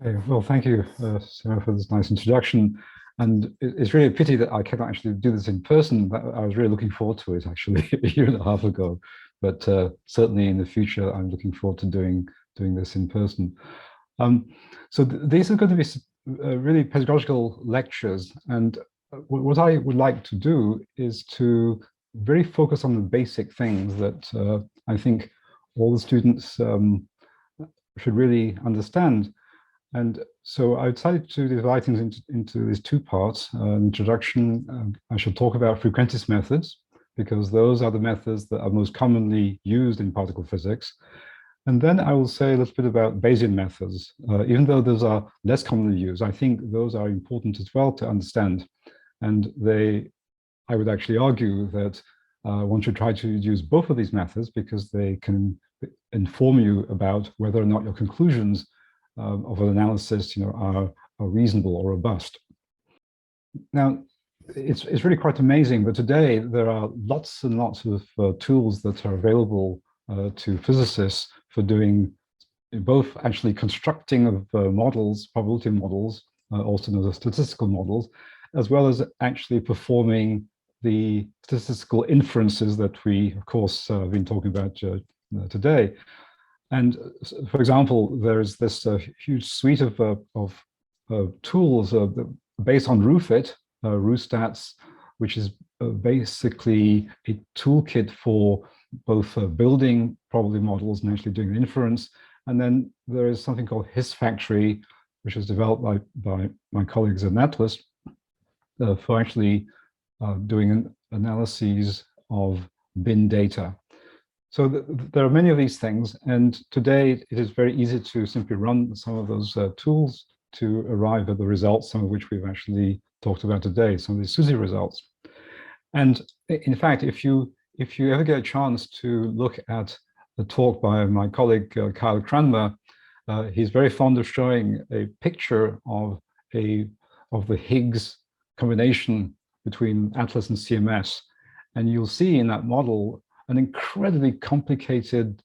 Okay, well, thank you, Seema, for this nice introduction. And it's really a pity that I cannot actually do this in person, but I was really looking forward to it actually a year and a half ago. But certainly in the future, I'm looking forward to doing this in person. So these are going to be really pedagogical lectures. And what I would like to do is to very focus on the basic things that I think all the students should really understand. And so I decided to divide things into these two parts. Introduction, I shall talk about frequentist methods, because those are the methods that are most commonly used in particle physics. And then I will say a little bit about Bayesian methods. Even though those are less commonly used, I think those are important as well to understand. And I would actually argue that one should try to use both of these methods because they can inform you about whether or not your conclusions of an analysis, are reasonable or robust. Now, it's really quite amazing, but today there are lots and lots of tools that are available to physicists for doing both actually constructing of models, probability models, also known as statistical models, as well as actually performing the statistical inferences that we, of course, have been talking about today. And for example, there's this huge suite of tools based on RuFit, RuStats, which is basically a toolkit for both building probability models and actually doing inference. And then there is something called HISFactory, which was developed by my colleagues at ATLAS for actually doing analyses of bin data. So there are many of these things, and today it is very easy to simply run some of those tools to arrive at the results, some of which we've actually talked about today, some of the SUSY results. And in fact, if you ever get a chance to look at a talk by my colleague Kyle Cranmer, he's very fond of showing a picture of the Higgs combination between ATLAS and CMS, and you'll see in that model an incredibly complicated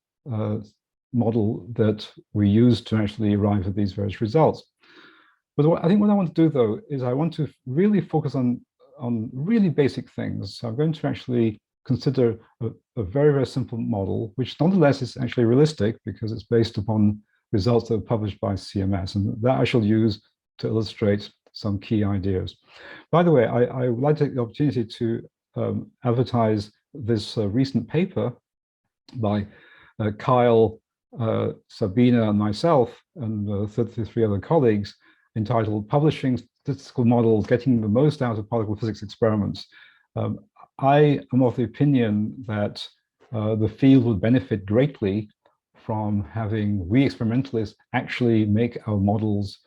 model that we use to actually arrive at these various results. But I think what I want to do, though, is I want to really focus on really basic things. So I'm going to actually consider a very, very simple model, which nonetheless is actually realistic because it's based upon results that are published by CMS, and that I shall use to illustrate some key ideas. By the way, I would like to take the opportunity to advertise this recent paper by Kyle, Sabina, and myself, and 33 other colleagues, entitled Publishing Statistical Models, Getting the Most Out of Particle Physics Experiments. I am of the opinion that the field would benefit greatly from having we experimentalists actually make our models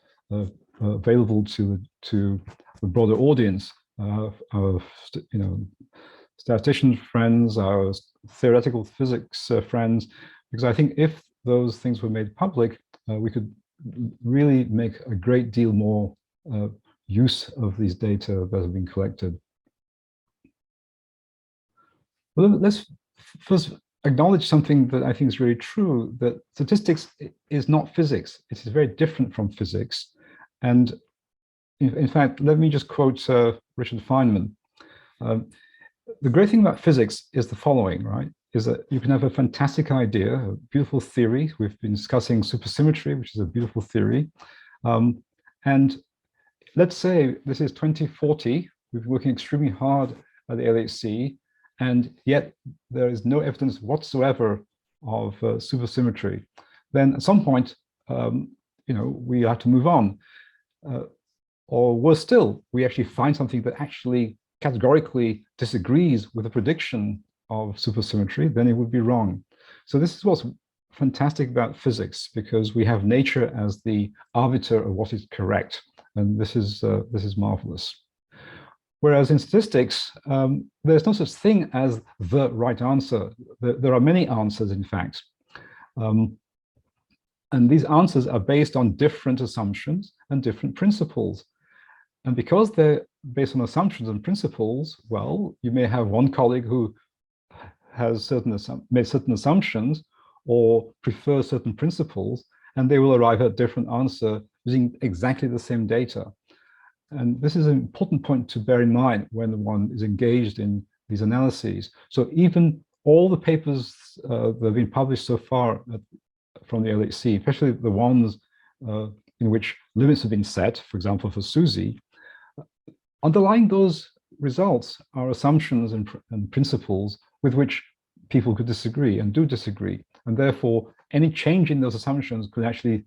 available to the broader audience, of statistician friends, our theoretical physics friends, because I think if those things were made public, we could really make a great deal more use of these data that have been collected. Well, let's first acknowledge something that I think is really true, that statistics is not physics. It is very different from physics. And in fact, let me just quote Richard Feynman. The great thing about physics is the following, right? Is that you can have a fantastic idea, a beautiful theory. We've been discussing super-symmetry, which is a beautiful theory. And let's say this is 2040. We've been working extremely hard at the LHC, and yet there is no evidence whatsoever of supersymmetry. Then at some point, we have to move on. Or worse still, we actually find something that actually categorically disagrees with the prediction of supersymmetry, then it would be wrong. So this is what's fantastic about physics, because we have nature as the arbiter of what is correct, and this is marvelous. Whereas in statistics, there's no such thing as the right answer. There are many answers, in fact. And these answers are based on different assumptions and different principles. And because they're based on assumptions and principles, well, you may have one colleague who has made certain assumptions or prefers certain principles, and they will arrive at a different answer using exactly the same data. And this is an important point to bear in mind when one is engaged in these analyses. So even all the papers that have been published so far from the LHC, especially the ones in which limits have been set, for example, for SUSY, underlying those results are assumptions and principles with which people could disagree and do disagree. And therefore, any change in those assumptions could actually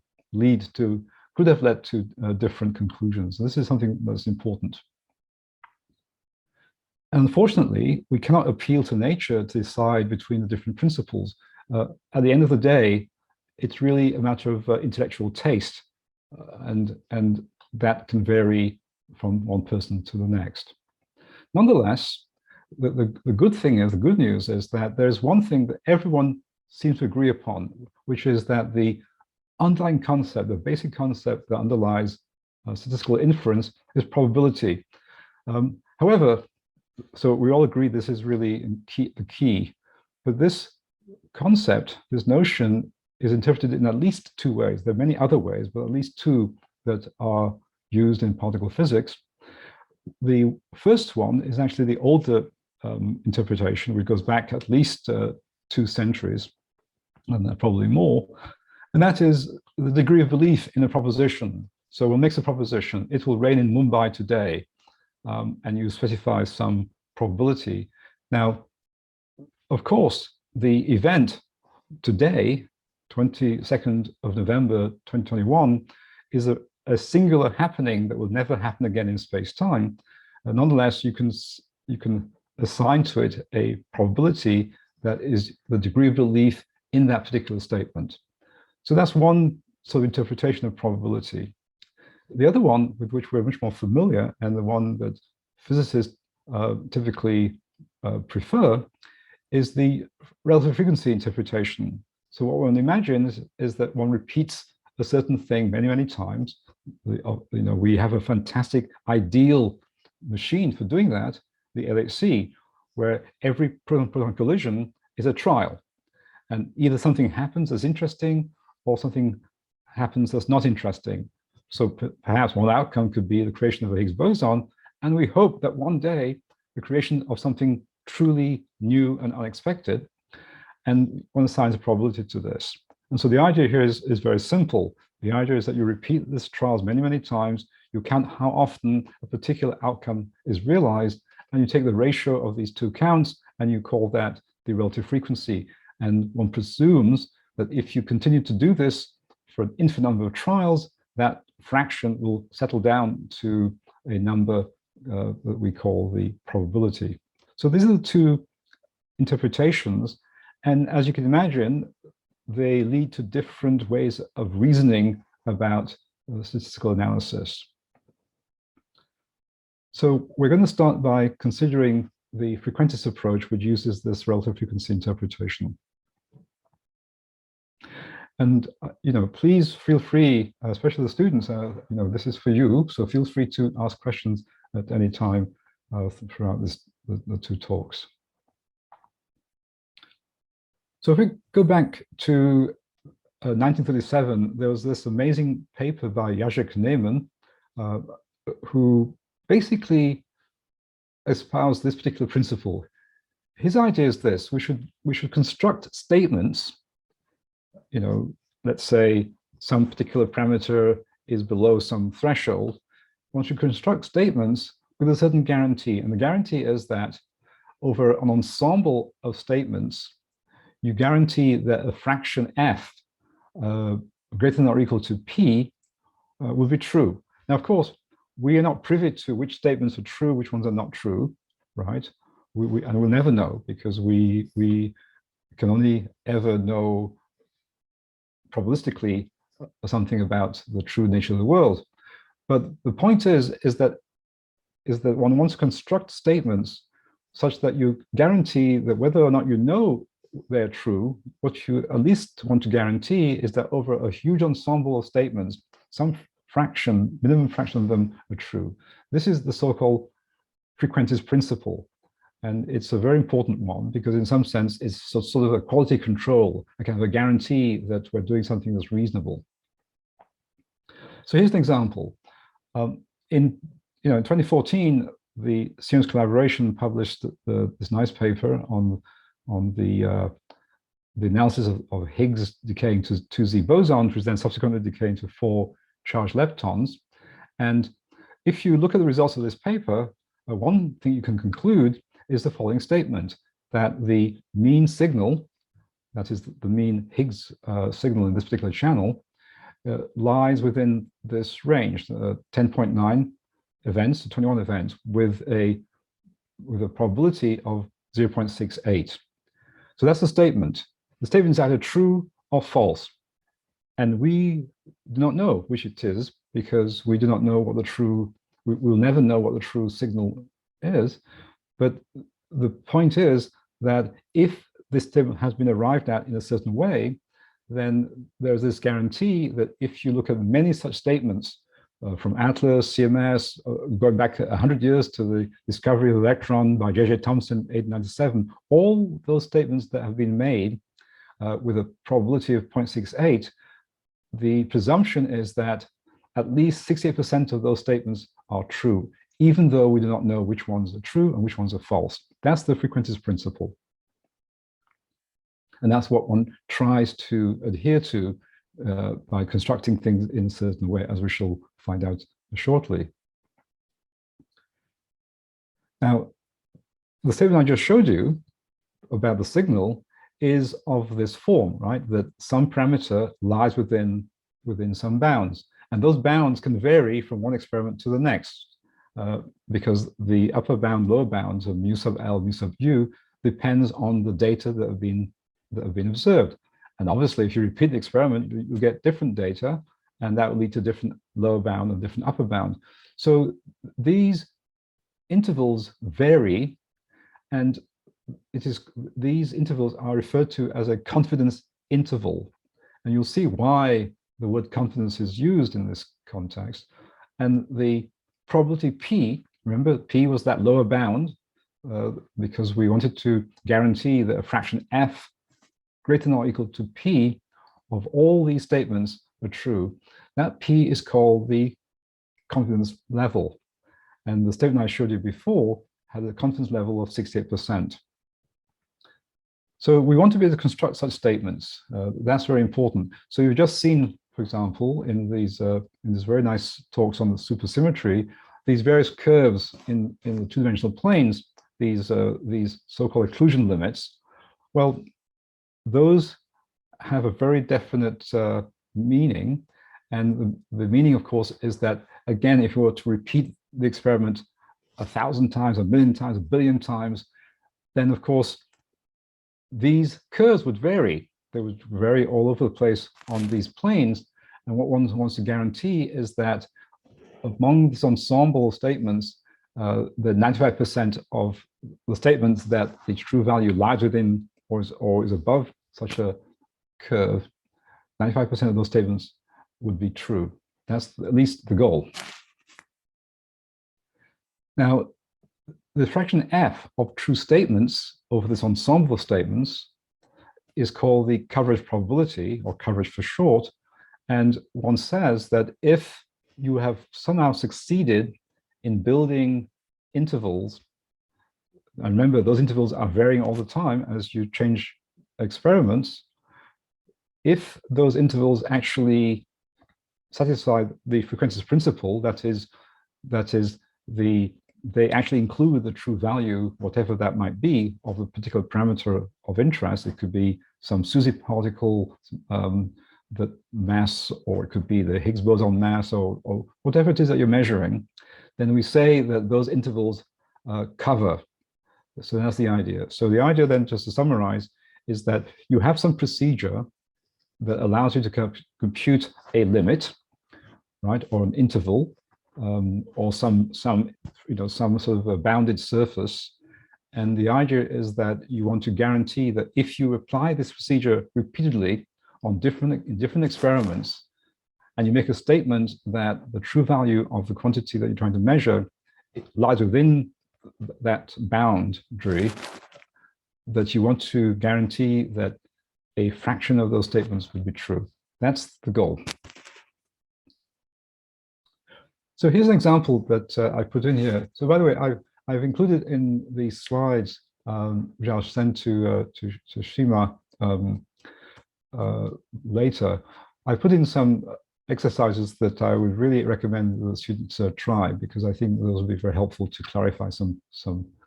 could have led to different conclusions. So this is something that's important. Unfortunately, we cannot appeal to nature to decide between the different principles. At the end of the day, it's really a matter of intellectual taste, and that can vary from one person to the next. Nonetheless, the good thing is, the good news is that there's one thing that everyone seems to agree upon, which is that the underlying concept, the basic concept that underlies statistical inference is probability. However, so we all agree this is really the key, but this concept, this notion, is interpreted in at least two ways. There are many other ways, but at least two that are used in particle physics. The first one is actually the older interpretation, which goes back at least 2 centuries, and probably more, and that is the degree of belief in a proposition. So one makes a proposition, it will rain in Mumbai today, and you specify some probability. Now, of course, the event today, 22nd of November 2021, is a singular happening that will never happen again in space-time. Nonetheless, you can assign to it a probability that is the degree of belief in that particular statement. So that's one sort of interpretation of probability. The other one, with which we're much more familiar, and the one that physicists typically prefer, is the relative frequency interpretation. So what one imagines is that one repeats a certain thing many, many times. We have a fantastic ideal machine for doing that, the LHC, where every proton-proton collision is a trial. And either something happens that's interesting or something happens that's not interesting. So perhaps one outcome could be the creation of a Higgs boson, and we hope that one day the creation of something truly new and unexpected, and one assigns a probability to this. And so the idea here is very simple. The idea is that you repeat this trials many, many times, you count how often a particular outcome is realized, and you take the ratio of these two counts, and you call that the relative frequency. And one presumes that if you continue to do this for an infinite number of trials, that fraction will settle down to a number that we call the probability. So these are the two interpretations. And as you can imagine, they lead to different ways of reasoning about statistical analysis. So we're going to start by considering the frequentist approach, which uses this relative frequency interpretation. And please feel free, especially the students. This is for you, so feel free to ask questions at any time throughout the two talks. So if we go back to 1937, there was this amazing paper by Jacek Neyman, who basically espoused this particular principle. His idea is this: we should construct statements. Let's say some particular parameter is below some threshold. One should construct statements with a certain guarantee, and the guarantee is that over an ensemble of statements, you guarantee that a fraction f greater than or equal to p will be true. Now, of course, we are not privy to which statements are true, which ones are not true, right? And we'll never know, because we can only ever know probabilistically something about the true nature of the world. But the point is that one wants to construct statements such that you guarantee that whether or not you know they're true, what you at least want to guarantee is that over a huge ensemble of statements, some fraction, minimum fraction of them are true. This is the so-called Frequentest Principle. And it's a very important one, because in some sense, it's sort of a quality control, a kind of a guarantee that we're doing something that's reasonable. So here's an example. In 2014, the Siemens collaboration published this nice paper on the analysis of Higgs decaying to 2Z bosons, which then subsequently decaying to 4 charged leptons. And if you look at the results of this paper, one thing you can conclude is the following statement, that the mean signal, that is the mean Higgs signal in this particular channel, lies within this range, 10.9 events to 21 events, with a probability of 0.68. So that's the statement. The statement is either true or false. And we do not know which it is, because we do not know what the true, we'll never know what the true signal is. But the point is that if this statement has been arrived at in a certain way, then there's this guarantee that if you look at many such statements from ATLAS, CMS, going back 100 years to the discovery of the electron by J.J. Thomson in 1897, all those statements that have been made with a probability of 0.68, the presumption is that at least 68% of those statements are true, even though we do not know which ones are true and which ones are false. That's the Frequentest Principle. And that's what one tries to adhere to by constructing things in a certain way, as we shall find out shortly. Now, the statement I just showed you about the signal is of this form, right? That some parameter lies within some bounds. And those bounds can vary from one experiment to the next, because the upper bound, lower bounds of mu sub L, mu sub U depends on the data that have been observed. And obviously, if you repeat the experiment, you get different data, and that will lead to different lower bound and different upper bound. So these intervals vary, and these intervals are referred to as a confidence interval. And you'll see why the word confidence is used in this context. And the probability P, remember P was that lower bound, because we wanted to guarantee that a fraction F greater than or equal to P of all these statements are true. That P is called the confidence level. And the statement I showed you before had a confidence level of 68%. So we want to be able to construct such statements. That's very important. So you've just seen, for example, in these very nice talks on the supersymmetry, these various curves in the two-dimensional planes, these so-called occlusion limits. Well, those have a very definite meaning. And the meaning, of course, is that, again, if we were to repeat the experiment 1,000 times, 1,000,000 times, 1,000,000,000 times, then, of course, these curves would vary. They would vary all over the place on these planes. And what one wants to guarantee is that among this ensemble of statements, the 95% of the statements that the true value lies within or is above such a curve, 95% of those statements would be true. That's at least the goal. Now, the fraction F of true statements over this ensemble of statements is called the coverage probability, or coverage for short. And one says that if you have somehow succeeded in building intervals, and remember, those intervals are varying all the time as you change experiments, if those intervals actually satisfy the Frequentest Principle, that is, they actually include the true value, whatever that might be, of a particular parameter of interest. It could be some SUSY particle, the mass, or it could be the Higgs boson mass, or whatever it is that you're measuring. Then we say that those intervals cover. So that's the idea. So the idea then, just to summarize, is that you have some procedure that allows you to compute a limit, right, or an interval, or some sort of a bounded surface. And the idea is that you want to guarantee that if you apply this procedure repeatedly on different experiments, and you make a statement that the true value of the quantity that you're trying to measure lies within that boundary, that you want to guarantee that a fraction of those statements would be true. That's the goal. So here's an example that I put in here. So by the way, I've included in the slides, which I'll send to Seema later. I put in some exercises that I would really recommend the students try, because I think those will be very helpful to clarify some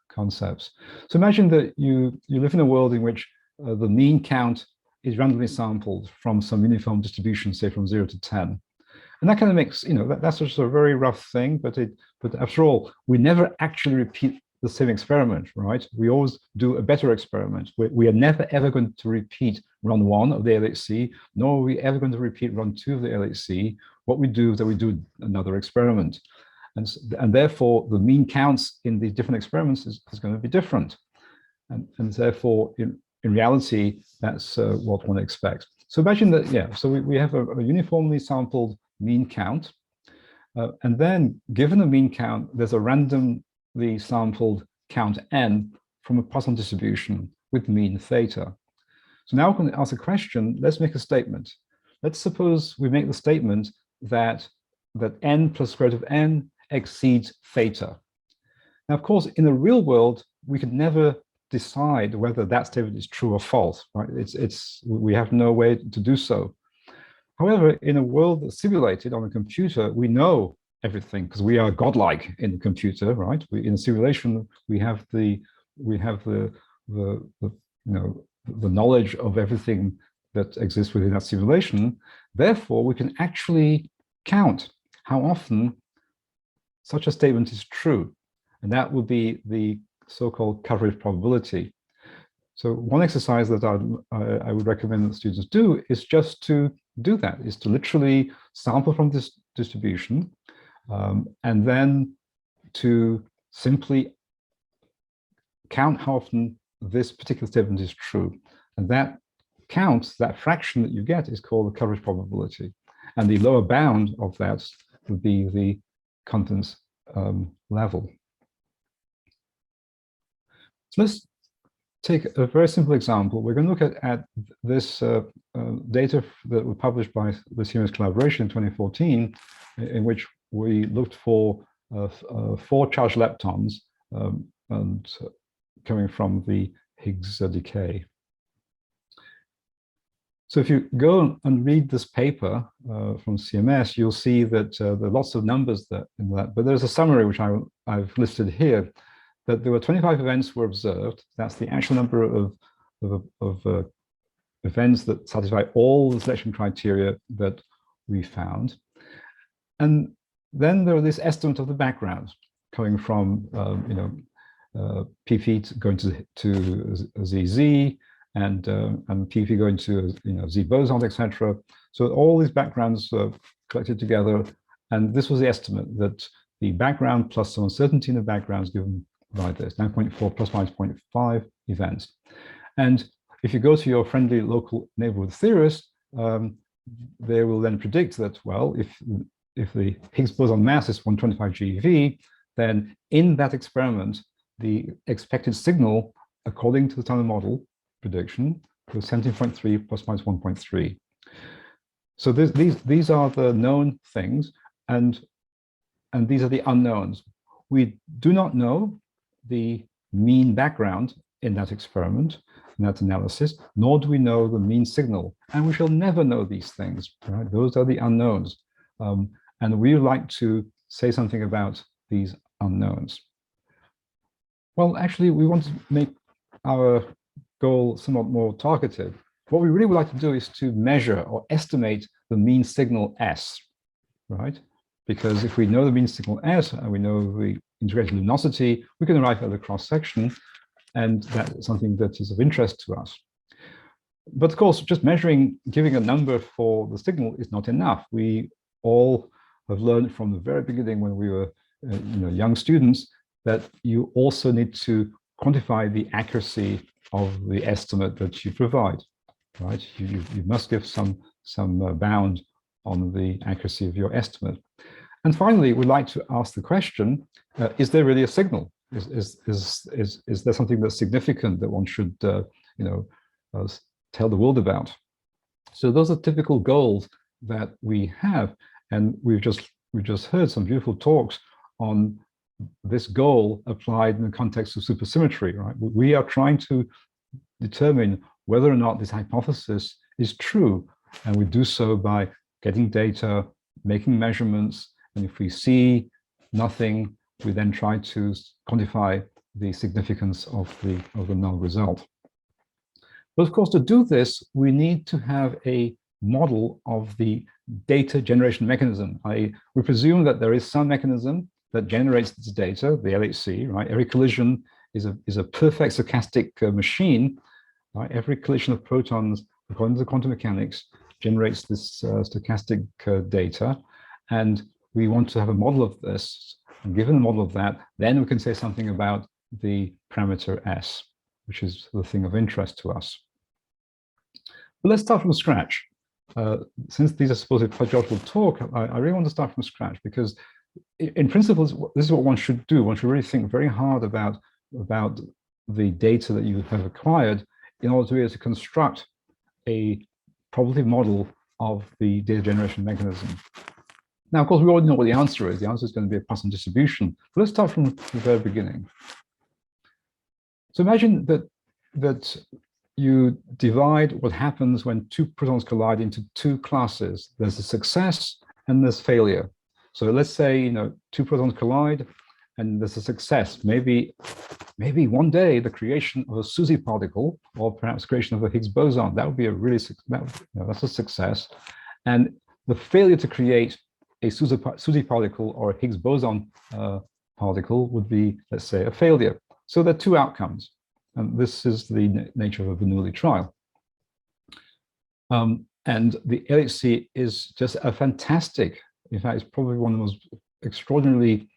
concepts. So imagine that you live in a world in which the mean count is randomly sampled from some uniform distribution, say from 0 to 10. And that kind of makes, that's just a very rough thing, but after all, we never actually repeat the same experiment, right? We always do a better experiment. We are never ever going to repeat run 1 of the LHC, nor are we ever going to repeat run 2 of the LHC. What we do is that we do another experiment. And therefore, the mean counts in these different experiments is going to be different. And therefore, in reality, that's what one expects. So imagine that, yeah, so we have a uniformly sampled mean count. And then, given a mean count, there's a randomly sampled count n from a Poisson distribution with mean theta. So now we can ask a question. Let's make a statement. Let's suppose we make the statement that n plus square root of n exceeds theta. Now, of course, in the real world, we could never decide whether that statement is true or false, right? We have no way to do so. However, in a world that's simulated on a computer, we know everything because we are godlike in the computer, right? In a simulation, we have the knowledge of everything that exists within that simulation. Therefore, we can actually count how often such a statement is true, and that will be the so-called coverage probability. So one exercise that I would recommend that students do is just to do that, is to literally sample from this distribution, and then to simply count how often this particular statement is true. And that count, that fraction that you get, is called the coverage probability. And the lower bound of that would be the confidence level. So let's take a very simple example. We're going to look at this data that were published by the CMS collaboration in 2014, in which we looked for 4 charged leptons and coming from the Higgs decay. So if you go and read this paper from CMS, you'll see that there are lots of numbers in that, but there's a summary which I've listed here, that there were 25 events were observed. That's the actual number of events that satisfy all the selection criteria that we found. And then there was this estimate of the background coming from, PP going to ZZ, and PP going to Z boson, etc. So all these backgrounds collected together, and this was the estimate that the background plus some uncertainty in the background is given by this 9.4 plus minus 0.5 events. And if you go to your friendly local neighborhood theorist, they will then predict that, well, if the Higgs boson mass is 125 GeV, then in that experiment, the expected signal, according to the Tunnel model prediction, was 17.3 plus minus 1.3. So these are the known things, and these are the unknowns. We do not know the mean background in that experiment, in that analysis, nor do we know the mean signal, and we shall never know these things, right? Those are the unknowns, and we would like to say something about these unknowns. Well, actually, we want to make our goal somewhat more targeted. What we really would like to do is to measure or estimate the mean signal S, right? Because if we know the mean signal S and we know the integrated luminosity, we can arrive at the cross-section, and that's something that is of interest to us. But of course, just measuring, giving a number for the signal is not enough. We all have learned from the very beginning when we were young students that you also need to quantify the accuracy of the estimate that you provide, right? You must give some bound on the accuracy of your estimate. And finally, we'd like to ask the question, is there really a signal? Is there something that's significant that one should tell the world about? So those are typical goals that we have, and we've just we just heard some beautiful talks on this goal applied in the context of supersymmetry, right? We are trying to determine whether or not this hypothesis is true, and we do so by getting data, making measurements, and if we see nothing, we then try to quantify the significance of the null result. But of course, to do this, we need to have a model of the data generation mechanism. We presume that there is some mechanism that generates this data, the LHC, right? Every collision is a perfect stochastic machine, right? Every collision of protons, according to quantum mechanics, generates this stochastic data. And we want to have a model of this. And given the model of that, then we can say something about the parameter S, which is the thing of interest to us. But let's start from scratch. Since these are supposed to be pedagogical talk, I really want to start from scratch because in principle, this is what one should do. One should really think very hard about the data that you have acquired in order to be able to construct a probability model of the data generation mechanism. Now, of course, we already know what the answer is. The answer is going to be a Poisson distribution. But let's start from the very beginning. So imagine that you divide what happens when two protons collide into two classes. There's a success and there's failure. So let's say, two protons collide and there's a success. Maybe one day the creation of a SUSY particle, or perhaps creation of a Higgs boson, that would be a really, that's a success. And the failure to create a SUSY particle or a Higgs boson particle would be, let's say, a failure. So there are two outcomes. And this is the nature of a Bernoulli trial. And the LHC is just a fantastic, in fact, it's probably one of the most extraordinarily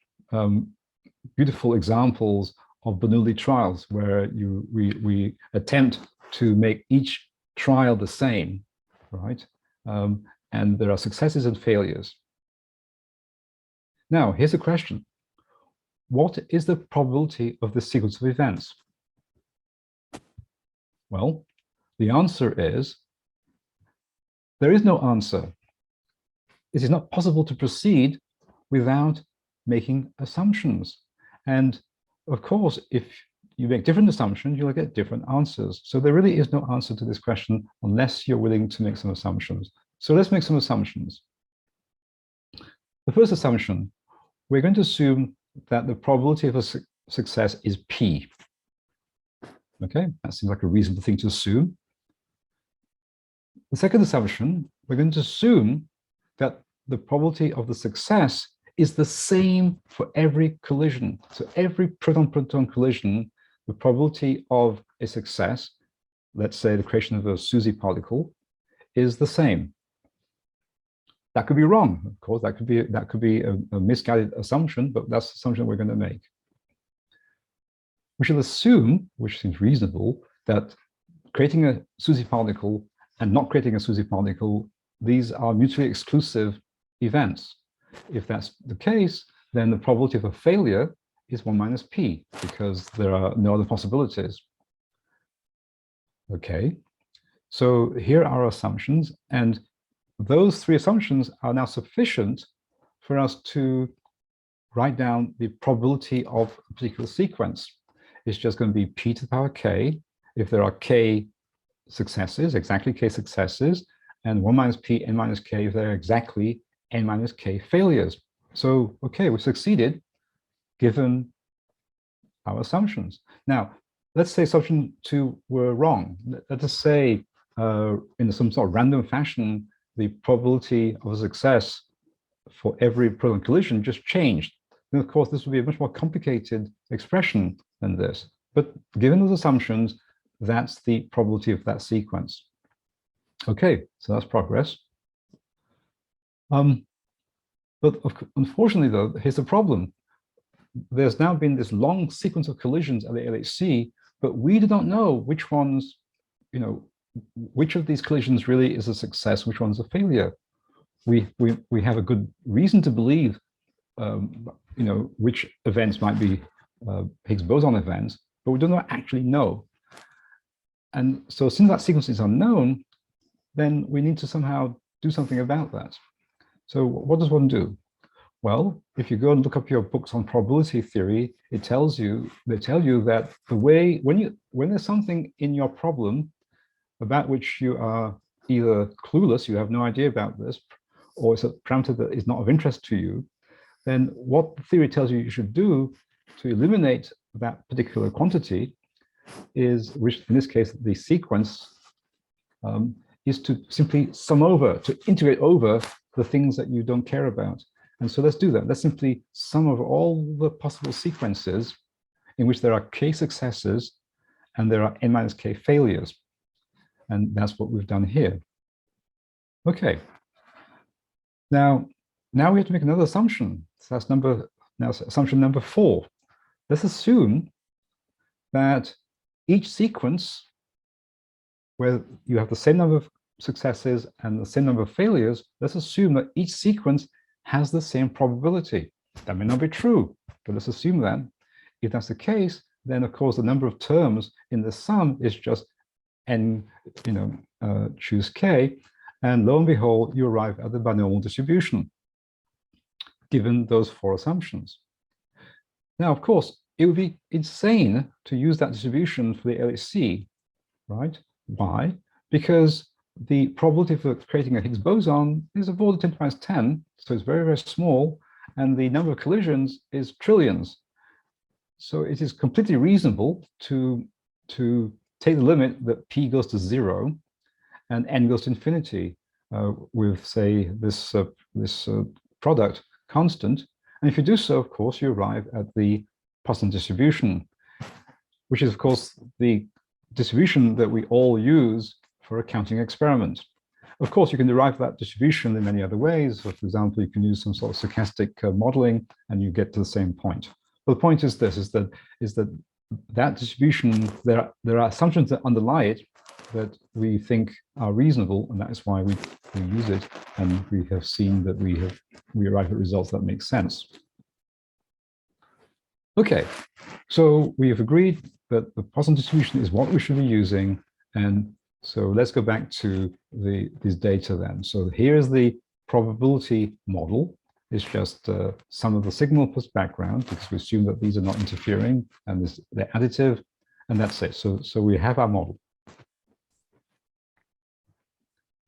beautiful examples of Bernoulli trials where we attempt to make each trial the same, right? And there are successes and failures. Now, here's a question. What is the probability of this sequence of events? Well, the answer is, there is no answer. It is not possible to proceed without making assumptions. And of course, if you make different assumptions, you'll get different answers. So there really is no answer to this question unless you're willing to make some assumptions. So let's make some assumptions. The first assumption, we're going to assume that the probability of a success is P. Okay, that seems like a reasonable thing to assume. The second assumption, we're going to assume that the probability of the success is the same for every collision. So every proton-proton collision, the probability of a success, let's say the creation of a SUSY particle, is the same. That could be wrong, of course. That could be a misguided assumption, but that's the assumption we're going to make. We should assume, which seems reasonable, that creating a SUSY particle and not creating a SUSY particle, these are mutually exclusive events. If that's the case, then the probability of a failure is 1 minus P, because there are no other possibilities. Okay, so here are our assumptions, and those three assumptions are now sufficient for us to write down the probability of a particular sequence. It's just going to be P to the power K if there are K successes, exactly K successes, and 1 minus P, N minus K if there are exactly N minus K failures. So, okay, we succeeded given our assumptions. Now, let's say assumption 2 were wrong. Let us say in some sort of random fashion, the probability of a success for every proton collision just changed. And of course, this would be a much more complicated expression than this. But given those assumptions, that's the probability of that sequence. Okay, so that's progress. But unfortunately, though, here's the problem. There's now been this long sequence of collisions at the LHC, but we do not know which ones, which of these collisions really is a success, which one's a failure. We have a good reason to believe, which events might be Higgs boson events, but we do not actually know. And so since that sequence is unknown, then we need to somehow do something about that. So what does one do? Well, if you go and look up your books on probability theory, they tell you that the way when there's something in your problem about which you are either clueless, you have no idea about this, or it's a parameter that is not of interest to you, then what the theory tells you should do to eliminate that particular quantity is, which in this case, the sequence, is to simply sum over, to integrate over the things that you don't care about. And so let's do that. Let's simply sum over all the possible sequences in which there are k successes and there are n minus k failures. And that's what we've done here. Okay. Now we have to make another assumption. So that's assumption number 4. Let's assume that each sequence where you have the same number of successes and the same number of failures, let's assume that each sequence has the same probability. That may not be true, but let's assume that. If that's the case, then of course the number of terms in the sum is just n, choose k, and lo and behold, you arrive at the binomial distribution, given those 4 assumptions. Now, of course, it would be insane to use that distribution for the LHC, right? Why? Because the probability for creating a Higgs boson is of order 10 to the -10, so it's very, very small, and the number of collisions is trillions. So it is completely reasonable to take the limit that p goes to 0 and n goes to infinity with, say, this product constant. And if you do so, of course, you arrive at the Poisson distribution, which is, of course, the distribution that we all use for a counting experiment. Of course, you can derive that distribution in many other ways. So, for example, you can use some sort of stochastic modeling, and you get to the same point. But the point is this: is that distribution, there are assumptions that underlie it that we think are reasonable, and that is why we use it, and we have seen that we arrive at results that make sense. Okay, so we have agreed that the Poisson distribution is what we should be using, and so let's go back to this data then. So here is the probability model. It's just sum of the signal plus background, because we assume that these are not interfering and they're additive, and that's it. So we have our model.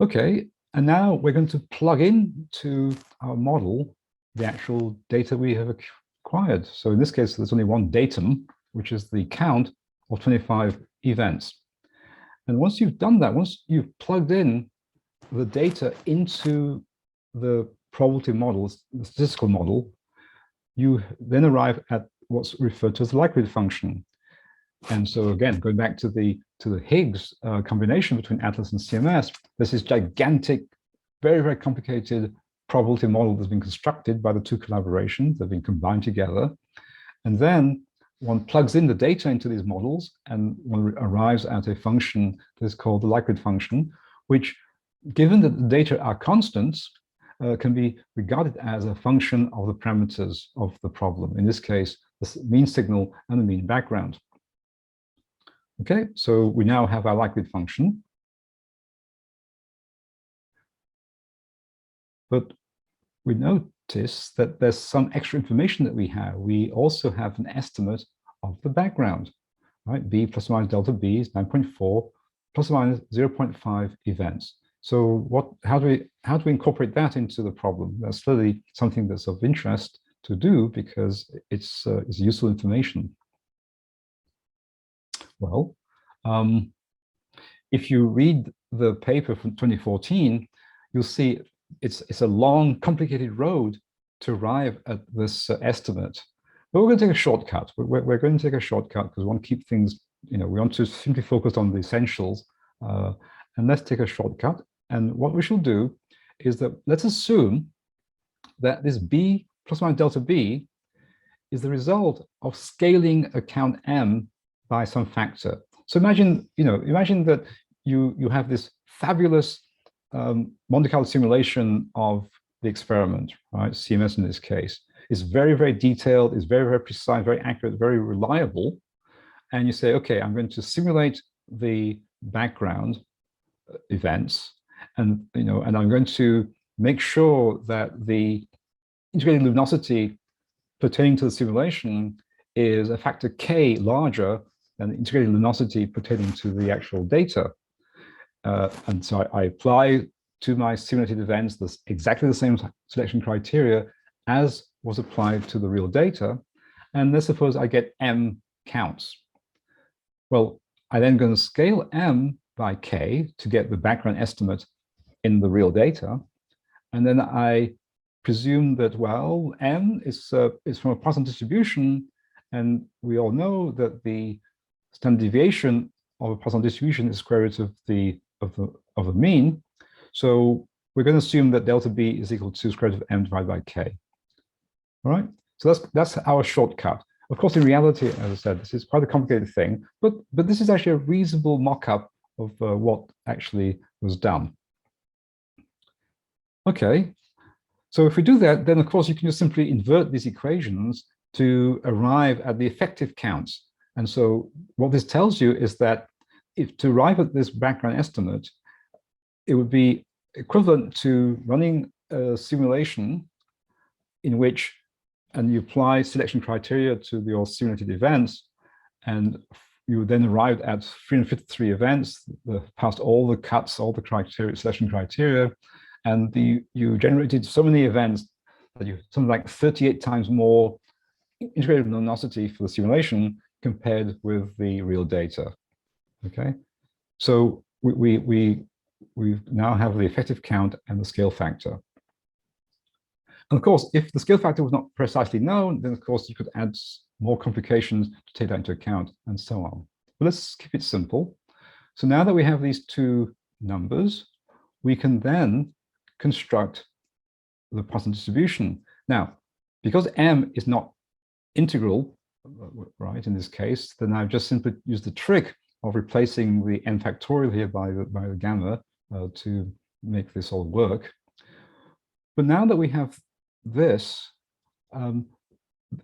Okay, and now we're going to plug into our model the actual data we have acquired. So in this case, there's only one datum, which is the count of 25 events. And once you've done that, once you've plugged in the data into the probability models, the statistical model, you then arrive at what's referred to as the likelihood function. And so again, going back to the Higgs combination between ATLAS and CMS, there's this gigantic, very, very complicated probability model that's been constructed by the 2 collaborations that have been combined together. And then one plugs in the data into these models, and one arrives at a function that's called the likelihood function, which, given that the data are constants, can be regarded as a function of the parameters of the problem. In this case, the mean signal and the mean background. Okay, so we now have our likelihood function. But we notice that there's some extra information that we have. We also have an estimate of the background, right? B plus or minus delta B is 9.4 plus or minus 0.5 events. So how do we incorporate that into the problem? That's clearly something that's of interest to do, because it's useful information. Well, if you read the paper from 2014, you'll see it's a long, complicated road to arrive at this estimate. But we're going to take a shortcut. We're going to take a shortcut because we want to keep things, we want to simply focus on the essentials. And let's take a shortcut. And what we shall do is that let's assume that this B plus or minus delta B is the result of scaling a count M by some factor. So imagine that you have this fabulous Monte Carlo simulation of the experiment, right? CMS in this case. It's very, very detailed, it's very, very precise, very accurate, very reliable. And you say, okay, I'm going to simulate the background events, and and I'm going to make sure that the integrated luminosity pertaining to the simulation is a factor k larger than the integrated luminosity pertaining to the actual data. And so I apply to my simulated events exactly the same selection criteria as was applied to the real data. And let's suppose I get m counts. Well, I then going to scale m by k to get the background estimate in the real data. And then I presume that, well, m is from a Poisson distribution. And we all know that the standard deviation of a Poisson distribution is square root of the mean. So we're going to assume that delta b is equal to square root of m divided by k. All right. So that's our shortcut. Of course, in reality, as I said, this is quite a complicated thing, but this is actually a reasonable mock-up of what actually was done. Okay. So if we do that, then of course you can just simply invert these equations to arrive at the effective counts. And so what this tells you is that if to arrive at this background estimate, it would be equivalent to running a simulation in which, and you apply selection criteria to your simulated events, and you then arrived at 353 events, passed all the cuts, all the criteria, selection criteria, and you generated so many events that you something like 38 times more integrated luminosity for the simulation compared with the real data. Okay, so we now have the effective count and the scale factor. And of course, if the scale factor was not precisely known, then of course you could add more complications to take that into account and so on. But let's keep it simple. So now that we have these two numbers, we can then construct the Poisson distribution. Now, because m is not integral, right, in this case, then I've just simply used the trick of replacing the n factorial here by the gamma to make this all work. But now that we have this,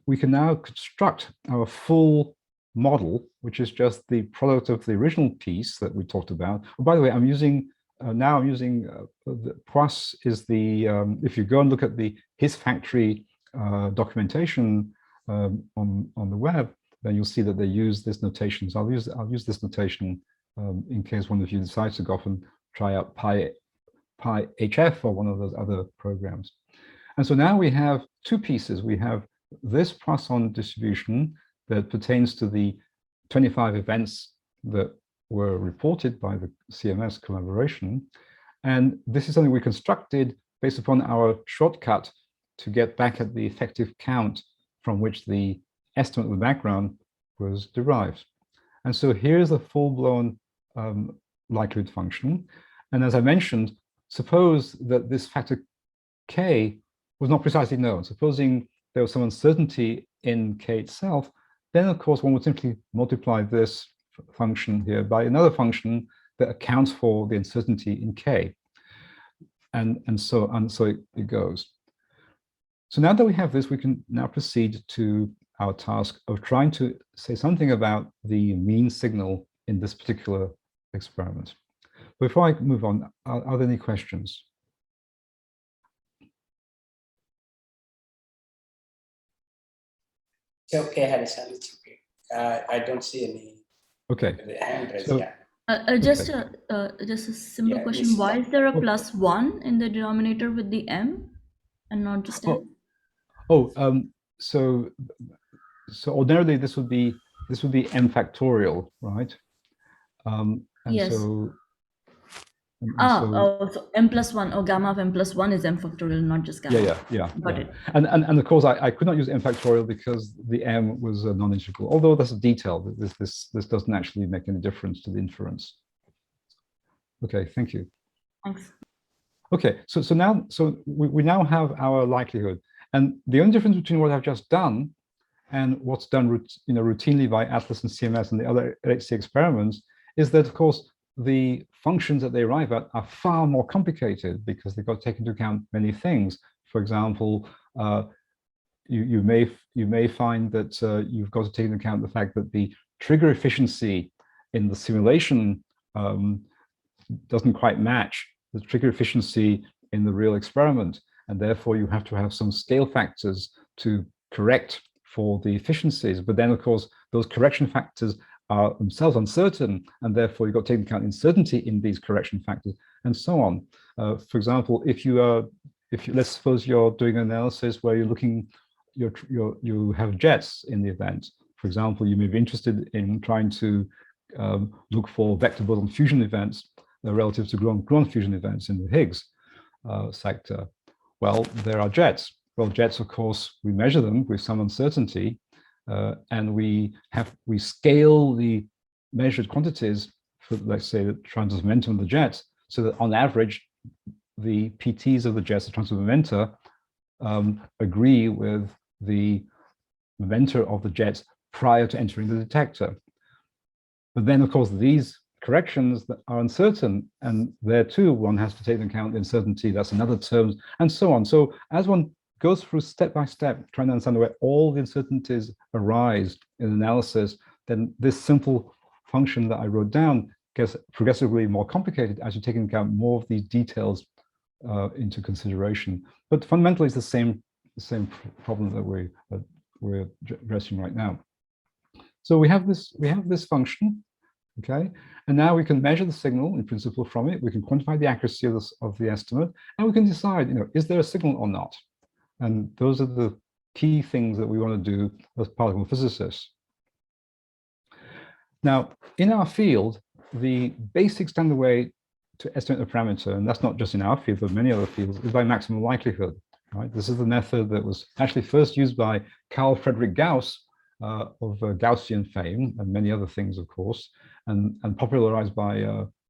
we can now construct our full model, which is just the product of the original piece that we talked about. Oh, by the way, I'm using the Poisson is the if you go and look at the his factory documentation on the web, then you'll see that they use this notation. So I'll use this notation in case one of you decides to go off and try out Pi HF or one of those other programs. And so now we have two pieces. We have this Poisson distribution that pertains to the 25 events that were reported by the CMS collaboration. And this is something we constructed based upon our shortcut to get back at the effective count from which the estimate of the background was derived. And so here's a full-blown likelihood function. And as I mentioned, suppose that this factor k was not precisely known. Supposing there was some uncertainty in k itself, then of course one would simply multiply this function here by another function that accounts for the uncertainty in k. And so it goes. So now that we have this, we can now proceed to our task of trying to say something about the mean signal in this particular experiment. Before I move on, are there any questions? It's okay, Harrison. It's okay. I don't see any. Okay. Hand raised. So, just a simple question. Why is there a +1 in the denominator with the m and not just n? So ordinarily this would be m factorial, right? And yes. So m+1 gamma of m+1 is m factorial, not just gamma. Yeah. Got it. And of course I could not use m factorial because the m was non-integral. Although that's a detail. This doesn't actually make any difference to the inference. Okay, thank you. Thanks. Okay, so we now have our likelihood, and the only difference between what I've just done and what's done routinely by ATLAS and CMS and the other LHC experiments is that, of course, the functions that they arrive at are far more complicated because they've got to take into account many things. For example, you may find that you've got to take into account the fact that the trigger efficiency in the simulation doesn't quite match the trigger efficiency in the real experiment. and therefore you have to have some scale factors to correct for the efficiencies. But then, of course, those correction factors are themselves uncertain, and therefore you've got to take into account uncertainty in these correction factors, and so on. For example, if you let's suppose you're doing an analysis where you're looking, you have jets in the event. For example, you may be interested in trying to look for vector boson fusion events relative to gluon fusion events in the Higgs sector. Well, there are jets. Well, jets, of course, we measure them with some uncertainty, and we scale the measured quantities for, let's say, the transverse momentum of the jets, so that on average, the PTs of the jets, the transverse momenta, agree with the momenta of the jets prior to entering the detector. But then, of course, these corrections that are uncertain, and there too, one has to take into account the uncertainty, that's another term, and so on. So as one goes through step by step, trying to understand where all the uncertainties arise in analysis, then this simple function that I wrote down gets progressively more complicated as you take into account more of these details into consideration. But fundamentally, it's the same problem that we're addressing right now. So we have this function, okay, and now we can measure the signal in principle from it. We can quantify the accuracy of the estimate, and we can decide, is there a signal or not? And those are the key things that we want to do as particle physicists. Now, in our field, the basic standard way to estimate a parameter, and that's not just in our field, but many other fields, is by maximum likelihood. Right? This is the method that was actually first used by Carl Friedrich Gauss of Gaussian fame, and many other things, of course, and popularized by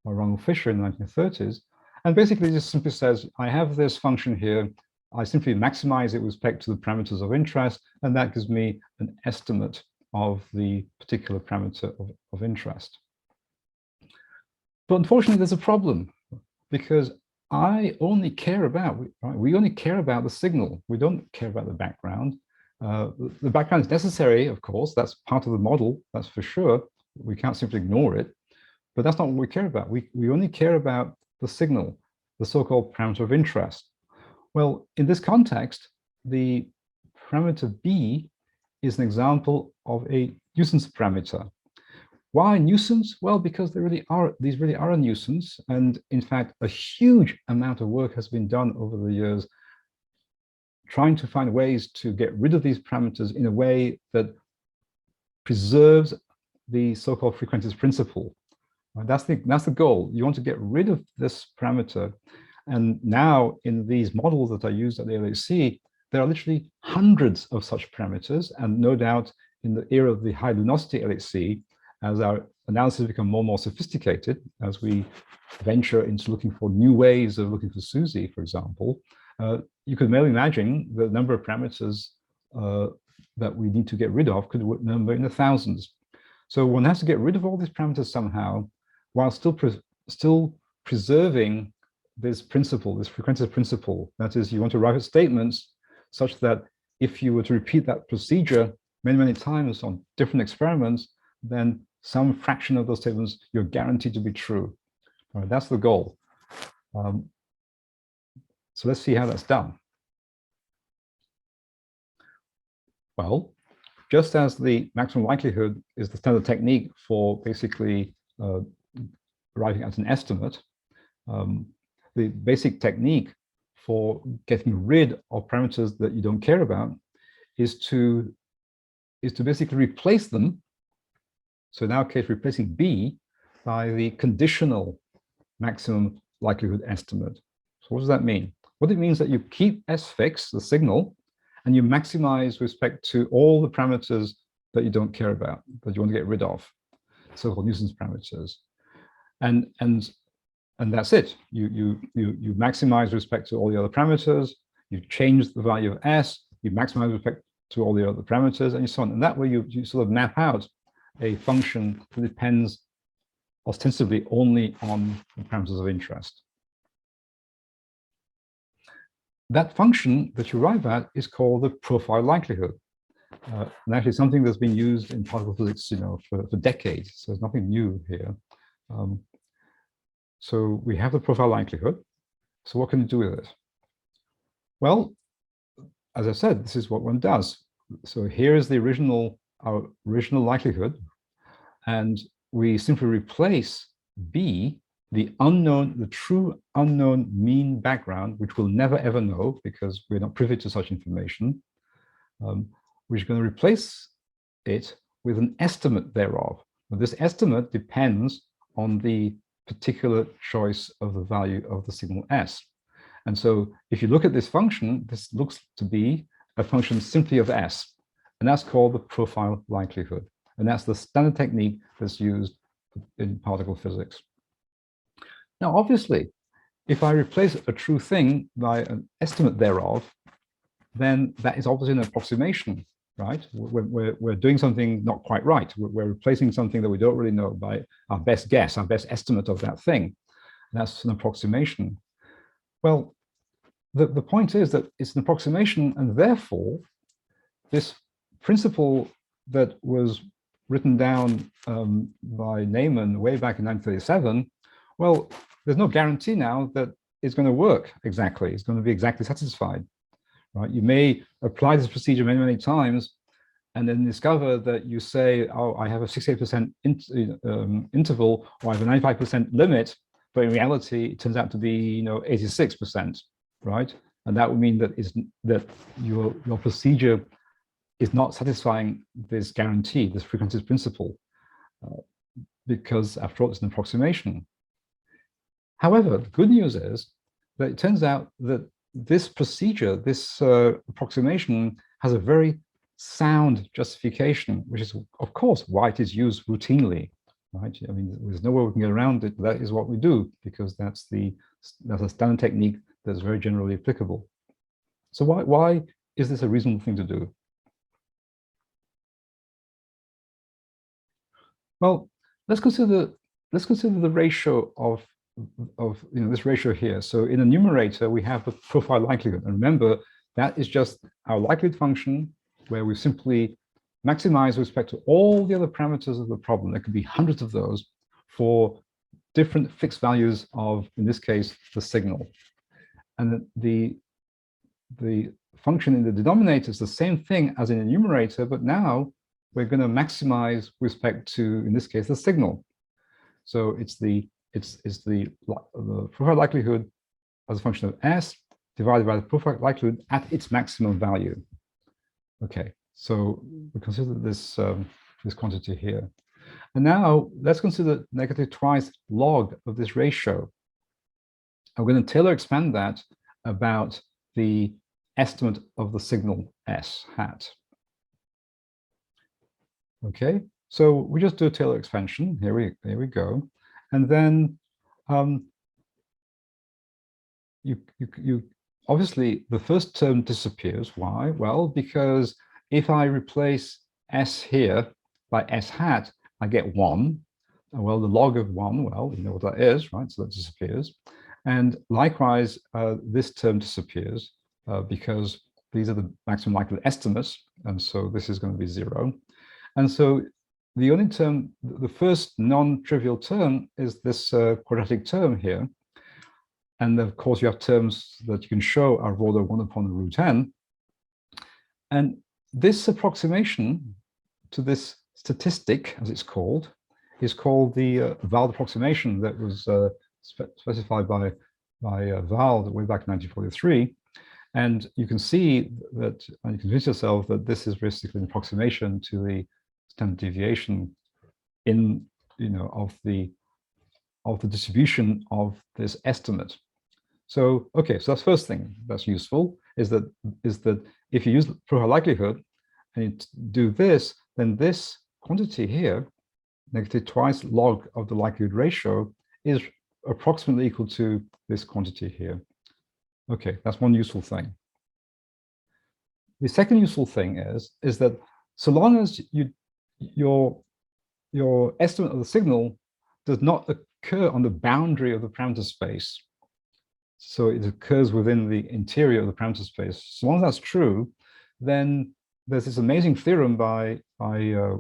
Ronald Fisher in the 1930s. And basically, just simply says, I have this function here. I simply maximize it with respect to the parameters of interest, and that gives me an estimate of the particular parameter of interest. But unfortunately, there's a problem, because I only care about, we only care about the signal. We don't care about the background. The background is necessary, of course. That's part of the model, that's for sure. We can't simply ignore it, but that's not what we care about. We only care about the signal, the so-called parameter of interest. Well, in this context, the parameter B is an example of a nuisance parameter. Why nuisance? Well, because these really are a nuisance. And in fact, a huge amount of work has been done over the years trying to find ways to get rid of these parameters in a way that preserves the so-called frequentist principle. That's the goal. You want to get rid of this parameter. And now in these models that are used at the LHC, there are literally hundreds of such parameters. And no doubt in the era of the High Luminosity LHC, as our analysis become more and more sophisticated, as we venture into looking for new ways of looking for SUSY, for example, you could merely imagine the number of parameters that we need to get rid of could number in the thousands. So one has to get rid of all these parameters somehow, while still preserving this principle, this frequentist principle. That is, you want to arrive at statements such that if you were to repeat that procedure many, many times on different experiments, then some fraction of those statements you're guaranteed to be true. All right, that's the goal. So let's see how that's done. Well, just as the maximum likelihood is the standard technique for basically arriving at an estimate, the basic technique for getting rid of parameters that you don't care about is to basically replace them. So in our case, replacing B by the conditional maximum likelihood estimate. So what does that mean? What it means that you keep S fixed, the signal, and you maximize with respect to all the parameters that you don't care about, that you want to get rid of, so-called nuisance parameters. And that's it. You maximize with respect to all the other parameters, you change the value of S, you maximize with respect to all the other parameters, and so on. And that way you sort of map out a function that depends ostensibly only on the parameters of interest. That function that you arrive at is called the profile likelihood. And actually something that's been used in particle physics, for decades. So there's nothing new here. So we have the profile likelihood. So what can you do with it? Well, as I said, this is what one does. So here is the our original likelihood, and we simply replace B, the true unknown mean background, which we'll never ever know because we're not privy to such information. We're going to replace it with an estimate thereof. Now, this estimate depends on the particular choice of the value of the signal S. And so if you look at this function, this looks to be a function simply of S, and that's called the profile likelihood. And that's the standard technique that's used in particle physics. Now, obviously, if I replace a true thing by an estimate thereof, then that is obviously an approximation, right? We're doing something not quite right. We're replacing something that we don't really know by our best guess, our best estimate of that thing. That's an approximation. Well, the point is that it's an approximation, and therefore, this principle that was written down by Neyman way back in 1937, well, there's no guarantee now that it's going to work exactly. It's going to be exactly satisfied, right? You may apply this procedure many, many times and then discover that you say, oh, I have a 68% interval, or I have a 95% limit, but in reality, it turns out to be 86%, right? And that would mean that your procedure is not satisfying this guarantee, this frequentist principle, because after all, it's an approximation. However, the good news is that it turns out that this procedure, this approximation, has a very sound justification, which is, of course, why it is used routinely, right? I mean, there's no way we can get around it. That is what we do, because that's a standard technique that's very generally applicable. So why is this a reasonable thing to do? Well, let's consider the ratio of this ratio here. So in the numerator, we have the profile likelihood. And remember, that is just our likelihood function where we simply maximize with respect to all the other parameters of the problem. There could be hundreds of those for different fixed values of, in this case, the signal. And the function in the denominator is the same thing as in the numerator, but now we're going to maximize with respect to, in this case, the signal. So it's the profile likelihood as a function of S divided by the profile likelihood at its maximum value. Okay, so we consider this this quantity here. And now let's consider negative twice log of this ratio. I'm going to Taylor expand that about the estimate of the signal S hat. Okay, so we just do a Taylor expansion. Here we go. And then you obviously the first term disappears. Why? Well, because if I replace S here by S hat, I get 1. Well, the log of 1, well, you know what that is, right? So that disappears. And likewise, this term disappears because these are the maximum likelihood estimates. And so this is going to be 0. And so the only term, the first non-trivial term is this quadratic term here. And of course, you have terms that you can show are of order 1 upon the root n. And this approximation to this statistic, as it's called, is called the Wald Approximation that was specified by Wald way back in 1943. And you can see that, and you convince yourself that this is basically an approximation to the standard deviation in, of the distribution of this estimate. So, okay, so that's first thing that's useful is that if you use the profile likelihood and you do this, then this quantity here, negative twice log of the likelihood ratio, is approximately equal to this quantity here. Okay, that's one useful thing. The second useful thing is that so long as your estimate of the signal does not occur on the boundary of the parameter space, so it occurs within the interior of the parameter space, so long as that's true, then there's this amazing theorem by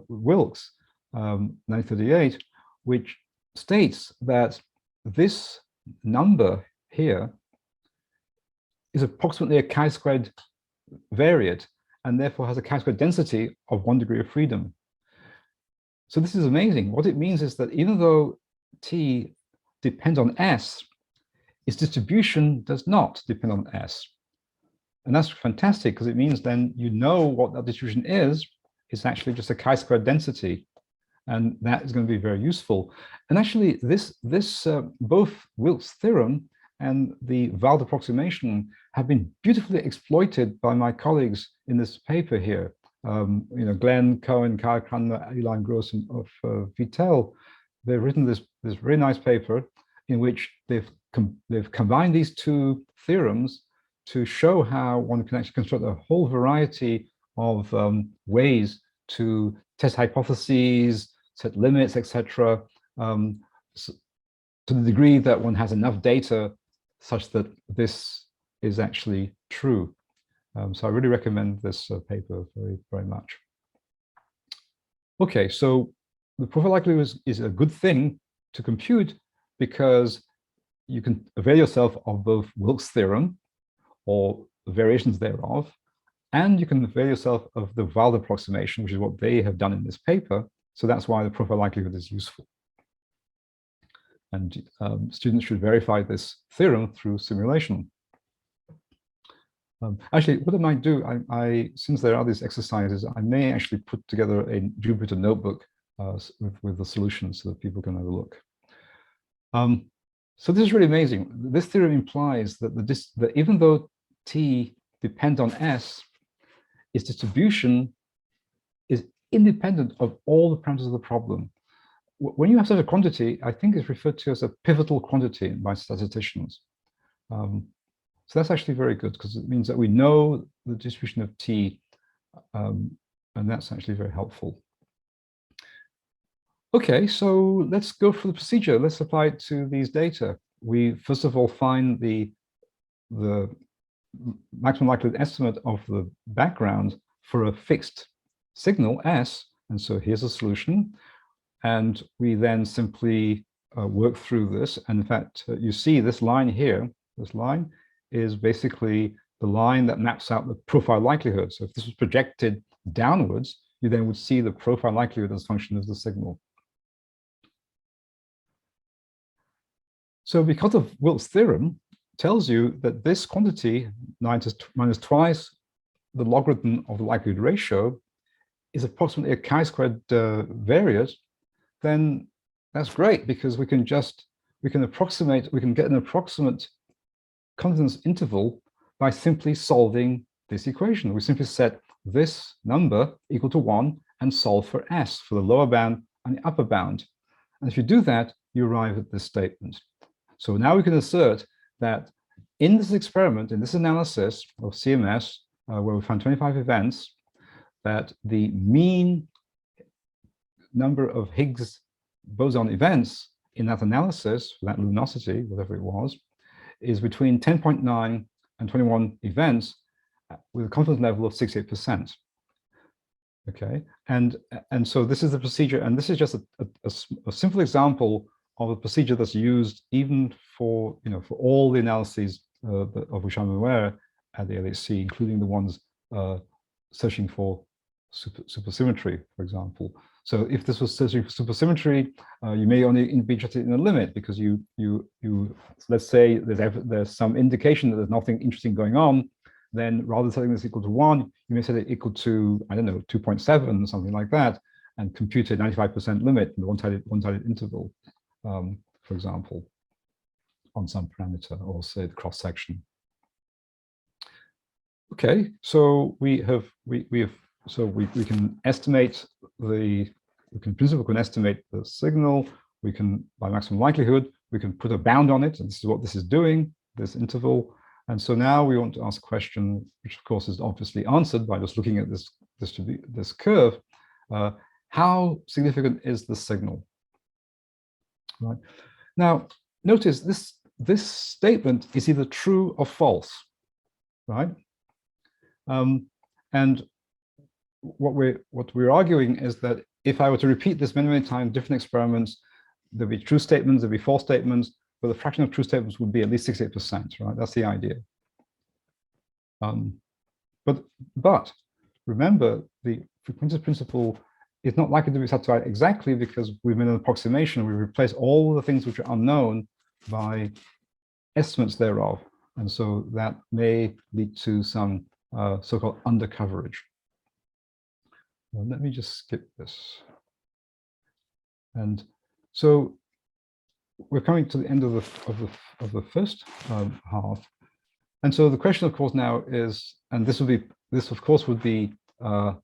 Wilks, 1938, which states that this number here is approximately a chi-squared variate and therefore has a chi-squared density of 1 degree of freedom. So this is amazing. What it means is that even though T depends on S, its distribution does not depend on S. And that's fantastic because it means then you know what that distribution is. It's actually just a chi-squared density. And that is going to be very useful. And actually, both Wilks Theorem and the Wald Approximation have been beautifully exploited by my colleagues in this paper here. Glenn, Cohen, Kyle Cranmer, Eli Gross of Vittel. They've written this very nice paper in which they've combined these two theorems to show how one can actually construct a whole variety of ways to test hypotheses, set limits, etc., to the degree that one has enough data such that this is actually true. So I really recommend this paper very, very much. Okay, so the profile likelihood is a good thing to compute because you can avail yourself of both Wilks theorem or variations thereof, and you can avail yourself of the Wald approximation, which is what they have done in this paper. So that's why the profile likelihood is useful. And students should verify this theorem through simulation. Actually, what I might do, since there are these exercises, I may actually put together a Jupyter notebook with the solutions so that people can have a look. So this is really amazing. This theorem implies that even though T depends on S, its distribution is independent of all the parameters of the problem. When you have such a quantity, I think it's referred to as a pivotal quantity by statisticians. So that's actually very good because it means that we know the distribution of T, and that's actually very helpful. Okay, so let's go for the procedure. Let's apply it to these data. We first of all find the maximum likelihood estimate of the background for a fixed signal S, and so here's a solution. And we then simply work through this. And in fact, you see this line here, this line is basically the line that maps out the profile likelihood. So if this was projected downwards, you then would see the profile likelihood as a function of the signal. So because of Wilks' theorem, tells you that this quantity, minus twice the logarithm of the likelihood ratio, is approximately a chi-squared variate, then that's great because we can get an approximate confidence interval by simply solving this equation. We simply set this number equal to 1 and solve for S, for the lower bound and the upper bound. And if you do that, you arrive at this statement. So now we can assert that in this experiment, in this analysis of CMS, where we found 25 events, that the mean number of Higgs boson events in that analysis, for that luminosity, whatever it was, is between 10.9 and 21 events with a confidence level of 68%. Okay, and so this is the procedure, and this is just a simple example of a procedure that's used even for for all the analyses of which I'm aware at the LHC, including the ones searching for supersymmetry, for example. So if this was searching for supersymmetry, you may only be interested in a limit because let's say there's some indication that there's nothing interesting going on. Then rather than setting this equal to 1, you may set it equal to, I don't know, 2.7, something like that, and compute a 95% limit in the one-sided interval, for example, on some parameter, or say the cross section. Okay, so we can estimate in principle can estimate the signal. We can, by maximum likelihood, we can put a bound on it, and this is what this is doing, this interval. And so now we want to ask a question, which of course is obviously answered by just looking at this curve. How significant is the signal? Right. Now, notice this statement is either true or false, right? And what we're arguing is that if I were to repeat this many, many times, different experiments, there'd be true statements, there'd be false statements, but the fraction of true statements would be at least 68%, right? That's the idea. But remember, the frequentist principle is not likely to be satisfied exactly because we've made an approximation. We replace all the things which are unknown by estimates thereof. And so that may lead to some so-called undercoverage. Well, let me just skip this. And so we're coming to the end of the first half. And so the question, of course, now is, and this of course would be an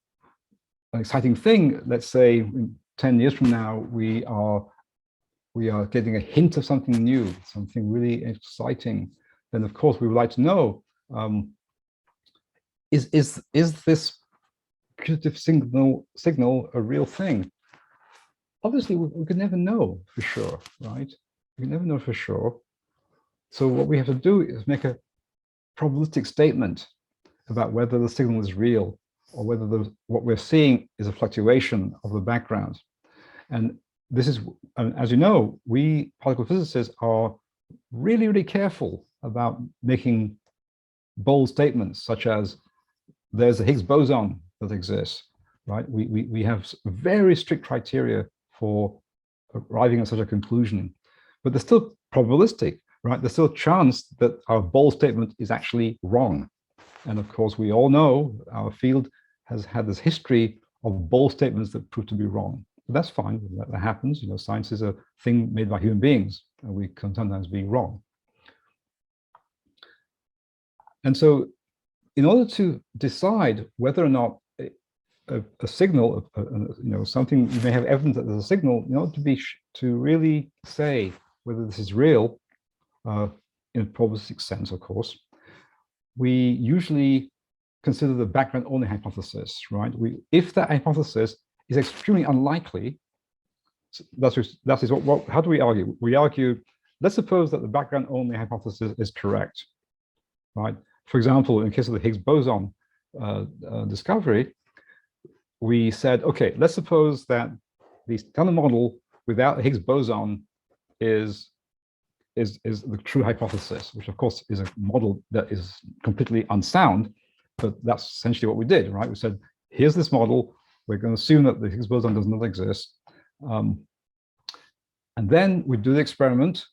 exciting thing. Let's say in 10 years from now, we are getting a hint of something new, something really exciting. Then of course we would like to know, is this cumulative signal a real thing? Obviously, we could never know for sure, right? We never know for sure. So what we have to do is make a probabilistic statement about whether the signal is real or whether what we're seeing is a fluctuation of the background. And this is, as you know, we particle physicists are really, really careful about making bold statements such as there's a Higgs boson that exists, right? We have very strict criteria for arriving at such a conclusion, but they're still probabilistic, right? There's still a chance that our bold statement is actually wrong. And of course, we all know our field has had this history of bold statements that prove to be wrong. But that's fine, that happens. You know, science is a thing made by human beings, and we can sometimes be wrong. And so in order to decide whether or not a signal, you know, something you may have evidence that there's a signal, in order to really say whether this is real, in a probabilistic sense, of course, we usually consider the background only hypothesis, right? If that hypothesis is extremely unlikely, that is what how do we argue? We argue, let's suppose that the background only hypothesis is correct, right? For example, in the case of the Higgs boson discovery, we said, okay, let's suppose that the standard model without a Higgs boson is the true hypothesis, which of course is a model that is completely unsound, but that's essentially what we did, right? We said, here's this model, we're going to assume that the Higgs boson does not exist. And then we do the experiment,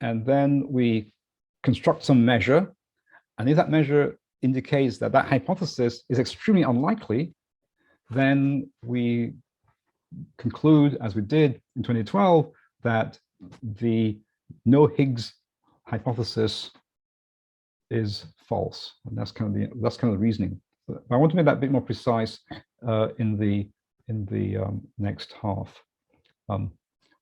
and then we construct some measure, and if that measure indicates that that hypothesis is extremely unlikely, then we conclude, as we did in 2012, that the no Higgs hypothesis is false, and that's kind of the reasoning. But I want to make that a bit more precise in the next half when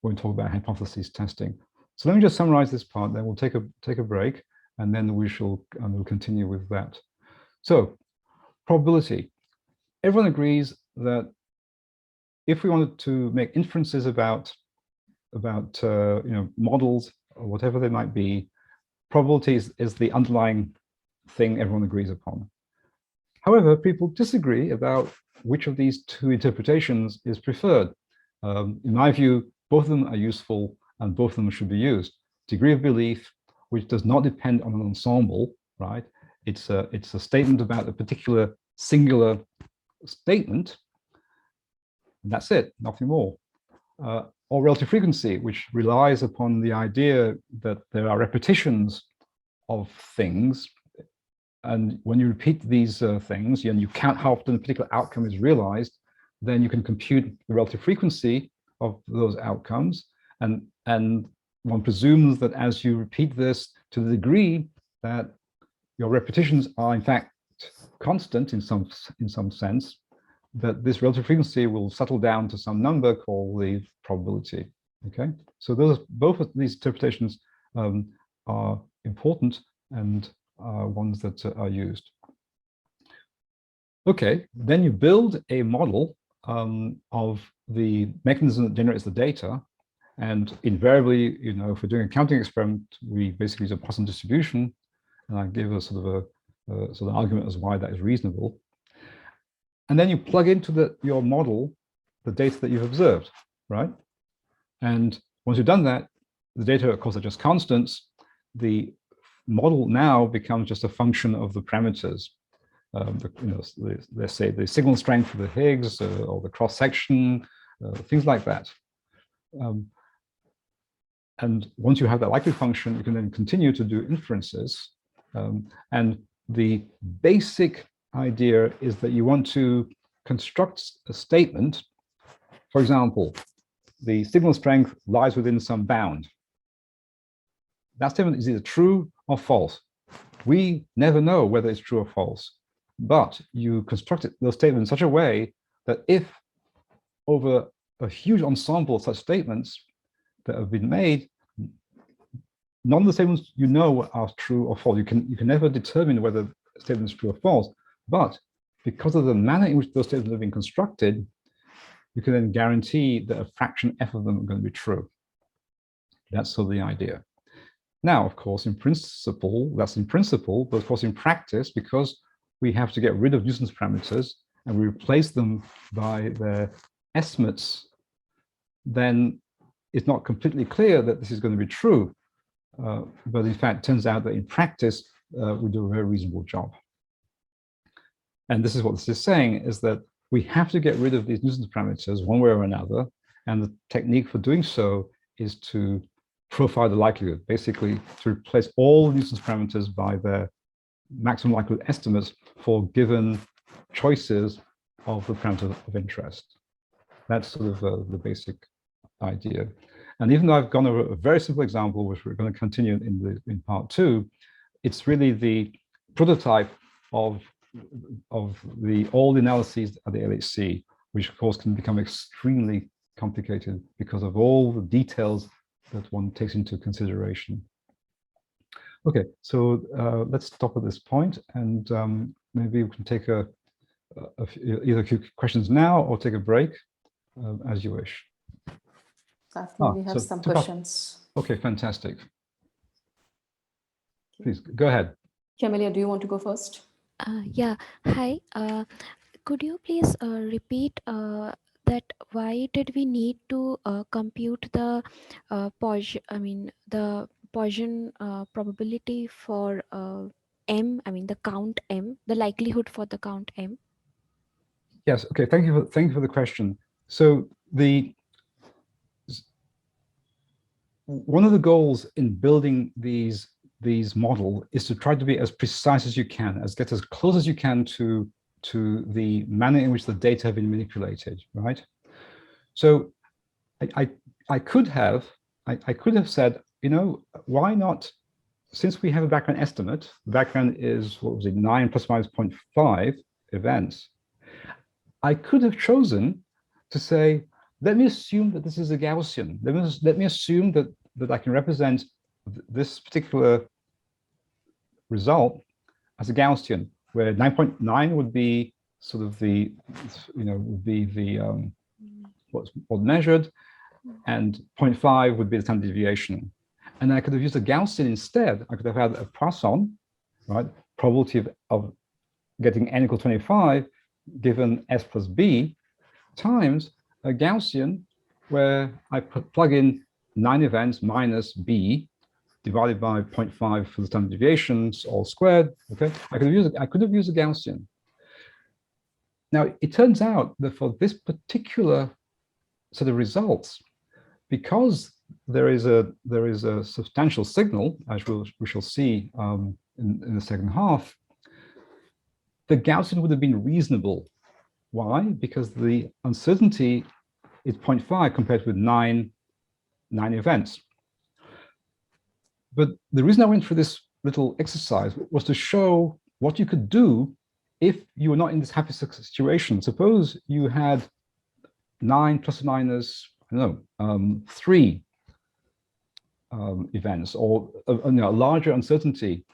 we talk about hypothesis testing. So let me just summarize this part. Then we'll take a break, and then we'll continue with that. So probability. Everyone agrees that if we wanted to make inferences about you know, models or whatever they might be, probability is the underlying thing everyone agrees upon. However, people disagree about which of these two interpretations is preferred. In my view, both of them are useful and both of them should be used. Degree of belief, which does not depend on an ensemble, right? It's a statement about a particular singular statement, and that's it, nothing more. Or relative frequency, which relies upon the idea that there are repetitions of things, and when you repeat these things and you count how often a particular outcome is realized, then you can compute the relative frequency of those outcomes, and one presumes that as you repeat this to the degree that your repetitions are in fact constant in some sense, that this relative frequency will settle down to some number called the probability. Okay, so both of these interpretations are important and ones that are used. Okay, then you build a model of the mechanism that generates the data, and invariably, you know, if we're doing a counting experiment, we basically use a Poisson distribution, and I give a sort of argument as why that is reasonable. And then you plug into your model the data that you've observed, right? And once you've done that, the data, of course, are just constants. The model now becomes just a function of the parameters. Let's say the signal strength for the Higgs or the cross section, things like that. And once you have that likelihood function, you can then continue to do inferences. And the basic idea is that you want to construct a statement. For example, the signal strength lies within some bound. That statement is either true or false. We never know whether it's true or false, but you construct those statements in such a way that if over a huge ensemble of such statements that have been made, none of the statements you know are true or false. You can never determine whether a statement is true or false, but because of the manner in which those statements have been constructed, you can then guarantee that a fraction f of them are going to be true. That's sort of the idea. Now, of course, in principle, that's in principle, but of course in practice, because we have to get rid of nuisance parameters and we replace them by their estimates, then it's not completely clear that this is going to be true. But in fact, it turns out that in practice, we do a very reasonable job. And this is what this is saying, is that we have to get rid of these nuisance parameters one way or another. And the technique for doing so is to profile the likelihood, basically to replace all nuisance parameters by their maximum likelihood estimates for given choices of the parameters of interest. That's sort of the basic idea. And even though I've gone over a very simple example, which we're going to continue in part 2, it's really the prototype of all the analyses at the LHC, which of course can become extremely complicated because of all the details that one takes into consideration. Okay, so let's stop at this point, and maybe we can take either a few questions now or take a break, as you wish. I think we have some questions. Okay, fantastic. Please go ahead. Camelia, do you want to go first? Yeah, hi. Could you please repeat that why did we need to compute the Poisson probability for m, the count m, the likelihood for the count m? Yes. Okay. Thank you for the question. So one of the goals in building these models is to try to be as precise as you can, get as close as you can to the manner in which the data have been manipulated, right? So I could have said, why not, since we have a background estimate, the background is, what was it, 9 plus minus 0.5 events, I could have chosen to say, let me assume that this is a Gaussian. Let me assume that I can represent this particular result as a Gaussian, where 9.9 would be sort of the, would be the what's measured, and 0.5 would be the standard deviation. And I could have used a Gaussian instead. I could have had a Poisson, right? Probability of getting n equals 25 given s plus b times a Gaussian where I plug in 9 events minus b divided by 0.5 for the standard deviations, all squared. Okay, I could have used a Gaussian. Now it turns out that for this particular set of results, because there is a substantial signal, as we shall see in the second half, the Gaussian would have been reasonable. Why? Because the uncertainty is 0.5 compared with 9 events. But the reason I went through this little exercise was to show what you could do if you were not in this happy situation. Suppose you had 9 plus or minus, I don't know, 3 events, or a larger uncertainty,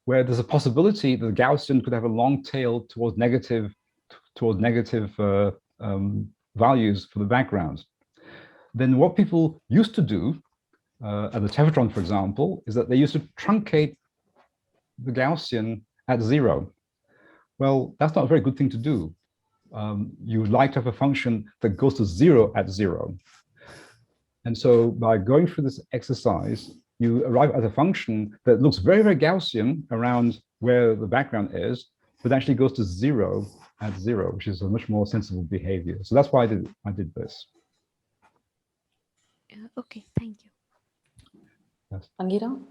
where there's a possibility that the Gaussian could have a long tail towards negative values for the background. Then what people used to do at the tevatron, for example, is that they used to truncate the Gaussian at 0. Well, that's not a very good thing to do. You would like to have a function that goes to 0 at 0. And so by going through this exercise, you arrive at a function that looks very, very Gaussian around where the background is, but actually goes to 0 at 0, which is a much more sensible behavior. So that's why I did this. Okay, thank you. Yes. Angira?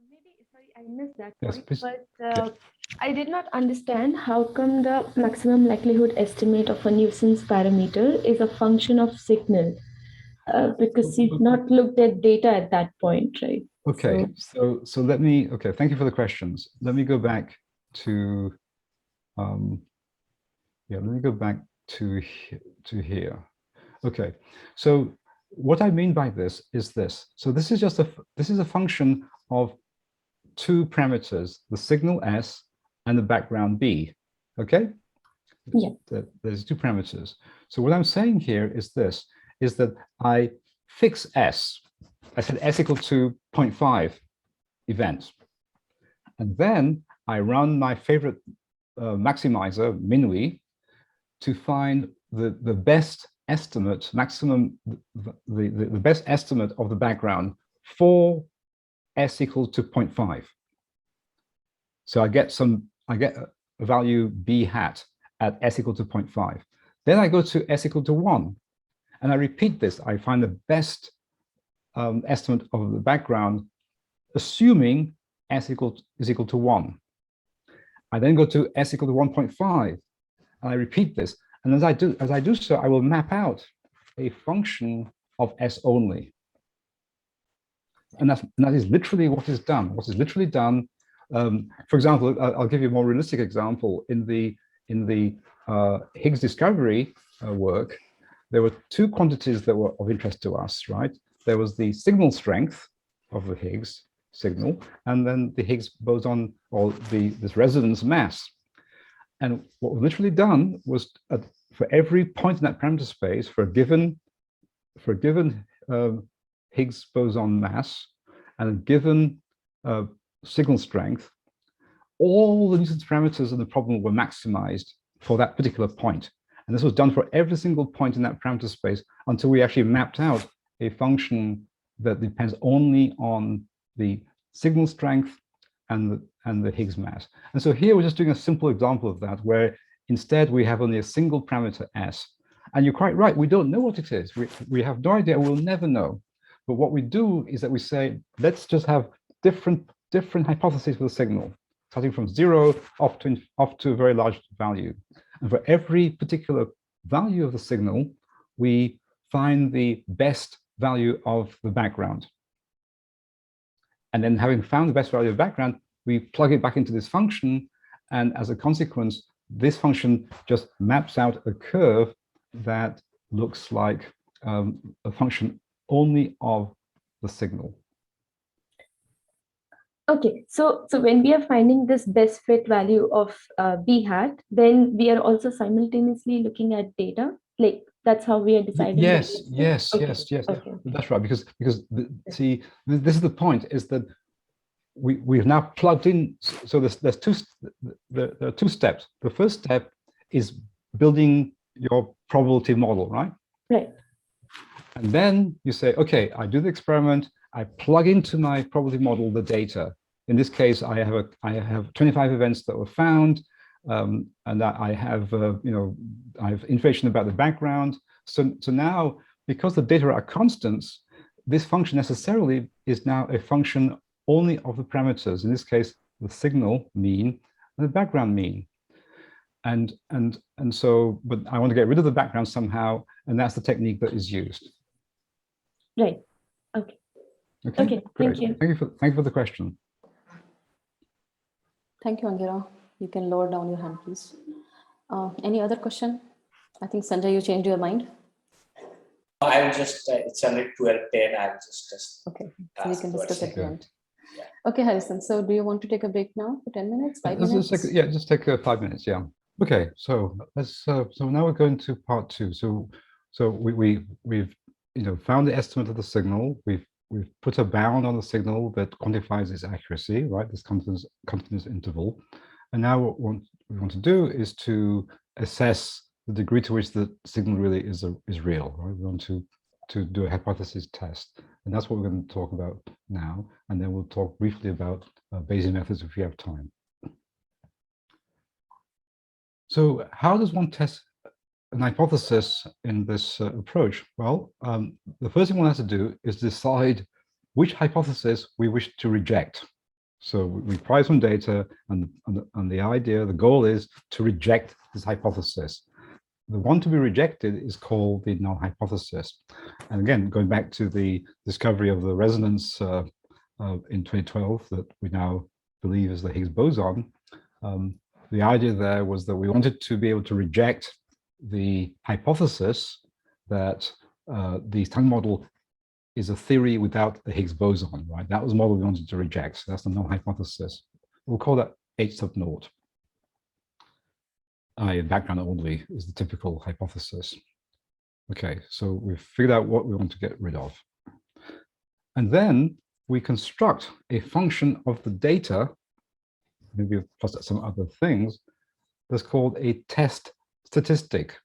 Maybe, sorry, I missed that Yes, point, please. but I did not understand how come the maximum likelihood estimate of a nuisance parameter is a function of signal, because you've not looked at data at that point, right? Okay, so let me, okay, thank you for the questions. Let me go back to, yeah, let me go back to here. Okay, so what I mean by this is this. So this is just this is a function of two parameters, the signal S and the background B, okay? Yeah. There's two parameters. So what I'm saying here is this, is that I fix S. I said S equal to 0.5 events. And then I run my favorite maximizer, Minui, to find the best estimate, the best estimate of the background for S equal to 0.5. So I get a value B hat at S equal to 0.5. Then I go to S equal to 1, and I repeat this. I find the best estimate of the background, assuming S is equal to 1. I then go to S equal to 1.5, and I repeat this. And as I do so, I will map out a function of S only. And that is literally what is done. What is literally done, for example, I'll give you a more realistic example. In the Higgs discovery work, there were two quantities that were of interest to us, right? There was the signal strength of the Higgs signal, and then the Higgs boson, or this resonance mass. And what was literally done was for every point in that parameter space, for a given Higgs boson mass and a given signal strength, all the nuisance parameters in the problem were maximized for that particular point. And this was done for every single point in that parameter space until we actually mapped out a function that depends only on the signal strength and the Higgs mass. And so here we're just doing a simple example of that, where instead we have only a single parameter S. And you're quite right, we don't know what it is. We have no idea, we'll never know. But what we do is that we say, let's just have different hypotheses for the signal, starting from 0 up to a very large value. And for every particular value of the signal, we find the best value of the background. And then having found the best value of background, we plug it back into this function. And as a consequence, this function just maps out a curve that looks like a function only of the signal. Okay, so when we are finding this best fit value of B hat, then we are also simultaneously looking at data. Like that's how we are deciding. Yes. Okay. Okay. That's right. Because see, this is the point: is that we've now plugged in. So there are two steps. The first step is building your probability model, right? Right. And then you say, okay, I do the experiment. I plug into my probability model the data. In this case, I have 25 events that were found, and I have I have information about the background. So now, because the data are constants, this function necessarily is now a function only of the parameters. In this case, the signal mean and the background mean. And so, but I want to get rid of the background somehow, and that's the technique that is used. Right. Okay. Okay. Great. Thank you. Thank you for the question. Thank you, Angira. You can lower down your hand, please. Any other question? I think, Sanjay, you changed your mind. I will just, it's only 12:10. I'll just okay. So we can discuss at the end. Yeah. Okay, Harrison. So do you want to take a break now for 10 minutes, 5 minutes? Just take 5 minutes. Yeah. Okay. So let's. So now we're going to part 2. So we've found the estimate of the signal. We've put a bound on the signal that quantifies its accuracy, right? This confidence interval. And now what we want to do is to assess the degree to which the signal really is real, right? We want to to do a hypothesis test. And that's what we're going to talk about now. And then we'll talk briefly about Bayesian methods if we have time. So how does one test an hypothesis in this approach? Well, the first thing one has to do is decide which hypothesis we wish to reject. So we provide some data, and the idea, the goal is to reject this hypothesis. The one to be rejected is called the null hypothesis. And again, going back to the discovery of the resonance in 2012 that we now believe is the Higgs boson, the idea there was that we wanted to be able to reject the hypothesis that the standard model is a theory without the Higgs boson, right? That was the model we wanted to reject. So that's the null hypothesis. We'll call that H sub naught. Background only is the typical hypothesis. Okay, so we've figured out what we want to get rid of. And then we construct a function of the data, maybe plus some other things, that's called a test statistic.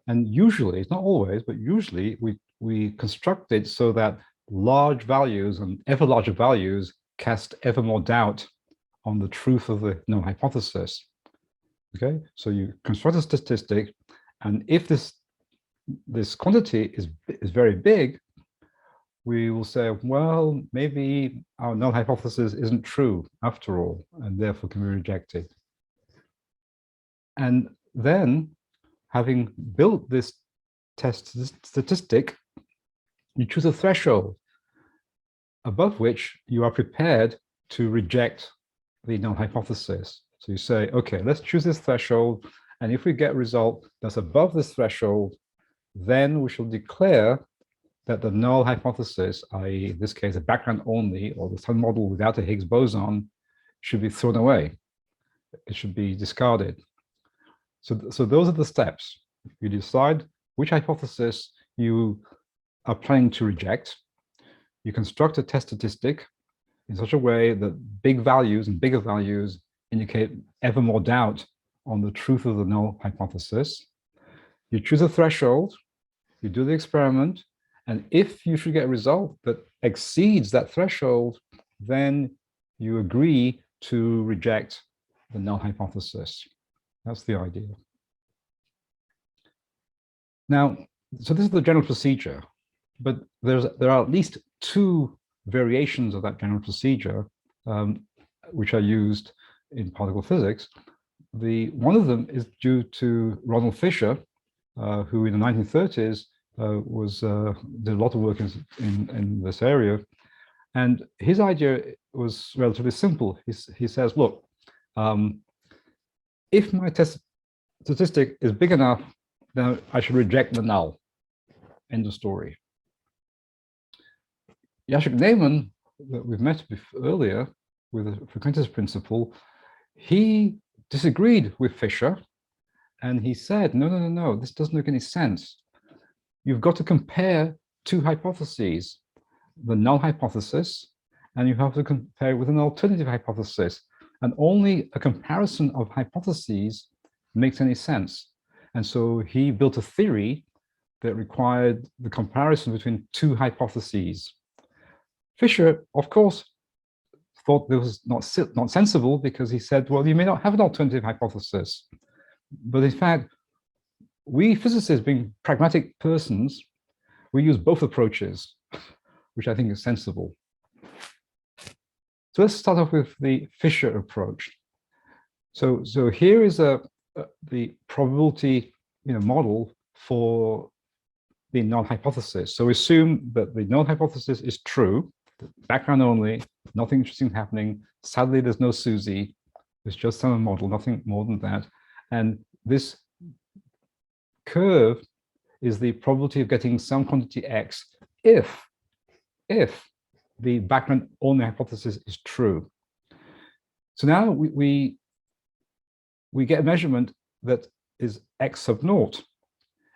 And usually, it's not always, but usually we construct it so that large values and ever larger values cast ever more doubt on the truth of the null hypothesis. Okay, so you construct a statistic, and if this quantity is very big, we will say, well, maybe our null hypothesis isn't true after all, and therefore can be rejected. And then, having built this test statistic, you choose a threshold above which you are prepared to reject the null hypothesis. So you say, okay, let's choose this threshold, and if we get a result that's above this threshold, then we shall declare that the null hypothesis, i.e. in this case, a background only, or the standard model without a Higgs boson, should be thrown away. It should be discarded. So those are the steps. You decide which hypothesis you are planning to reject. You construct a test statistic in such a way that big values and bigger values indicate ever more doubt on the truth of the null hypothesis. You choose a threshold, you do the experiment, and if you should get a result that exceeds that threshold, then you agree to reject the null hypothesis. That's the idea. Now, so this is the general procedure, but there are at least two variations of that general procedure which are used in particle physics. One of them is due to Ronald Fisher, who in the 1930s did a lot of work in this area. And his idea was relatively simple. He says, look, if my test statistic is big enough, then I should reject the null. End of story. Yashik Neyman, that we've met earlier with the Frequentest Principle, he disagreed with Fisher, and he said, no, this doesn't make any sense. You've got to compare two hypotheses, the null hypothesis, and you have to compare with an alternative hypothesis. And only a comparison of hypotheses makes any sense. And so he built a theory that required the comparison between two hypotheses. Fisher, of course, thought this was not sensible, because he said, well, you may not have an alternative hypothesis. But in fact, we physicists, being pragmatic persons, we use both approaches, which I think is sensible. So let's start off with the Fisher approach. So here is the probability model for the null hypothesis. So assume that the null hypothesis is true, background only, nothing interesting happening. Sadly, there's no SUSY. It's just some model, nothing more than that. And this curve is the probability of getting some quantity x if the background only hypothesis is true. So now we get a measurement that is x sub naught,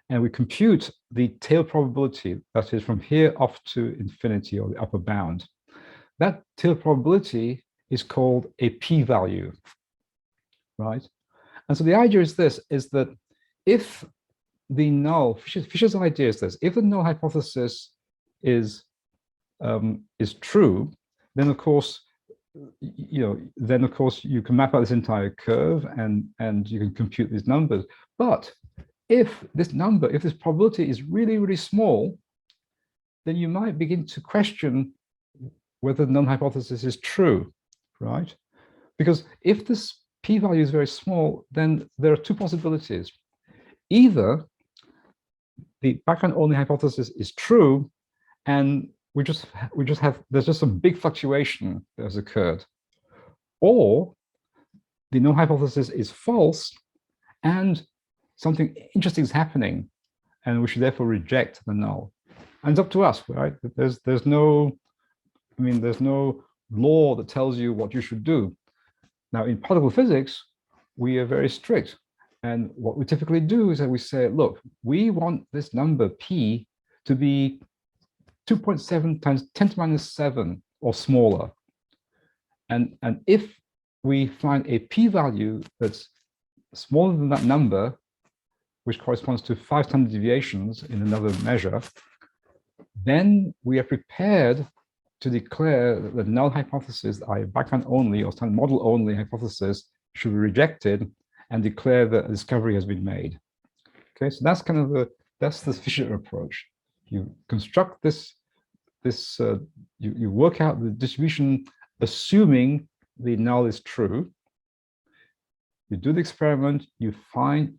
and we compute the tail probability, that is from here off to infinity, or the upper bound. That tail probability is called a p-value, right? And so the idea is this, is that if the null, Fisher's idea is this: if the null hypothesis is true, then of course, you can map out this entire curve and you can compute these numbers. But if this probability is really, really small, then you might begin to question whether the null hypothesis is true, right? Because if this p-value is very small, then there are two possibilities. Either the background-only hypothesis is true, and there's just some big fluctuation that has occurred, or the null hypothesis is false, and something interesting is happening, and we should therefore reject the null. And it's up to us, right? There's no law that tells you what you should do. Now, in particle physics, we are very strict. And what we typically do is that we say, look, we want this number p to be 2.7 times 10 to minus 7 or smaller. And if we find a p-value that's smaller than that number, which corresponds to 5 standard deviations in another measure, then we are prepared to declare that the null hypothesis, i.e. background only or standard model only hypothesis, should be rejected and declare that a discovery has been made. Okay, so that's kind of that's the Fisher approach. You construct you work out the distribution assuming the null is true. You do the experiment, you find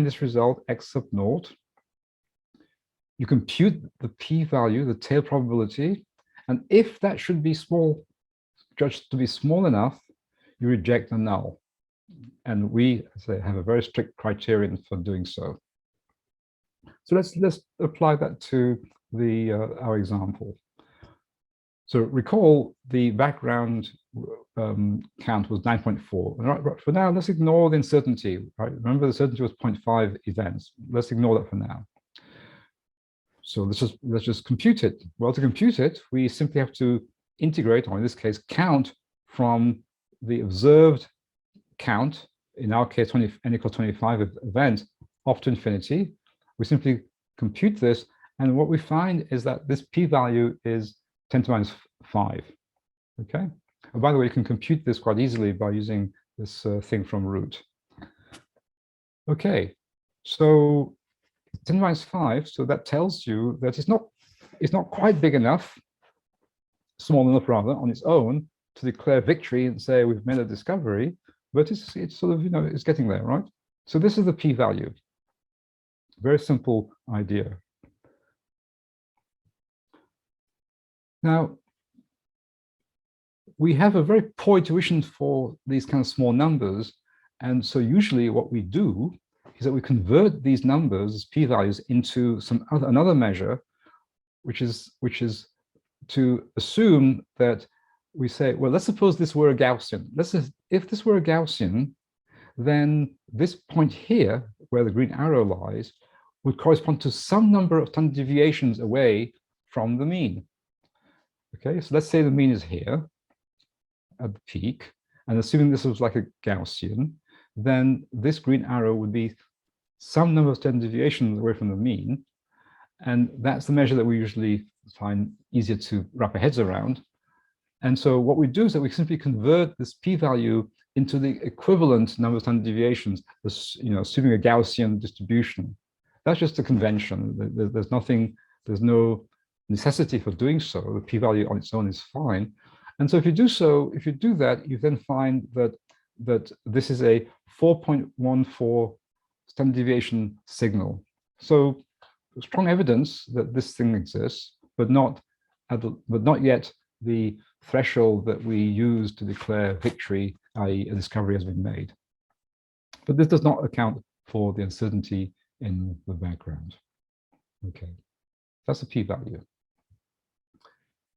this result x sub naught. You compute the p-value, the tail probability, and if that should be judged to be small enough, you reject the null. And we, as I say, have a very strict criterion for doing so. So let's apply that to our example. So recall the background count was 9.4. Right, for now, let's ignore the uncertainty. Right? Remember, the certainty was 0.5 events. Let's ignore that for now. So let's just compute it. Well, to compute it, we simply have to integrate, or in this case, count from the observed count, in our case, n equals 25 event, off to infinity. We simply compute this, and what we find is that this p-value is 10 to minus 5. Okay. And by the way, you can compute this quite easily by using this thing from root. Okay, so 10 to minus 5, so that tells you that it's not quite big enough, small enough rather, on its own to declare victory and say we've made a discovery, but it's sort of, it's getting there, right? So this is the p-value. Very simple idea. Now, we have a very poor intuition for these kind of small numbers, and so usually what we do is that we convert these numbers, p-values, into another measure, which is to assume that we say, well, let's suppose this were a Gaussian. If this were a Gaussian, then this point here, where the green arrow lies, would correspond to some number of standard deviations away from the mean. Okay, so let's say the mean is here at the peak, and assuming this was like a Gaussian, then this green arrow would be some number of standard deviations away from the mean, and that's the measure that we usually find easier to wrap our heads around. And so what we do is that we simply convert this p-value into the equivalent number of standard deviations, assuming a Gaussian distribution. That's just a convention. There's no necessity for doing so. The p-value on its own is fine. And so if you do that, you then find that this is a 4.14 standard deviation signal. So strong evidence that this thing exists, but not yet the threshold that we use to declare victory, i.e. a discovery has been made. But this does not account for the uncertainty in the background. Okay, that's the p-value.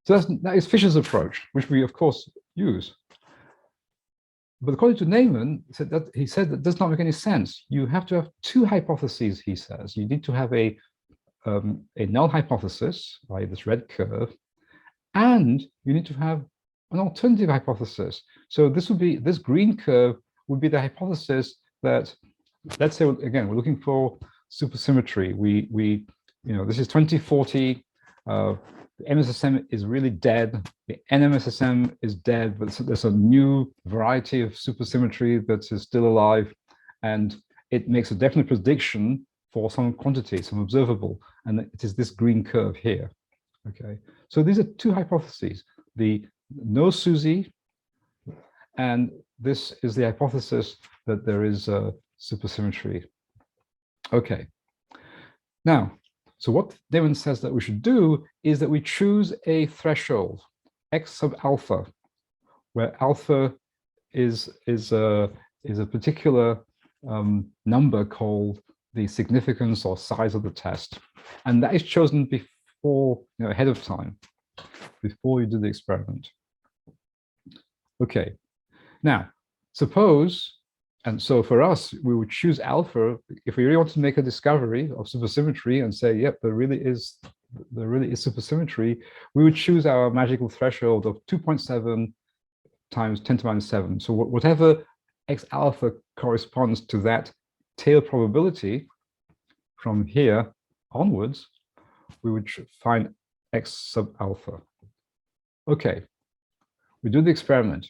So that is Fisher's approach, which we of course use. But according to Neyman, he said that does not make any sense. You have to have two hypotheses, he says. You need to have a null hypothesis, i.e. this red curve, and you need to have an alternative hypothesis. So this green curve would be the hypothesis that, let's say, again, we're looking for supersymmetry. This is 2040. The MSSM is really dead. The NMSSM is dead, but there's a new variety of supersymmetry that is still alive, and it makes a definite prediction for some quantity, some observable, and it is this green curve here. Okay, so these are two hypotheses: the no SUSY, and this is the hypothesis that there is a supersymmetry. Okay, now, so what Neyman says that we should do is that we choose a threshold, x sub alpha, where alpha is a particular number called the significance or size of the test, and that is chosen before, ahead of time, before you do the experiment. Okay, now suppose. And so for us, we would choose alpha if we really want to make a discovery of supersymmetry and say, yep, there really is supersymmetry. We would choose our magical threshold of 2.7 times 10 to the minus 7. So whatever x alpha corresponds to that tail probability from here onwards, we would find x sub alpha. Okay, we do the experiment,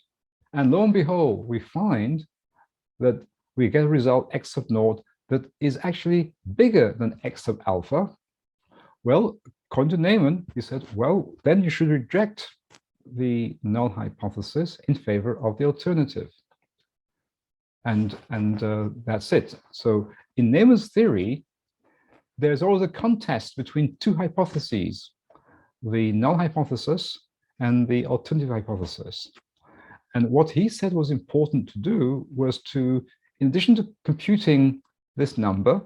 and lo and behold, we find that we get a result x sub naught that is actually bigger than x sub alpha. Well, according to Neyman, he said, well, then you should reject the null hypothesis in favor of the alternative. And that's it. So in Neyman's theory, there's always a contest between two hypotheses, the null hypothesis and the alternative hypothesis. And what he said was important to do was to, in addition to computing this number,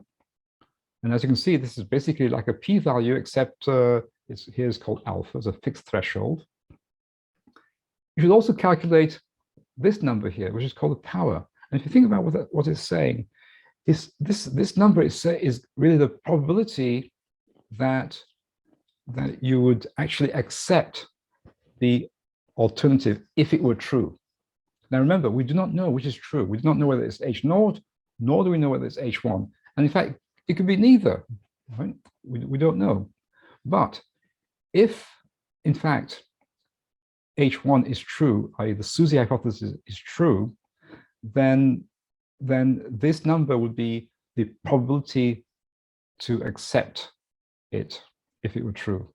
and as you can see, this is basically like a p-value, except here's called alpha, as a fixed threshold. You should also calculate this number here, which is called the power. And if you think about what it's saying, this number is really the probability that you would actually accept the alternative if it were true. Now remember, we do not know which is true. We do not know whether it's H0, nor do we know whether it's H1. And in fact, it could be neither, right? We don't know. But if, in fact, H1 is true, i.e. the SUSY hypothesis is true, then this number would be the probability to accept it if it were true.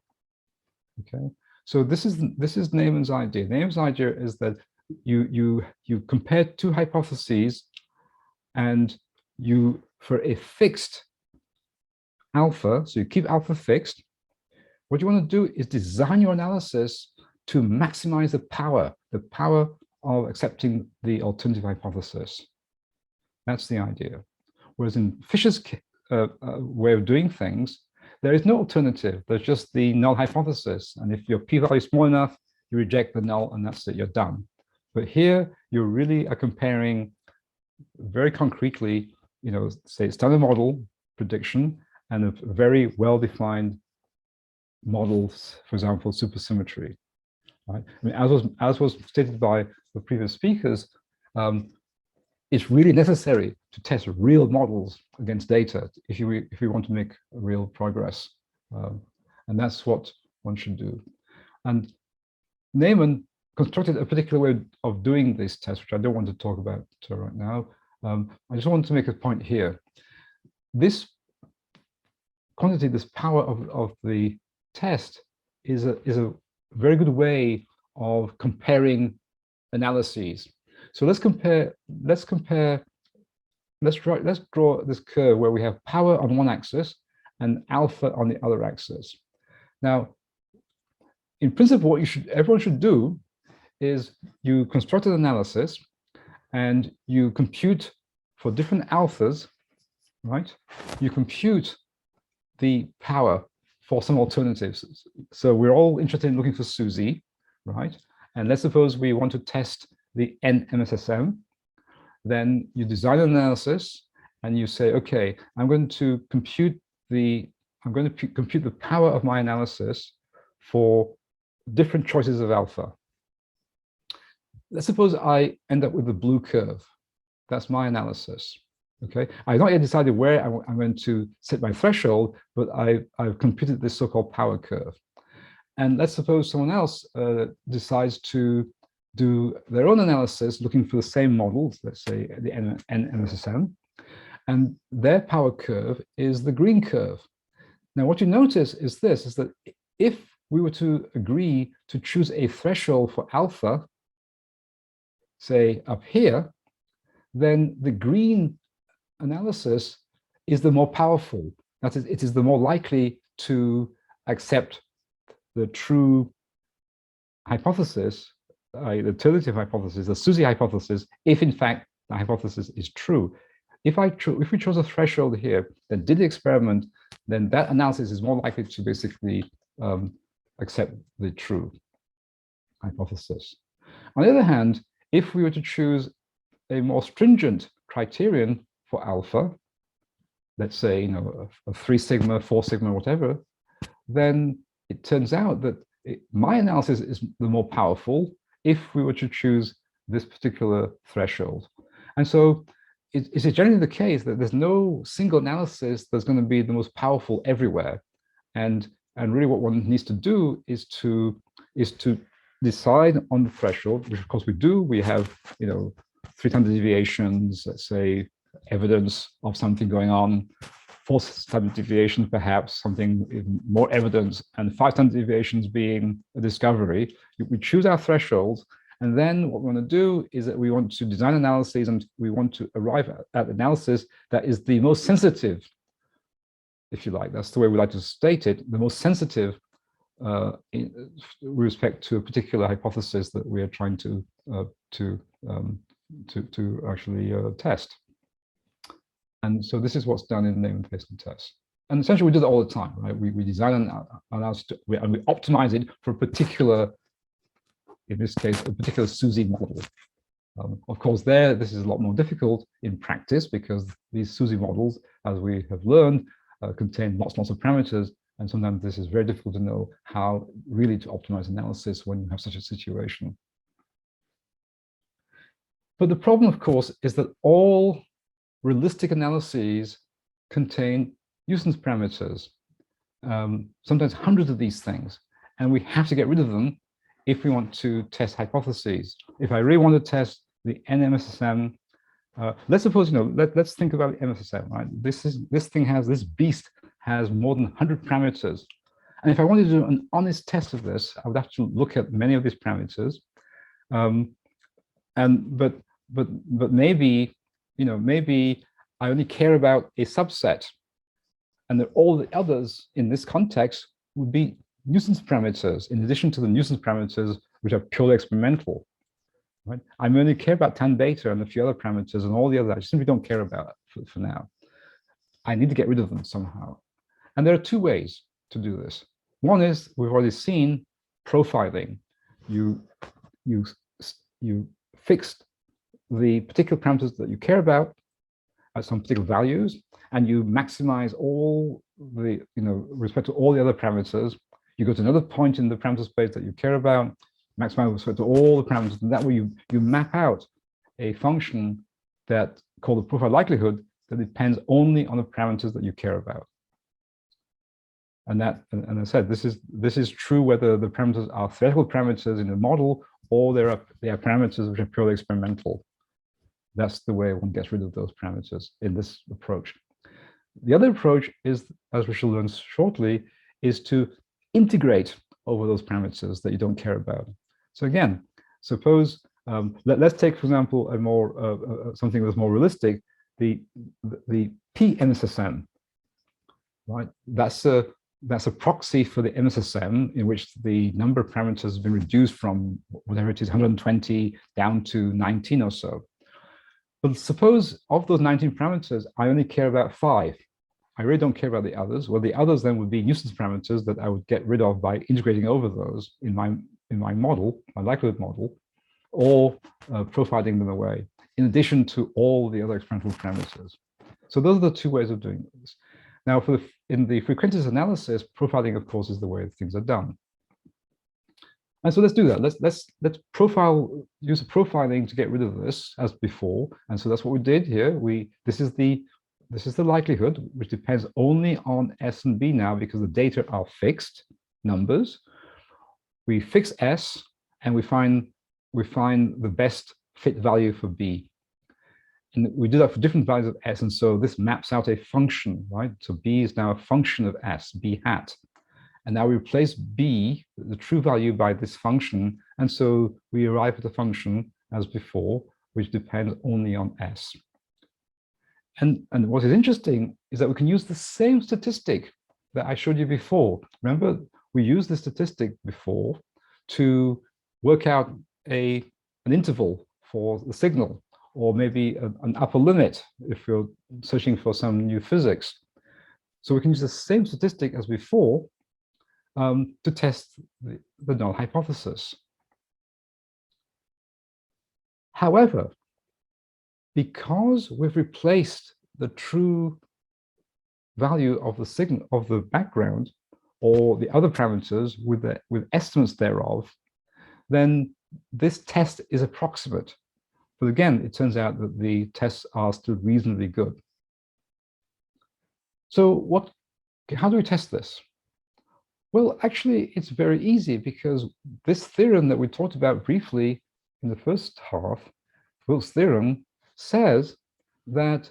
Okay, so this is Neyman's idea. Neyman's idea is that you compare two hypotheses, and you, for a fixed alpha, so you keep alpha fixed, what you want to do is design your analysis to maximize the power of accepting the alternative hypothesis. That's the idea. Whereas in Fisher's way of doing things, there is no alternative. There's just the null hypothesis. And if your p-value is small enough, you reject the null, and that's it, you're done. But here, you really are comparing very concretely, say, standard model prediction and a very well-defined models, for example, supersymmetry. Right? I mean, as was stated by the previous speakers, it's really necessary to test real models against data if we want to make real progress, and that's what one should do. And Neyman constructed a particular way of doing this test, which I don't want to talk about right now. I just want to make a point here. This quantity, this power of the test is a very good way of comparing analyses. So let's draw this curve where we have power on one axis and alpha on the other axis. Now, in principle, what everyone should do is you construct an analysis and you compute for different alphas, right? You compute the power for some alternatives. So we're all interested in looking for SUSY, right? And let's suppose we want to test the NMSSM. Then you design an analysis and you say, okay, I'm going to compute the power of my analysis for different choices of alpha. Let's suppose I end up with the blue curve. That's my analysis. Okay, I've not yet decided where I'm going to set my threshold, but I've computed this so-called power curve. And let's suppose someone else decides to do their own analysis looking for the same models, let's say the NMSSM, and their power curve is the green curve. Now, what you notice is this, is that if we were to agree to choose a threshold for alpha, say up here, then the green analysis is the more powerful. That is, it is the more likely to accept the true hypothesis, the alternative hypothesis, the SUSY hypothesis, if in fact the hypothesis is true. If we chose a threshold here that did the experiment, then that analysis is more likely to basically accept the true hypothesis. On the other hand, if we were to choose a more stringent criterion for alpha, let's say, you know, a 3 sigma, 4 sigma, whatever, then it turns out that my analysis is the more powerful if we were to choose this particular threshold. And so it's generally the case that there's no single analysis that's going to be the most powerful everywhere. And really what one needs to do is to decide on the threshold, which of course we do. We have, you know, 3 standard deviations, let's say, evidence of something going on, 4 standard deviations, perhaps something more evidence, and 5 standard deviations being a discovery. We choose our thresholds, and then what we want to do is that we want to design analyses, and we want to arrive at analysis that is the most sensitive, if you like. That's the way we like to state it, the most sensitive with respect to a particular hypothesis that we are trying to actually test. And so this is what's done in the Neyman-Pearson test. And essentially we do that all the time, right? We design an analysis and we optimize it for a particular, in this case, a particular SUSY model. Of course, this is a lot more difficult in practice because these SUSY models, as we have learned, contain lots of parameters. And sometimes this is very difficult to know how really to optimize analysis when you have such a situation. But the problem, of course, is that all realistic analyses contain nuisance parameters, sometimes hundreds of these things, and we have to get rid of them if we want to test hypotheses. If I really want to test the NMSSM, let's suppose, you know, let's think about the MSSM, right? This beast has more than 100 parameters, and if I wanted to do an honest test of this, I would have to look at many of these parameters, but maybe, you know, maybe I only care about a subset, and that all the others in this context would be nuisance parameters, in addition to the nuisance parameters which are purely experimental. Right? I only care about tan beta and a few other parameters, and all the others I simply don't care about for now. I need to get rid of them somehow. And there are 2 ways to do this. One is, we've already seen, profiling. You fixed the particular parameters that you care about at some particular values, and you maximize all the, you know, with respect to all the other parameters. You go to another point in the parameter space that you care about, maximize with respect to all the parameters, and that way you map out a function that called the profile likelihood that depends only on the parameters that you care about. And I said, this is true whether the parameters are theoretical parameters in the model or they are parameters which are purely experimental. That's the way one gets rid of those parameters in this approach. The other approach is, as we shall learn shortly, is to integrate over those parameters that you don't care about. So again, suppose let's take, for example, a more something that's more realistic, the p-MSSM, right? That's a proxy for the MSSM in which the number of parameters has been reduced from whatever it is, 120 down to 19 or so. But suppose of those 19 parameters, I only care about 5. I really don't care about the others. Well, the others then would be nuisance parameters that I would get rid of by integrating over those in my model, my likelihood model, or profiling them away, in addition to all the other experimental parameters. So those are the 2 ways of doing this. Now, in the frequentist analysis, profiling, of course, is the way things are done. And so let's do that. Let's use a profiling to get rid of this as before. And so that's what we did here. This is the likelihood, which depends only on S and B now because the data are fixed numbers. We fix S and we find the best fit value for B. And we do that for different values of S. And so this maps out a function, right? So B is now a function of S, B hat. And now we replace B, the true value, by this function. And so we arrive at a function as before, which depends only on S. And what is interesting is that we can use the same statistic that I showed you before. Remember, we used the statistic before to work out an interval for the signal, or maybe an upper limit if you're searching for some new physics. So we can use the same statistic as before to test the null hypothesis. However, because we've replaced the true value of the signal of the background or the other parameters with estimates thereof, then this test is approximate. But again, it turns out that the tests are still reasonably good. So how do we test this? Well, actually, it's very easy because this theorem that we talked about briefly in the first half, Wilks Theorem, says that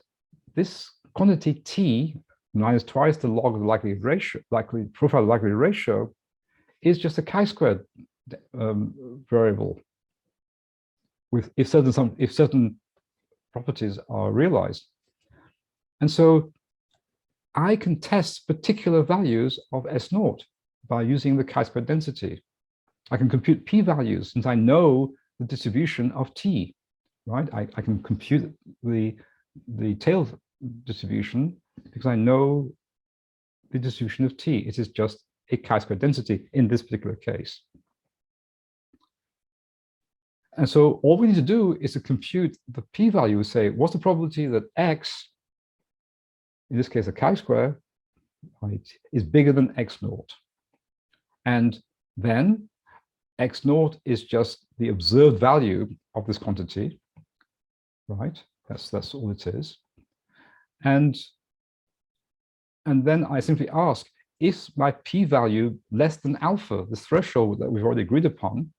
this quantity T minus twice the log of the likelihood ratio, profile likelihood ratio, is just a chi-squared variable if certain properties are realized. And so I can test particular values of S0 by using the chi-square density. I can compute p-values since I know the distribution of T, right? I can compute the tail distribution because I know the distribution of T. It is just a chi-square density in this particular case. And so all we need to do is to compute the p-value, say, what's the probability that X, in this case a chi-square, right, is bigger than X0? And then X0 is just the observed value of this quantity, right? That's all it is. And then I simply ask, is my p-value less than alpha, this threshold that we've already agreed upon?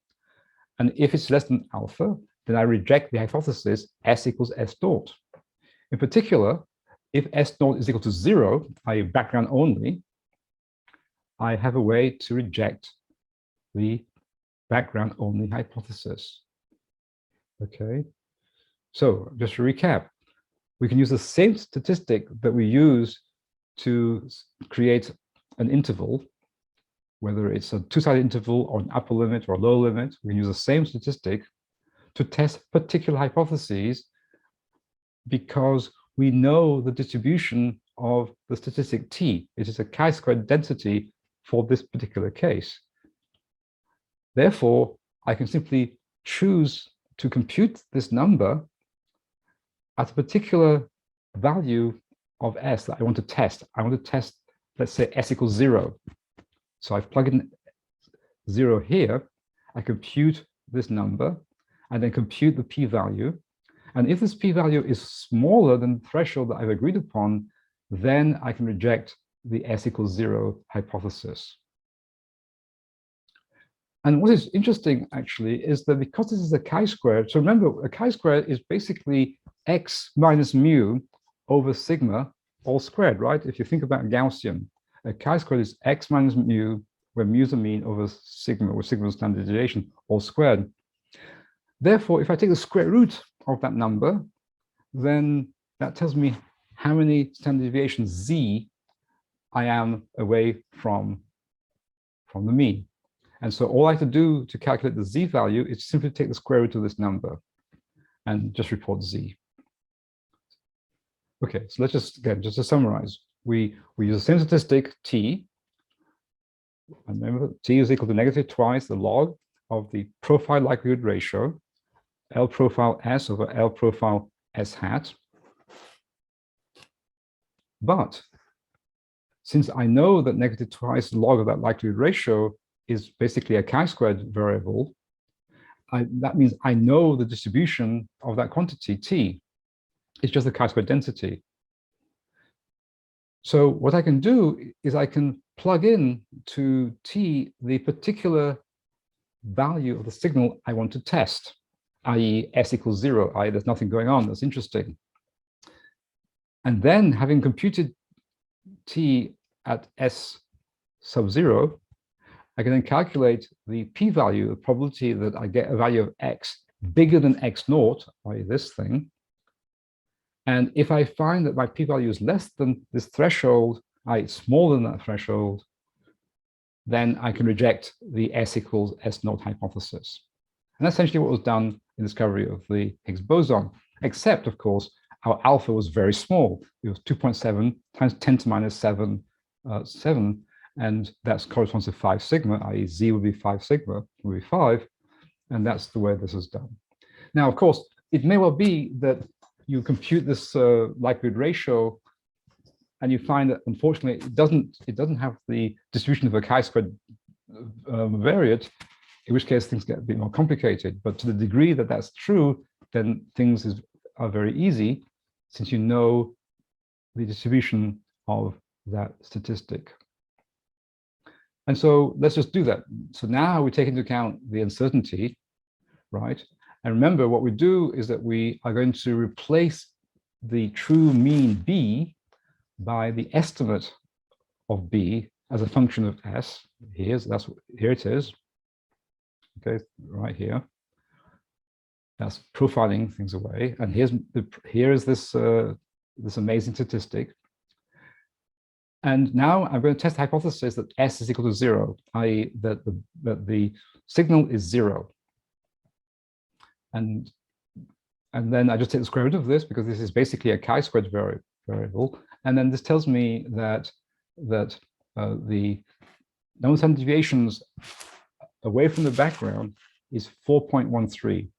And if it's less than alpha, then I reject the hypothesis S equals S0. In particular, if S0 is equal to 0, i.e. background only, I have a way to reject the background only hypothesis. Okay, so just to recap, we can use the same statistic that we use to create an interval, whether it's a two-sided interval or an upper limit or a lower limit. We can use the same statistic to test particular hypotheses because we know the distribution of the statistic T. It is a chi-squared density for this particular case. Therefore, I can simply choose to compute this number at a particular value of S that I want to test. I want to test, let's say, S equals 0. So I've plugged in 0 here. I compute this number and then compute the p-value. And if this p-value is smaller than the threshold that I've agreed upon, then I can reject the S equals 0 hypothesis. And what is interesting, actually, is that because this is a chi-square, so remember, a chi-square is basically x minus mu over sigma all squared, right? If you think about Gaussian, a chi-squared is x minus mu, where mu is the mean, over sigma, where sigma is standard deviation, all squared. Therefore, if I take the square root of that number, then that tells me how many standard deviations z I am away from the mean. And so all I have to do to calculate the z value is simply take the square root of this number and just report z. Okay, so let's just, again, just to summarize, we use the same statistic T. And remember, T is equal to negative twice the log of the profile likelihood ratio, L profile S over L profile S hat. But since I know that negative twice the log of that likelihood ratio is basically a chi-squared variable, that means I know the distribution of that quantity, T. It's just the chi-squared density. So what I can do is I can plug in to T the particular value of the signal I want to test, i.e. S equals 0, i.e. there's nothing going on that's interesting. And then having computed T at S sub 0, I can then calculate the p-value, the probability that I get a value of x bigger than x naught, i.e. this thing. And if I find that my p-value is less than this threshold, i.e. smaller than that threshold, then I can reject the S equals S naught hypothesis. And that's essentially what was done in the discovery of the Higgs boson, except, of course, our alpha was very small. It was 2.7 times 10 to minus 7, and that corresponds to 5 sigma, i.e. Z would be 5 sigma, would be 5, and that's the way this is done. Now, of course, it may well be that you compute this likelihood ratio, and you find that unfortunately it doesn't have the distribution of a chi-squared variate, in which case things get a bit more complicated. But to the degree that that's true, then things are very easy, since you know the distribution of that statistic. And so let's just do that. So now we take into account the uncertainty, right? And remember, what we do is that we are going to replace the true mean B by the estimate of B as a function of S. Here it is. Okay, right here. That's profiling things away. And here is this this amazing statistic. And now I'm going to test the hypothesis that S is equal to 0, i.e. that the signal is 0. And then I just take the square root of this, because this is basically a chi-squared variable. And then this tells me that the number of standard deviations away from the background is 4.13.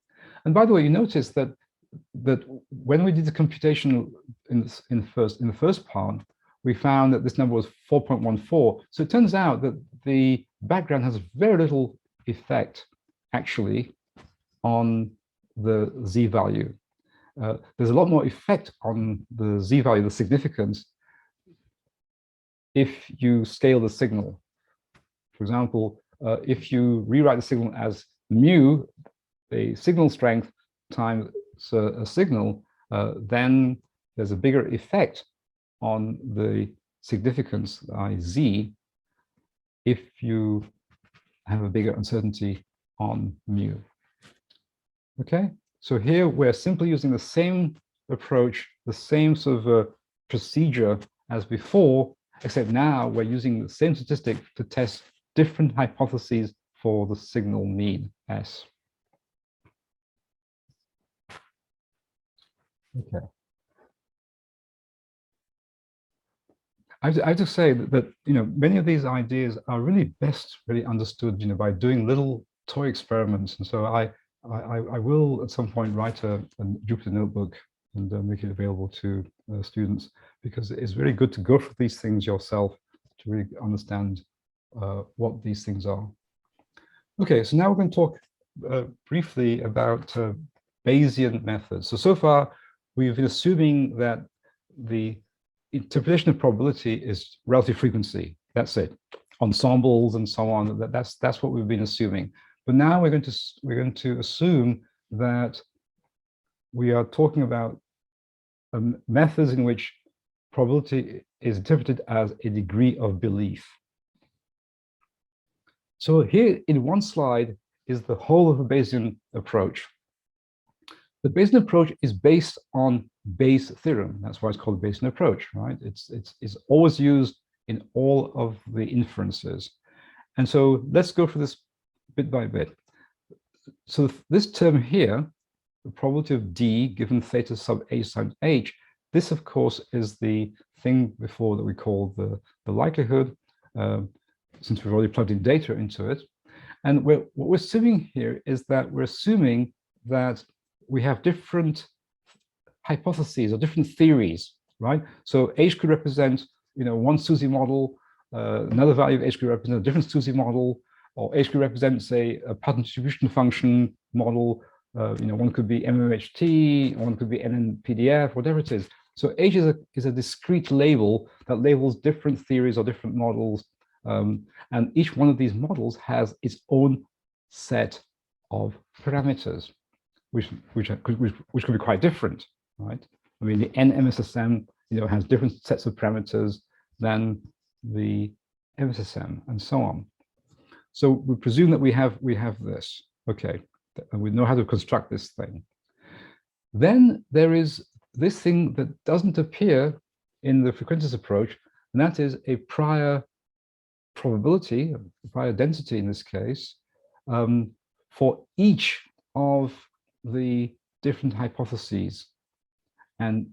And by the way, you notice that when we did the computation in the first part, we found that this number was 4.14. So it turns out that the background has very little effect, actually, on the Z value. There's a lot more effect on the Z value, the significance, if you scale the signal. For example, if you rewrite the signal as mu, a signal strength times a signal, then there's a bigger effect on the significance, i.e. Z, if you have a bigger uncertainty on mu. Okay, so here we're simply using the same approach, the same sort of procedure as before, except now we're using the same statistic to test different hypotheses for the signal mean S. Okay. I have to say that many of these ideas are really best understood by doing little toy experiments, and so I will at some point write a Jupyter notebook and make it available to students, because it's very good to go through these things yourself to really understand what these things are. Okay, so now we're going to talk briefly about Bayesian methods. So far, we've been assuming that the interpretation of probability is relative frequency. That's it. Ensembles and so on. That's what we've been assuming. But now we're going to assume that we are talking about methods in which probability is interpreted as a degree of belief. So here in one slide is the whole of the Bayesian approach. The Bayesian approach is based on Bayes' theorem. That's why it's called the Bayesian approach, right? It's always used in all of the inferences. And so let's go through this bit by bit. So this term here, the probability of D given theta sub H times H, this of course is the thing before that we call the likelihood, since we've already plugged in data into it. And what we're assuming here is that we're assuming that we have different hypotheses or different theories, right? So H could represent, one SUSY model, another value of H could represent a different SUSY model, or H could represent, say, a pattern distribution function model. One could be MMHT, one could be NNPDF, whatever it is. So H is a discrete label that labels different theories or different models. And each one of these models has its own set of parameters, which could be quite different, right? I mean, the NMSSM, has different sets of parameters than the MSSM, and so on. So we presume that we have this, okay, and we know how to construct this thing. Then there is this thing that doesn't appear in the frequentist approach, and that is a prior probability, a prior density in this case, for each of the different hypotheses and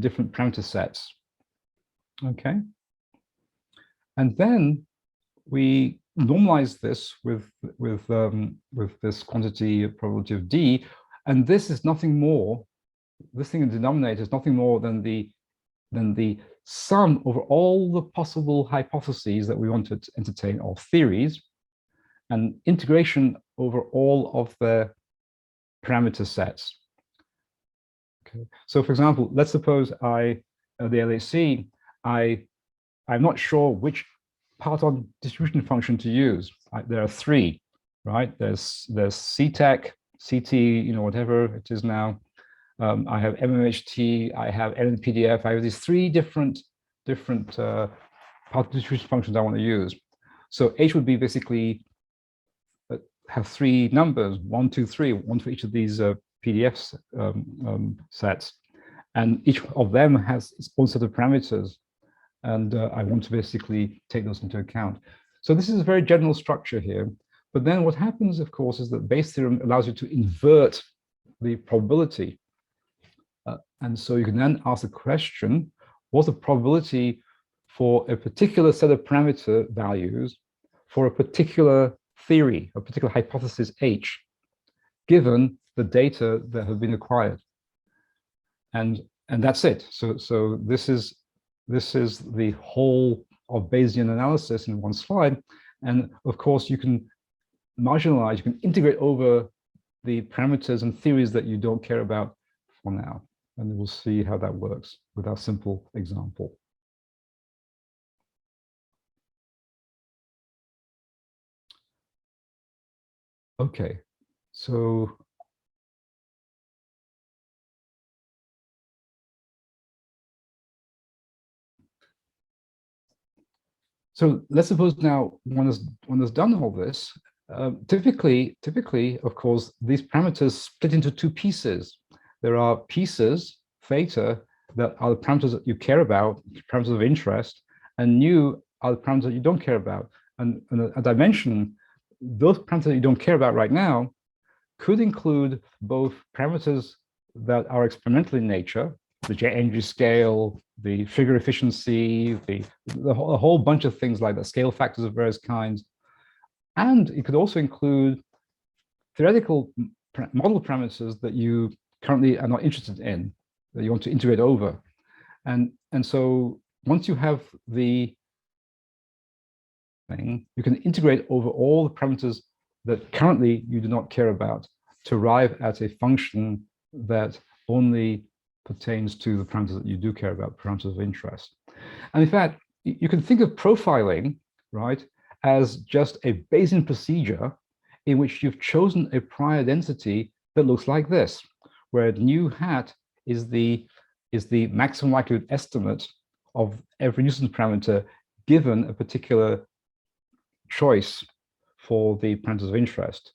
different parameter sets. Okay, and then we normalize this with this quantity probability of D, and this is nothing more. This thing in the denominator is nothing more than the sum over all the possible hypotheses that we want to entertain, or theories, and integration over all of the parameter sets. Okay. So for example, let's suppose the LHC, I'm not sure which Poisson distribution function to use. There are three, right? There's CTEC, CT, whatever it is now. I have MMHT, I have NNPDF, I have these three different Poisson distribution functions I want to use. So H would be basically have three numbers, 1, 2, 3, one for each of these PDFs sets, and each of them has its own set of parameters, and I want to basically take those into account. So this is a very general structure here, but then what happens, of course, is that Bayes' theorem allows you to invert the probability. And so you can then ask the question, what's the probability for a particular set of parameter values for a particular theory, a particular hypothesis H, given the data that have been acquired? And that's it. So this is the whole of Bayesian analysis in one slide. And of course, you can marginalize, you can integrate over the parameters and theories that you don't care about for now. And we'll see how that works with our simple example. Okay, so let's suppose now one has done all this. Typically, of course, these parameters split into two pieces. There are pieces, theta, that are the parameters that you care about, parameters of interest, and nu are the parameters that you don't care about. And as I mentioned, those parameters that you don't care about right now could include both parameters that are experimental in nature, the jet energy scale, the figure efficiency, a whole bunch of things like that, scale factors of various kinds. And it could also include theoretical model parameters that you currently are not interested in, that you want to integrate over. And so once you have the thing, you can integrate over all the parameters that currently you do not care about to arrive at a function that only pertains to the parameters that you do care about, parameters of interest. And in fact, you can think of profiling, right, as just a Bayesian procedure in which you've chosen a prior density that looks like this, where nu hat is the maximum likelihood estimate of every nuisance parameter given a particular choice for the parameters of interest.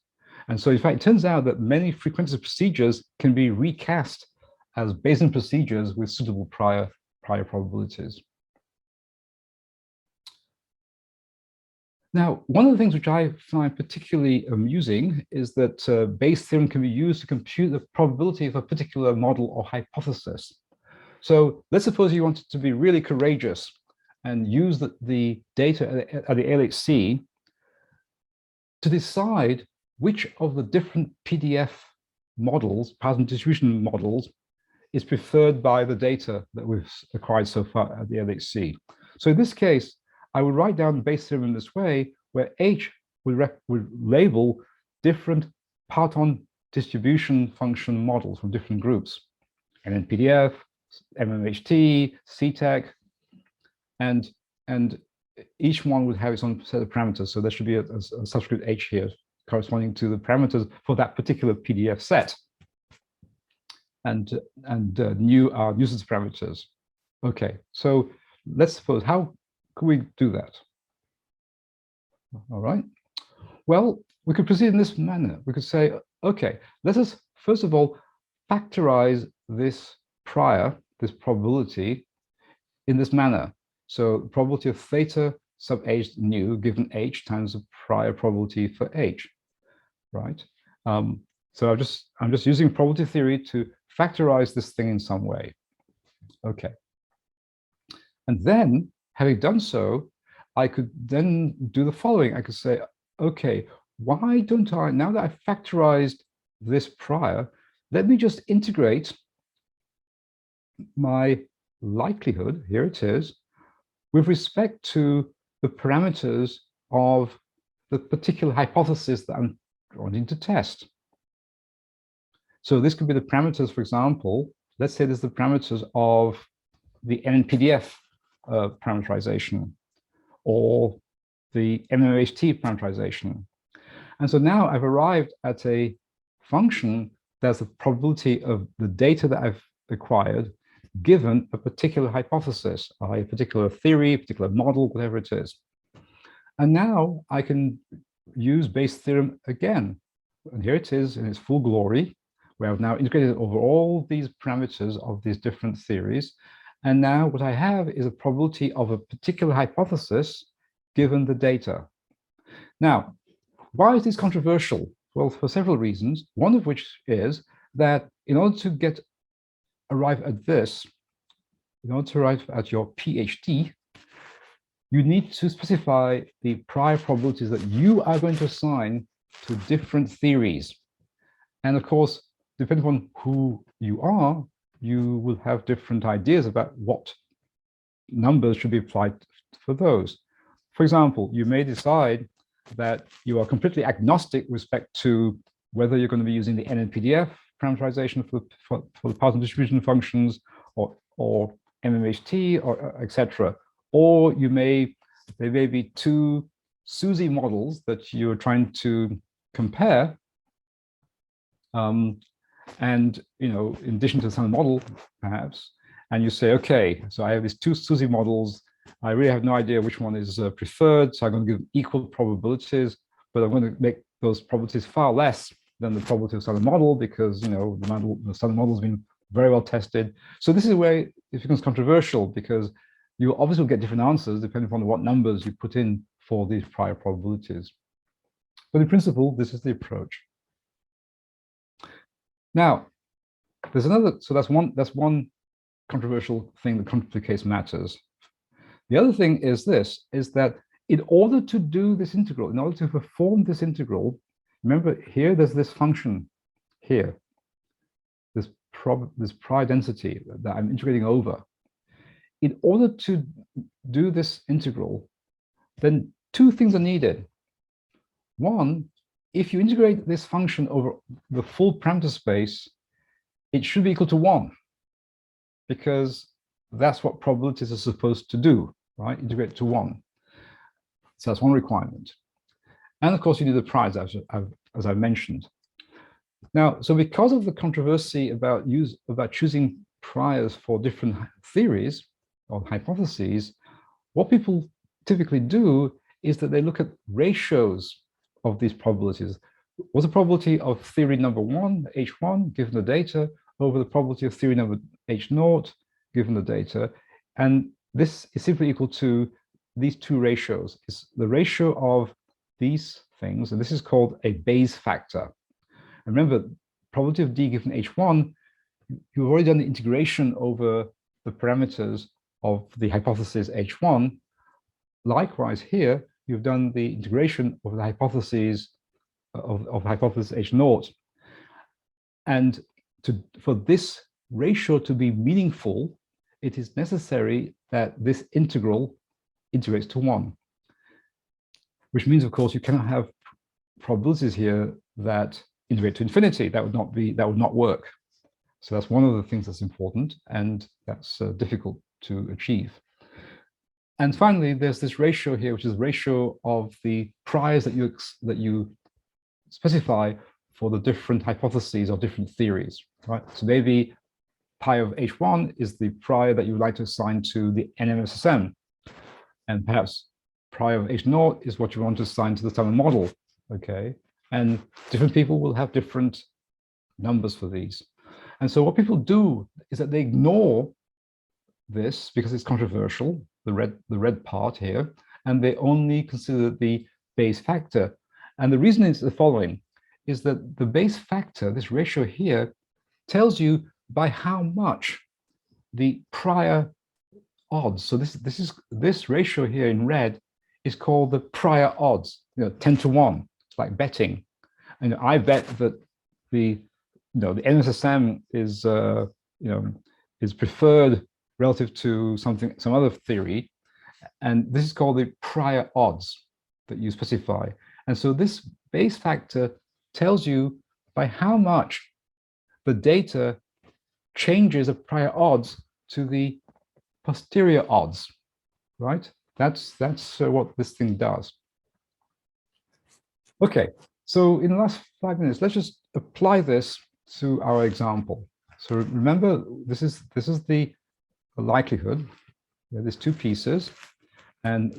And so in fact, it turns out that many frequentist procedures can be recast as Bayesian procedures with suitable prior probabilities. Now, one of the things which I find particularly amusing is that Bayes' theorem can be used to compute the probability of a particular model or hypothesis. So let's suppose you wanted to be really courageous and use the data at the LHC to decide which of the different PDF models, Poisson distribution models, is preferred by the data that we've acquired so far at the LHC. So in this case, I would write down Bayes' theorem in this way, where H would label different Poisson distribution function models from different groups, NNPDF, MMHT, CTEC, and each one would have its own set of parameters. So there should be a subscript H here corresponding to the parameters for that particular PDF set, and nuisance parameters. Okay, so let's suppose, how could we do that? All right. Well, we could proceed in this manner. We could say, okay, let us first of all factorize this probability in this manner. So the probability of theta sub h nu given h times the prior probability for h, right? So I'm just using probability theory to factorize this thing in some way. Okay. And then, having done so, I could then do the following. I could say, okay, why don't I, now that I've factorized this prior, let me just integrate my likelihood, here it is, with respect to the parameters of the particular hypothesis that I'm wanting to test. So this could be the parameters, for example, let's say there's the parameters of the NNPDF parameterization or the MMHT parameterization. And so now I've arrived at a function that's the probability of the data that I've acquired given a particular hypothesis, a particular theory, a particular model, whatever it is. And now I can use Bayes' theorem again. And here it is in its full glory, where I've now integrated over all these parameters of these different theories. And now what I have is a probability of a particular hypothesis given the data. Now, why is this controversial? Well, for several reasons, one of which is that in order to arrive at this, in order to arrive at your PhD, you need to specify the prior probabilities that you are going to assign to different theories. And of course, depending on who you are, you will have different ideas about what numbers should be applied for those. For example, you may decide that you are completely agnostic with respect to whether you're going to be using the NNPDF parameterization for the Poisson distribution functions or MMHT or etc. Or there may be two SUSY models that you're trying to compare. And in addition to some model, perhaps, and you say, okay, so I have these two SUSY models. I really have no idea which one is preferred, so I'm going to give equal probabilities, but I'm going to make those probabilities far less than the probability of some model because the standard model has been very well tested. So this is where it becomes controversial because you obviously will get different answers depending upon what numbers you put in for these prior probabilities. But in principle, this is the approach. Now, there's another, so that's one controversial thing that complicates matters. The other thing is this, is that in order to do this integral, in order to perform this integral, remember here there's this function here, this prior density that I'm integrating over. In order to do this integral, then two things are needed. One, if you integrate this function over the full parameter space, it should be equal to 1, because that's what probabilities are supposed to do, right? Integrate to 1. So that's one requirement. And of course, you need the priors, as I mentioned. Now, so because of the controversy about choosing priors for different theories or hypotheses, what people typically do is that they look at ratios of these probabilities. What's the probability of theory number 1, H1, given the data, over the probability of theory number H0, given the data? And this is simply equal to these two ratios. It's the ratio of these things, and this is called a Bayes factor. And remember, probability of D given H1, you've already done the integration over the parameters of the hypothesis H1. Likewise here, you've done the integration of the hypotheses of hypothesis H0. And for this ratio to be meaningful, it is necessary that this integral integrates to 1. Which means, of course, you cannot have probabilities here that integrate to infinity. That would not work. So that's one of the things that's important, and that's difficult to achieve. And finally, there's this ratio here, which is the ratio of the priors that you specify for the different hypotheses or different theories, right? So maybe pi of h1 is the prior that you would like to assign to the NMSSM, and perhaps prior of h0 is what you want to assign to the Salmon model, okay? And different people will have different numbers for these. And so what people do is that they ignore this because it's controversial, the red part here, and they only consider the Bayes factor. And the reason is the following, is that the Bayes factor, this ratio here, tells you by how much the prior odds. So this ratio here in red is called the prior odds, 10 to 1. It's like betting. And I bet that the NSSM is is preferred relative to some other theory, and this is called the prior odds that you specify. And so this Bayes factor tells you by how much the data changes the prior odds to the posterior odds, right? That's what this thing does. Okay, so in the last 5 minutes, let's just apply this to our example. So remember, this is the likelihood. There's two pieces, and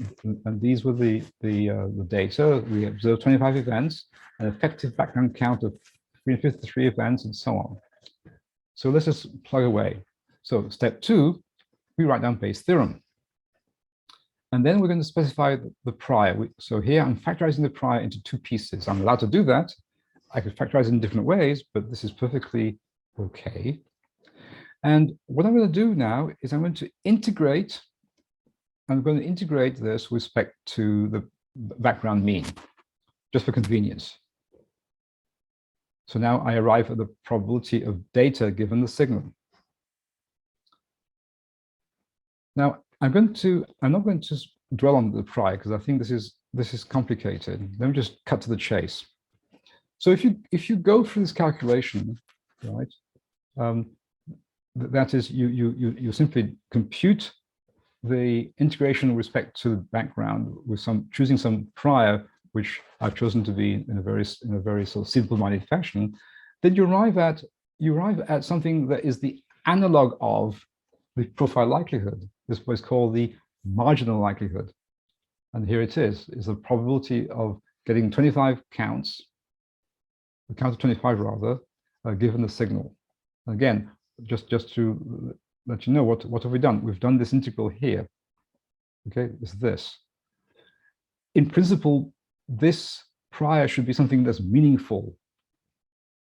these were the data. We observed 25 events, an effective background count of 353 events, and so on. So let's just plug away. So step 2, we write down Bayes' theorem. And then we're going to specify the prior. So here I'm factorizing the prior into two pieces. I'm allowed to do that. I could factorize in different ways, but this is perfectly okay. And what I'm going to do now is I'm going to integrate this with respect to the background mean, just for convenience. So now I arrive at the probability of data given the signal. Now I'm not going to dwell on the prior because I think this is complicated. Let me just cut to the chase. So if you go through this calculation, right, that is you simply compute the integration with respect to the background with choosing some prior, which I've chosen to be in a very sort of simple-minded fashion, then you arrive at something that is the analog of the profile likelihood. This was called the marginal likelihood. And here it is the probability of getting 25 counts, a count of 25 rather, given the signal. Again, just to let you know what have we done? We've done this integral here. Okay, it's this. In principle, this prior should be something that's meaningful.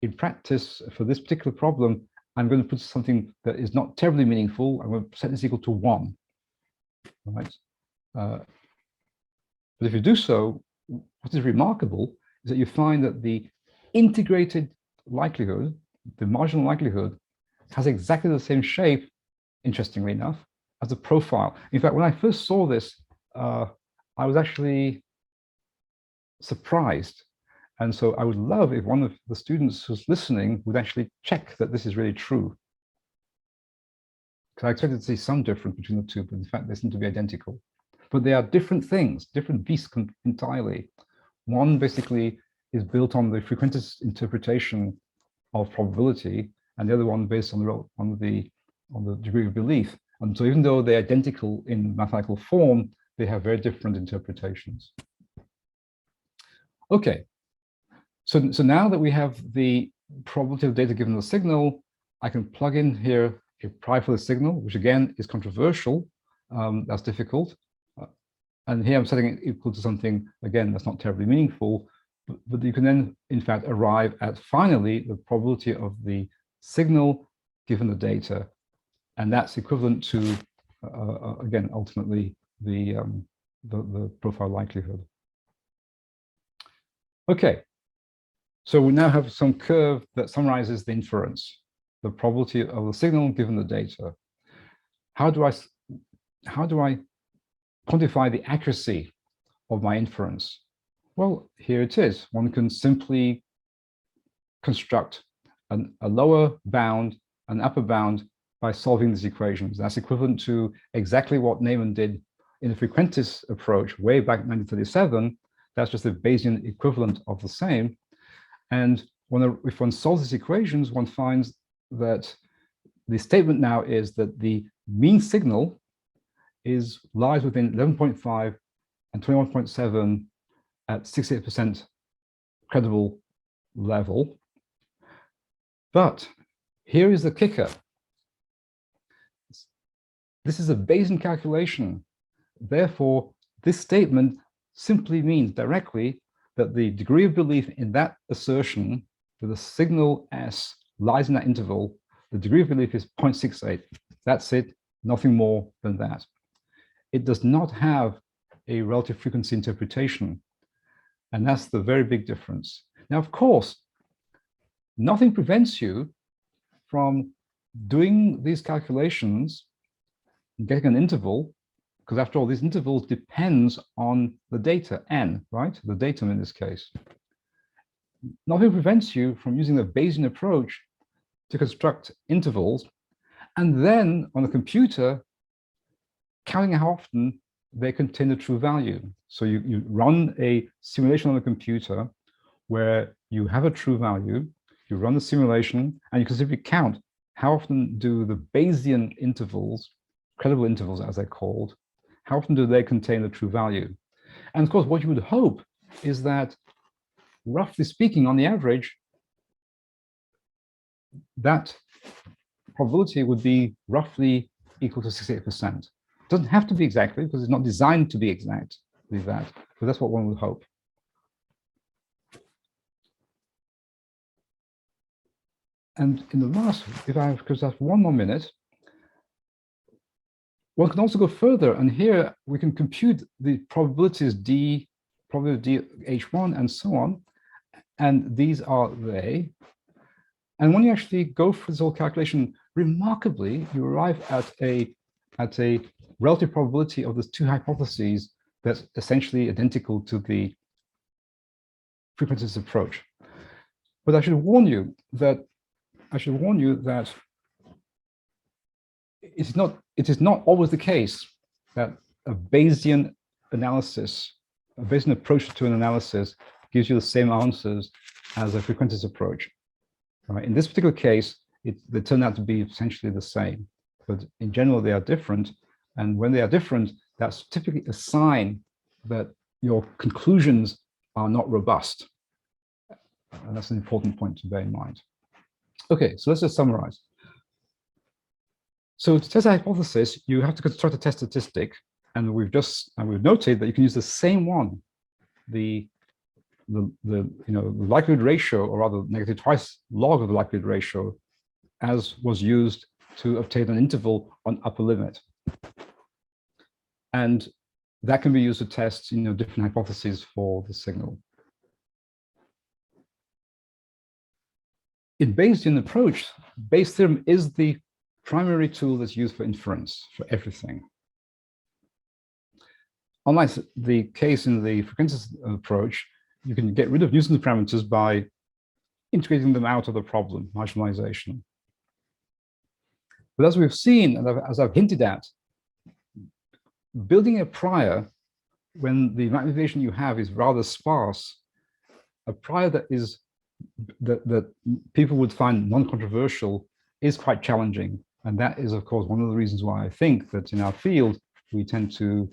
In practice, for this particular problem, I'm going to put something that is not terribly meaningful. I'm going to set this equal to 1. Right? But if you do so, what is remarkable is that you find that the integrated likelihood, the marginal likelihood, has exactly the same shape, interestingly enough, as the profile. In fact, when I first saw this, I was actually surprised. And so I would love if one of the students who's listening would actually check that this is really true. Because I expected to see some difference between the two, but in fact, they seem to be identical. But they are different things, different beasts entirely. One basically is built on the frequentist interpretation of probability, and the other one based on the degree of belief. And so even though they're identical in mathematical form, they have very different interpretations. Okay, so now that we have the probability of data given the signal, I can plug in here a prior for the signal, which again is controversial. That's difficult. And here I'm setting it equal to something, again, that's not terribly meaningful, but you can then, in fact, arrive at finally the probability of the signal given the data. And that's equivalent to, again, ultimately the profile likelihood. Okay, so we now have some curve that summarizes the inference, the probability of the signal given the data. How do I quantify the accuracy of my inference? Well, here it is. One can simply construct a lower bound, an upper bound by solving these equations. That's equivalent to exactly what Neyman did in the Frequentest approach way back in 1937. That's just the Bayesian equivalent of the same. And if one solves these equations, one finds that the statement now is that the mean signal lies within 11.5 and 21.7 at 68% credible level. But here is the kicker. This is a Bayesian calculation. Therefore, this statement simply means directly that the degree of belief in that assertion that the signal S lies in that interval, the degree of belief is 0.68. That's it, nothing more than that. It does not have a relative frequency interpretation. And that's the very big difference. Now, of course, nothing prevents you from doing these calculations and getting an interval, because after all, these intervals depends on the data, n, right? The datum in this case. Nothing prevents you from using the Bayesian approach to construct intervals, and then on the computer, counting how often they contain a true value. So you run a simulation on the computer where you have a true value, you run the simulation, and you can simply count how often do the Bayesian intervals, credible intervals as they're called, how often do they contain the true value? And of course, what you would hope is that, roughly speaking, on the average, that probability would be roughly equal to 68%. It doesn't have to be exactly, because it's not designed to be exactly that, but that's what one would hope. And in the last, because that's 1 more minute, one can also go further, and here we can compute the probabilities D, probability H1, and so on, and these are they. And when you actually go for this whole calculation, remarkably, you arrive at a relative probability of the two hypotheses that's essentially identical to the frequentist approach. But I should warn you that it is not always the case that a Bayesian analysis, a Bayesian approach to an analysis gives you the same answers as a frequentist approach. Right? In this particular case, they turn out to be essentially the same, but in general, they are different. And when they are different, that's typically a sign that your conclusions are not robust. And that's an important point to bear in mind. Okay, so let's just summarize. So to test a hypothesis, you have to construct a test statistic, and we've noted that you can use the same one, the likelihood ratio, or rather negative twice log of the likelihood ratio, as was used to obtain an interval on upper limit. And that can be used to test different hypotheses for the signal. In Bayesian approach, Bayes' theorem is the primary tool that's used for inference for everything. Unlike the case in the frequentist approach, you can get rid of nuisance parameters by integrating them out of the problem, marginalization. But as we've seen, and as I've hinted at, building a prior when the maximization you have is rather sparse, a prior that people would find non-controversial is quite challenging. And that is, of course, one of the reasons why I think that in our field, we tend to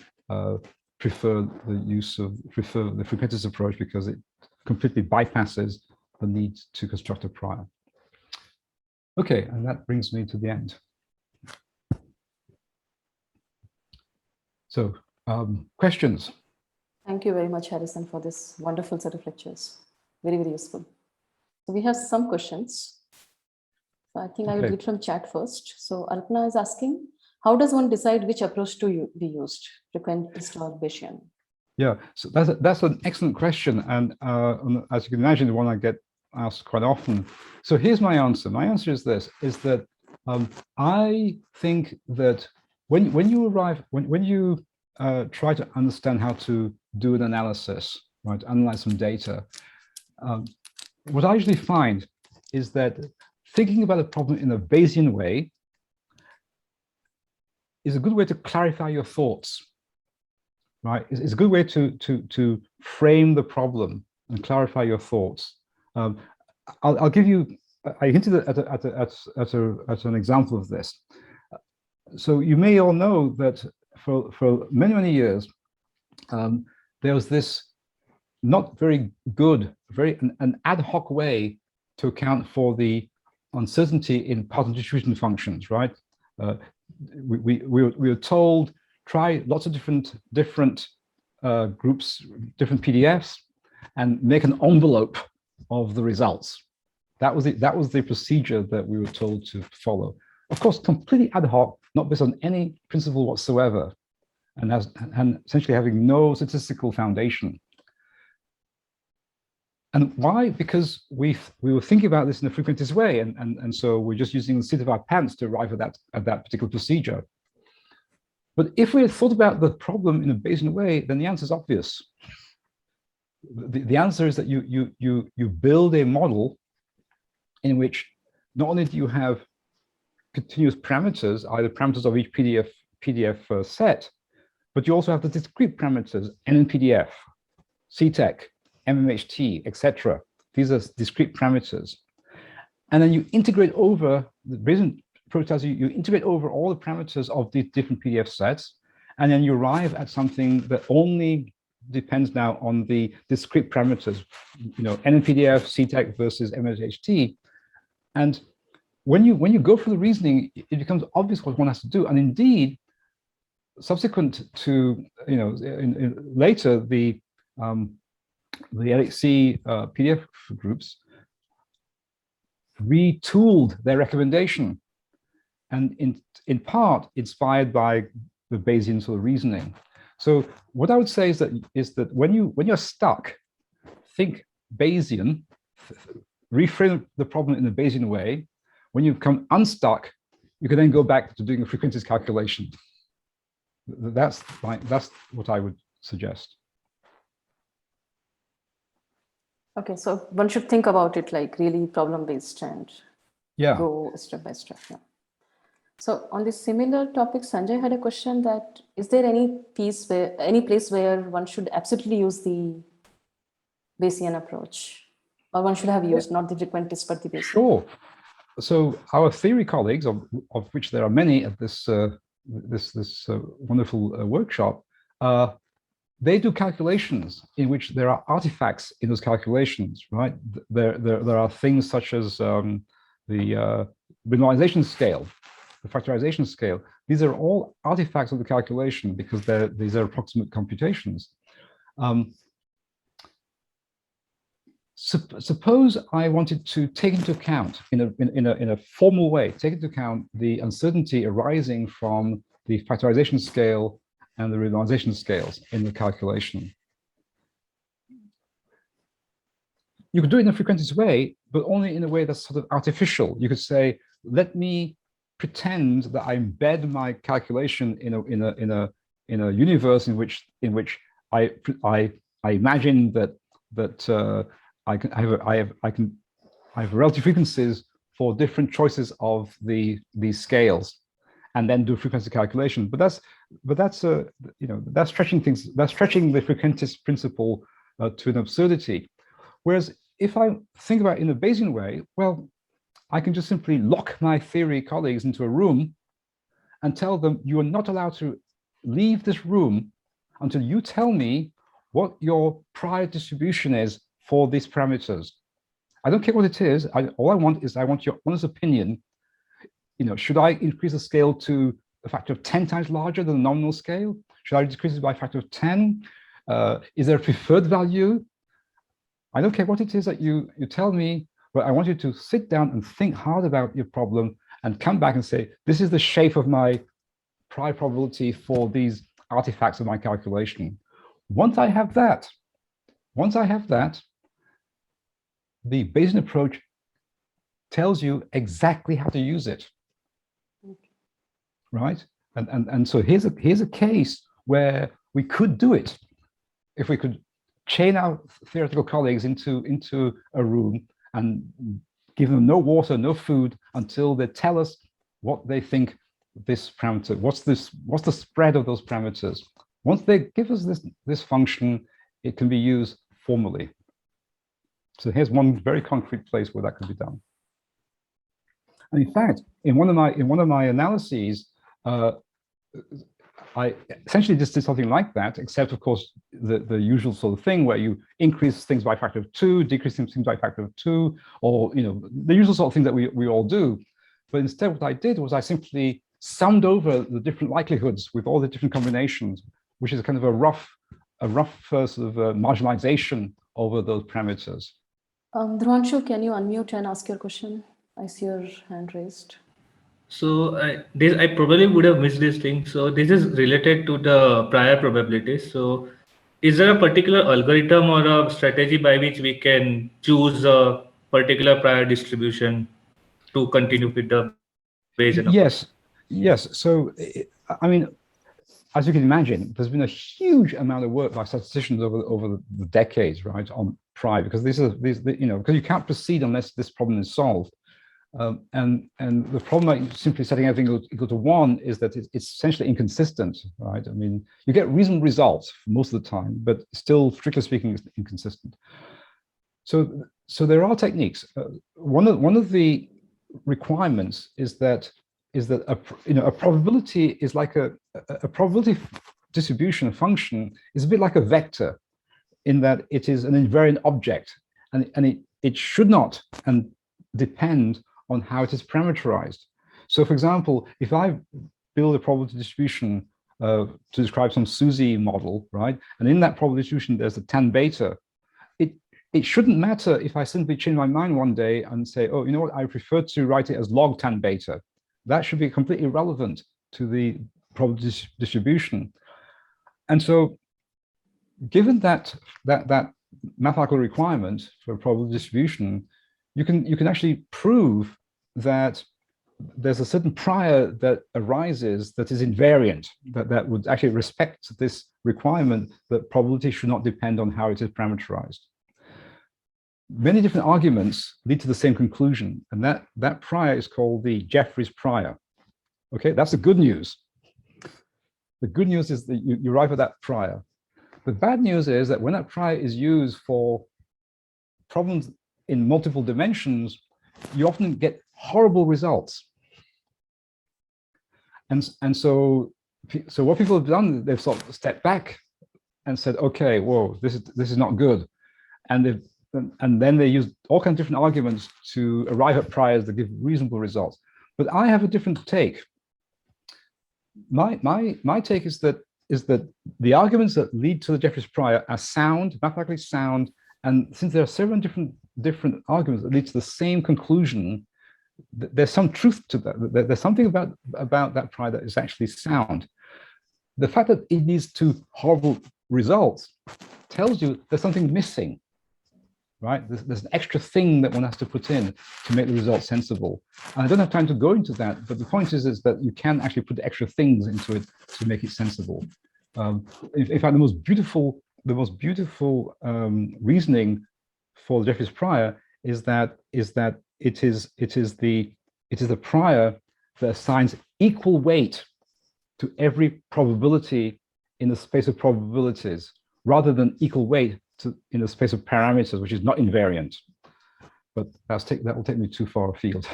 prefer the frequentist approach, because it completely bypasses the need to construct a prior. Okay, and that brings me to the end. So, questions? Thank you very much, Harrison, for this wonderful set of lectures. Very, very useful. So we have some questions. So I think I will read from chat first. So Alpana is asking, how does one decide which approach to be used, frequentist or Bayesian? Yeah, so that's an excellent question. And as you can imagine, the one I get asked quite often. So here's my answer. My answer is this, is that I think that when you try to understand how to do an analysis, right? Analyze some data. What I usually find is that thinking about a problem in a Bayesian way is a good way to clarify your thoughts, right? It's a good way to frame the problem and clarify your thoughts. I'll give you, I hinted at an example of this. So you may all know that for many, many years, there was this not very good, an ad hoc way to account for the uncertainty in Poisson distribution functions, right? We were told, try lots of different groups, different PDFs, and make an envelope of the results. That was the procedure that we were told to follow. Of course, completely ad hoc, not based on any principle whatsoever, and essentially having no statistical foundation. And why? Because we were thinking about this in a frequentist way, and so we're just using the seat of our pants to arrive at that particular procedure. But if we had thought about the problem in a Bayesian way, then the answer is obvious. The answer is that you build a model in which not only do you have continuous parameters, either parameters of each PDF set, but you also have the discrete parameters, NNPDF, CTEC, MMHT, etc. These are discrete parameters. And then you integrate over, the Bayesian approach tells you, you integrate over all the parameters of these different PDF sets, and then you arrive at something that only depends now on the discrete parameters, NNPDF, CTEC versus MMHT. And when you go through the reasoning, it becomes obvious what one has to do. And indeed, subsequent to, later, the LHC PDF groups retooled their recommendation, and in part inspired by the Bayesian sort of reasoning. So what I would say is that when you're stuck, think Bayesian, reframe the problem in a Bayesian way. When you become unstuck, you can then go back to doing a frequentist calculation. That's what I would suggest. Okay, so one should think about it like really problem-based and go step by step. Yeah. So on this similar topic, Sanjay had a question that, is there any place where one should absolutely use the Bayesian approach, or one should have used not the frequentist but the Bayesian? Sure. So our theory colleagues, of which there are many at this wonderful workshop, they do calculations in which there are artifacts in those calculations, right? There are things such as the renormalization scale, the factorization scale. These are all artifacts of the calculation because these are approximate computations. Suppose I wanted to take into account in a formal way, take into account the uncertainty arising from the factorization scale and the renormalization scales in the calculation. You could do it in a frequentist way, but only in a way that's sort of artificial. You could say, let me pretend that I embed my calculation in a universe in which I imagine that I have relative frequencies for different choices of these scales, and then do frequency calculation. But that's stretching things. That's stretching the frequentist principle to an absurdity. Whereas if I think about it in a Bayesian way, well, I can just simply lock my theory colleagues into a room and tell them, you are not allowed to leave this room until you tell me what your prior distribution is for these parameters. I don't care what it is. All I want is your honest opinion. Should I increase the scale to a factor of 10 times larger than the nominal scale? Should I decrease it by a factor of 10? Is there a preferred value? I don't care what it is that you tell me, but I want you to sit down and think hard about your problem and come back and say, this is the shape of my prior probability for these artifacts of my calculation. Once I have that, the Bayesian approach tells you exactly how to use it, right? And so here's a case where we could do it if we could chain our theoretical colleagues into a room and give them no water, no food until they tell us what they think this parameter, what's the spread of those parameters. Once they give us this function, it can be used formally. So here's one very concrete place where that can be done. And in fact, in one of my analyses, I essentially just did something like that, except of course the usual sort of thing where you increase things by a factor of 2, decrease things by a factor of 2, or the usual sort of thing that we all do. But instead, what I did was I simply summed over the different likelihoods with all the different combinations, which is kind of a rough sort of marginalization over those parameters. Dhruvanshu, can you unmute and ask your question? I see your hand raised. So I probably would have missed this thing. So this is related to the prior probabilities. So is there a particular algorithm or a strategy by which we can choose a particular prior distribution to continue with the Bayesian approach? Yes. So, I mean, as you can imagine, there's been a huge amount of work by statisticians over the decades, right, on prior, because because you can't proceed unless this problem is solved. And the problem like simply setting everything equal to 1 is that it's essentially inconsistent, right? I mean, you get reasonable results for most of the time, but still, strictly speaking, it's inconsistent. So there are techniques. One of the requirements is that a probability is like a probability distribution, a function is a bit like a vector in that it is an invariant object, and it should not and depend on how it is parameterized. So for example, if I build a probability distribution to describe some SUSY model, right? And in that probability distribution, there's a tan beta. It shouldn't matter if I simply change my mind one day and say, oh, you know what, I prefer to write it as log tan beta. That should be completely irrelevant to the probability distribution. And so given that mathematical requirement for probability distribution, you can actually prove that there's a certain prior that arises that is invariant, that would actually respect this requirement that probability should not depend on how it is parameterized. Many different arguments lead to the same conclusion, and that prior is called the Jeffreys prior. Okay, that's the good news. The good news is that you arrive at that prior. The bad news is that when that prior is used for problems in multiple dimensions, you often get horrible results. And so what people have done, they've sort of stepped back and said, okay, whoa, this is not good. And then they use all kinds of different arguments to arrive at priors that give reasonable results. But I have a different take. My take is that the arguments that lead to the Jeffreys prior are sound, mathematically sound, and since there are several different arguments that lead to the same conclusion, there's some truth to that. There's something about that prior that is actually sound. The fact that it leads to horrible results tells you there's something missing, right? There's an extra thing that one has to put in to make the result sensible. And I don't have time to go into that, but the point is that you can actually put extra things into it to make it sensible. In fact, the most beautiful reasoning for the Jeffreys prior is that it is the prior that assigns equal weight to every probability in the space of probabilities, rather than equal weight in the space of parameters, which is not invariant. But that will take me too far afield.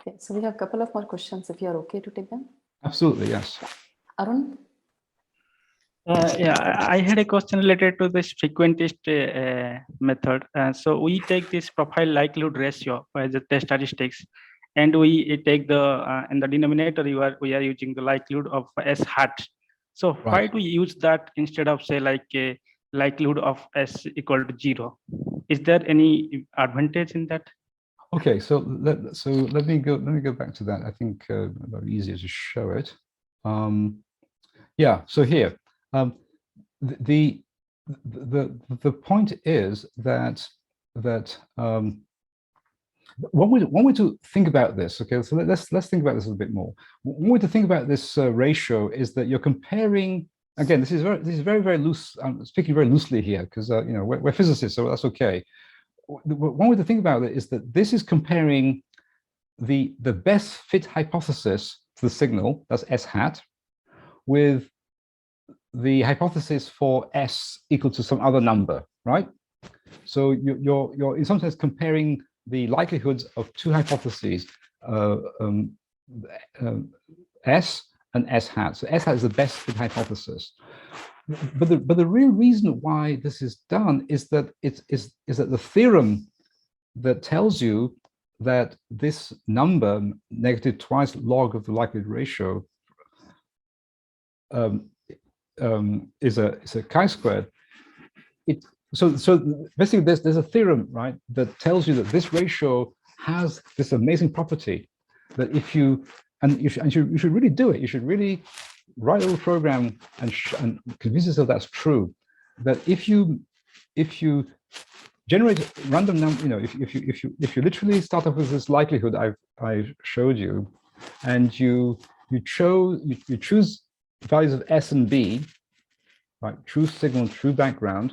Okay, so we have a couple of more questions, if you are okay to take them. Absolutely, yes. Arun? Yeah, I had a question related to this frequentist method. So we take this profile likelihood ratio as the test statistics, and we take the in the denominator we are using the likelihood of S hat. So right. Why do we use that instead of say like a likelihood of S equal to 0? Is there any advantage in that? Okay, so let me go back to that. I think that'll be easier to show it. Yeah, so here. The point is that one way to think about this, okay, so let's think about this a little bit more. One way to think about this ratio is that you're comparing again, this is very loose. I'm speaking very loosely here because we're physicists, so that's okay. One way to think about it is that this is comparing the best fit hypothesis to the signal, that's S hat, with the hypothesis for S equal to some other number, right? So you're in some sense comparing the likelihoods of two hypotheses, S and S hat. So S hat is the best fit hypothesis. But the real reason why this is done is that is that the theorem that tells you that this number, negative twice log of the likelihood ratio, is a chi-squared. So basically there's a theorem, right, that tells you that this ratio has this amazing property that if you should really do it. You should really write a little program and convince yourself that's true. That if you generate random number, if you literally start off with this likelihood I showed you, and you choose values of S and B, right? True signal, true background.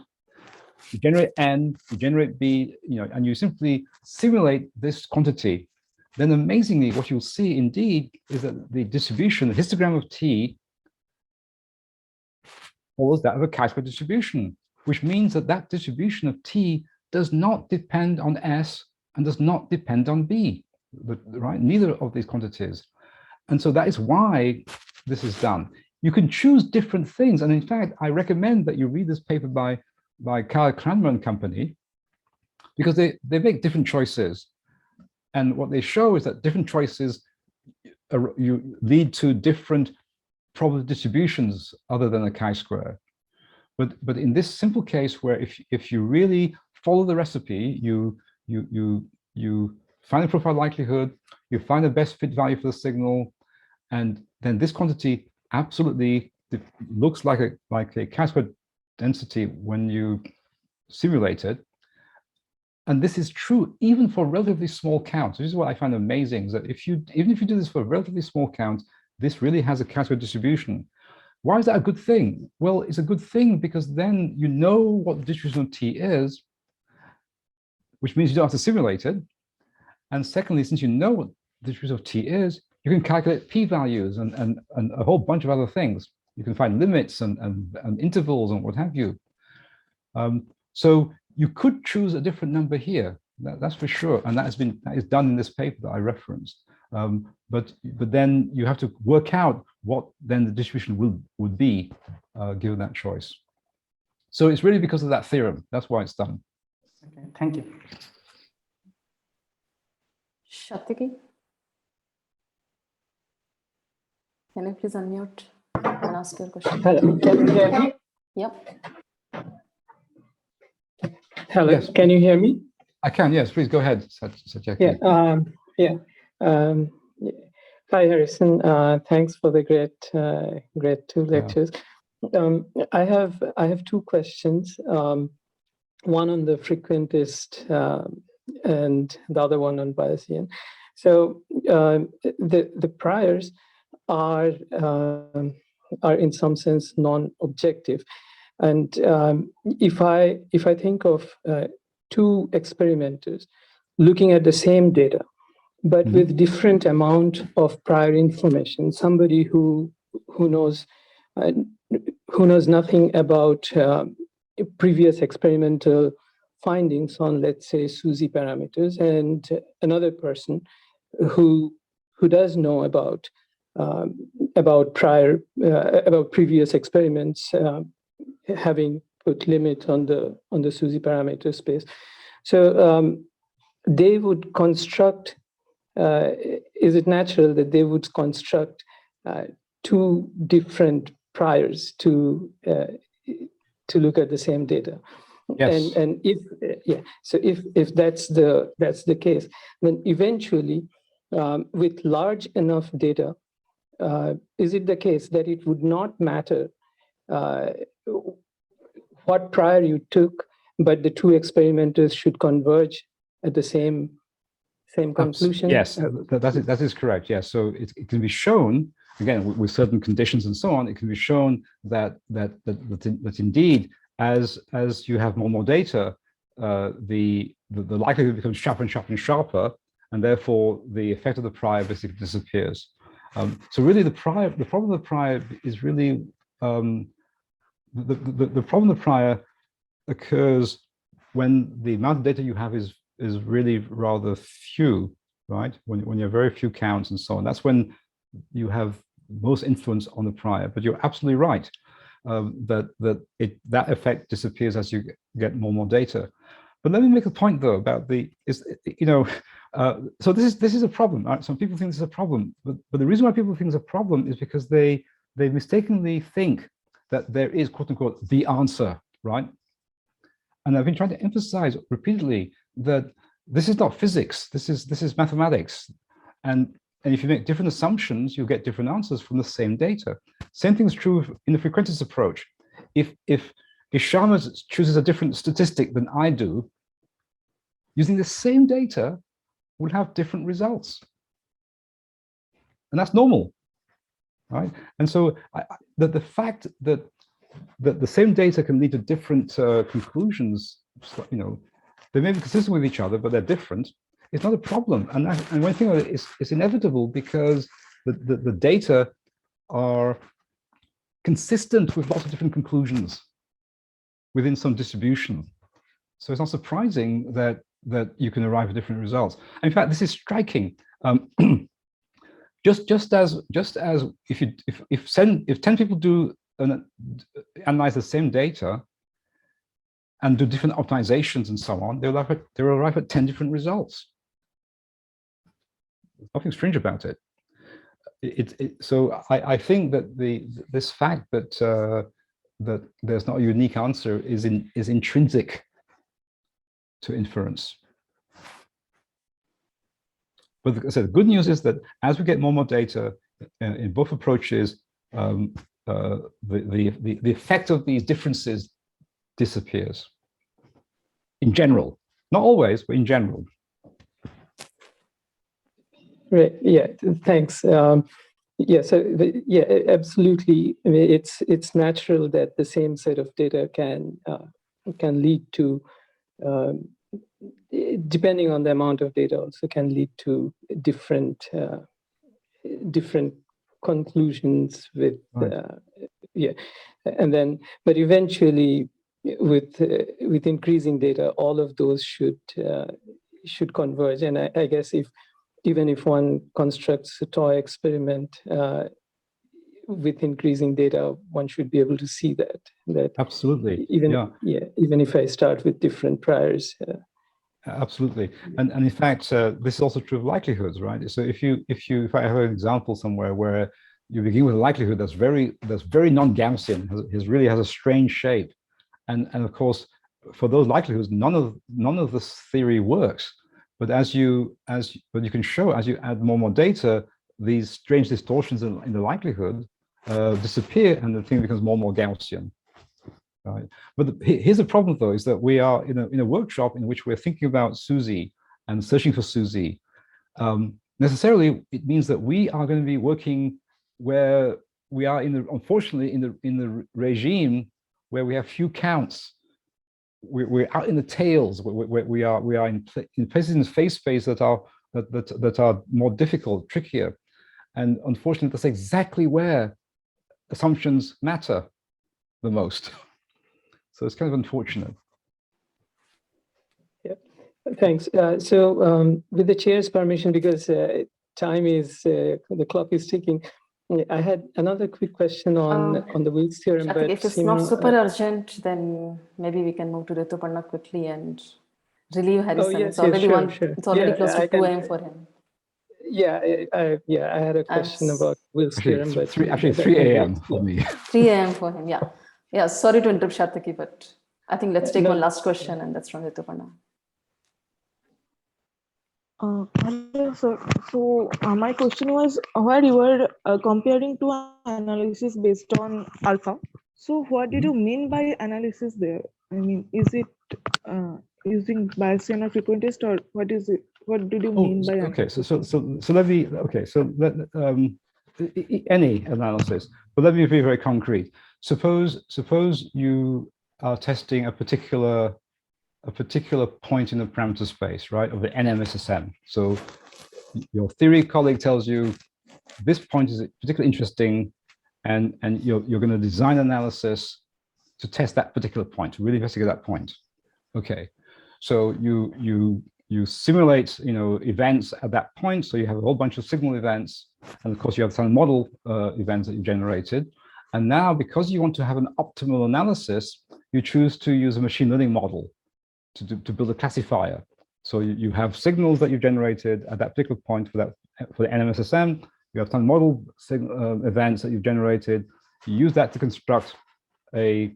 You generate N, you generate B, and you simply simulate this quantity. Then amazingly, what you'll see indeed is that the distribution, the histogram of T, follows that of a chi-square distribution, which means that that distribution of T does not depend on S and does not depend on B, right? Neither of these quantities. And so that is why this is done. You can choose different things. And in fact, I recommend that you read this paper by Karl Cranmer and company, because they make different choices. And what they show is that different choices you lead to different probability distributions other than a chi-square. But in this simple case where if you really follow the recipe, you find a profile likelihood, you find the best fit value for the signal, and then this quantity absolutely looks like a chi-square density when you simulate it. And this is true even for relatively small counts. This is what I find amazing, is that even if you do this for a relatively small count, this really has a chi-square distribution. Why is that a good thing? Well, it's a good thing because then you know what the distribution of T is, which means you don't have to simulate it. And secondly, since you know what the distribution of T is, you can calculate p-values and a whole bunch of other things. You can find limits and intervals and what have you. So you could choose a different number here, that's for sure. And that is done in this paper that I referenced. But then you have to work out what then the distribution would be given that choice. So it's really because of that theorem. That's why it's done. Okay, thank you. Satyaki, can you please unmute and ask your question? Hello, can you hear me? Yep. Hello, Yes. Can you hear me? I can, yes, please go ahead, Satyaki. Yeah. Hi, Harrison. Thanks for the great two lectures. I have two questions. One on the frequentist and the other one on Bayesian. So the priors are in some sense non-objective, and if I think of two experimenters looking at the same data, but with different amount of prior information, somebody who knows nothing about previous experimental findings on, let's say, SUSY parameters, and another person who does know about previous experiments having put limit on the SUSY parameter space. So they would construct. Is it natural that they would construct two different priors to look at the same data? Yes. And if that's the case, then eventually, with large enough data, is it the case that it would not matter what prior you took, but the two experimenters should converge at the same conclusion? Yes, that is correct. Yes, so it can be shown, again, with certain conditions and so on, it can be shown that indeed, as you have more data, the likelihood becomes sharper and sharper and sharper, and therefore the effect of the prior basically disappears. So really, the problem of the prior is really the problem of prior occurs when the amount of data you have is really rather few, right? When you have very few counts and so on, that's when you have most influence on the prior. But you're absolutely right that effect disappears as you get more data. But let me make a point though about so this is a problem. Right? Some people think this is a problem, but the reason why people think it's a problem is because they mistakenly think that there is, quote unquote, the answer, right? And I've been trying to emphasize repeatedly that this is not physics. This is mathematics, and if you make different assumptions, you'll get different answers from the same data. Same thing is true in the frequentist approach. If Sharma chooses a different statistic than I do, using the same data, we'll have different results, and that's normal, right? And so the fact that the same data can lead to different conclusions, they may be consistent with each other, but they're different. It's not a problem, and one thing is inevitable because the data are consistent with lots of different conclusions within some distribution. So it's not surprising that you can arrive at different results. And in fact, this is striking. Just as if 10 people analyze the same data and do different optimizations and so on, they'll arrive at 10 different results. There's nothing strange about it. So I think that this fact that there's not a unique answer is intrinsic to inference. But as I said, the good news is that as we get more data in both approaches, the effect of these differences disappears. In general, not always, but in general. Right. Yeah. Thanks. Yeah. So yeah, absolutely. I mean, it's natural that the same set of data can lead to, depending on the amount of data, also can lead to different conclusions with yeah, and then but eventually with increasing data, all of those should converge. And I guess even if one constructs a toy experiment with increasing data, one should be able to see that absolutely even if I start with different priors. Absolutely, and in fact, this is also true of likelihoods, right? So if I have an example somewhere where you begin with a likelihood that's very non-Gaussian, really has a strange shape, and of course, for those likelihoods, none of this theory works. But but you can show as you add more data, these strange distortions in the likelihood disappear, and the thing becomes more Gaussian. Right. But here's the problem, though, is that we are in a workshop in which we're thinking about SUSY and searching for SUSY. Necessarily, it means that we are going to be working where we are unfortunately in the regime where we have few counts. We're out in the tails. We are in places in phase space that are more difficult, trickier, and unfortunately, that's exactly where assumptions matter the most. So it's kind of unfortunate. Yeah, thanks. So with the chair's permission, because time is, the clock is ticking, I had another quick question on the Wilks theorem. I think if it's not super urgent, then maybe we can move to Rituparna quickly and relieve Harrison. Yes, it's already sure. It's already close to 2 AM for him. Yeah, I had a question about Wilks theorem, but actually 3 AM for me. 3 AM for him. Yeah. Yeah, sorry to interrupt, Satyaki, but I think let's take one last question, and that's from Rituparna. Hello, sir. So my question was, where you were comparing two analysis based on alpha. So what did you mean by analysis there? I mean, is it using Bayesian or Frequentest, or what is it? What did you mean by analysis? Okay, so let me. Okay, so any analysis. But let me be very concrete. Suppose you are testing a particular point in the parameter space, right, of the NMSSM. So your theory colleague tells you this point is particularly interesting, and you're going to design analysis to test that particular point, to really investigate that point. Okay, so you simulate events at that point. So you have a whole bunch of signal events, and of course you have some model events that you generated. And now, because you want to have an optimal analysis, you choose to use a machine learning model to build a classifier. So you have signals that you generated at that particular point for the NMSSM. You have some model events that you've generated. You use that to construct a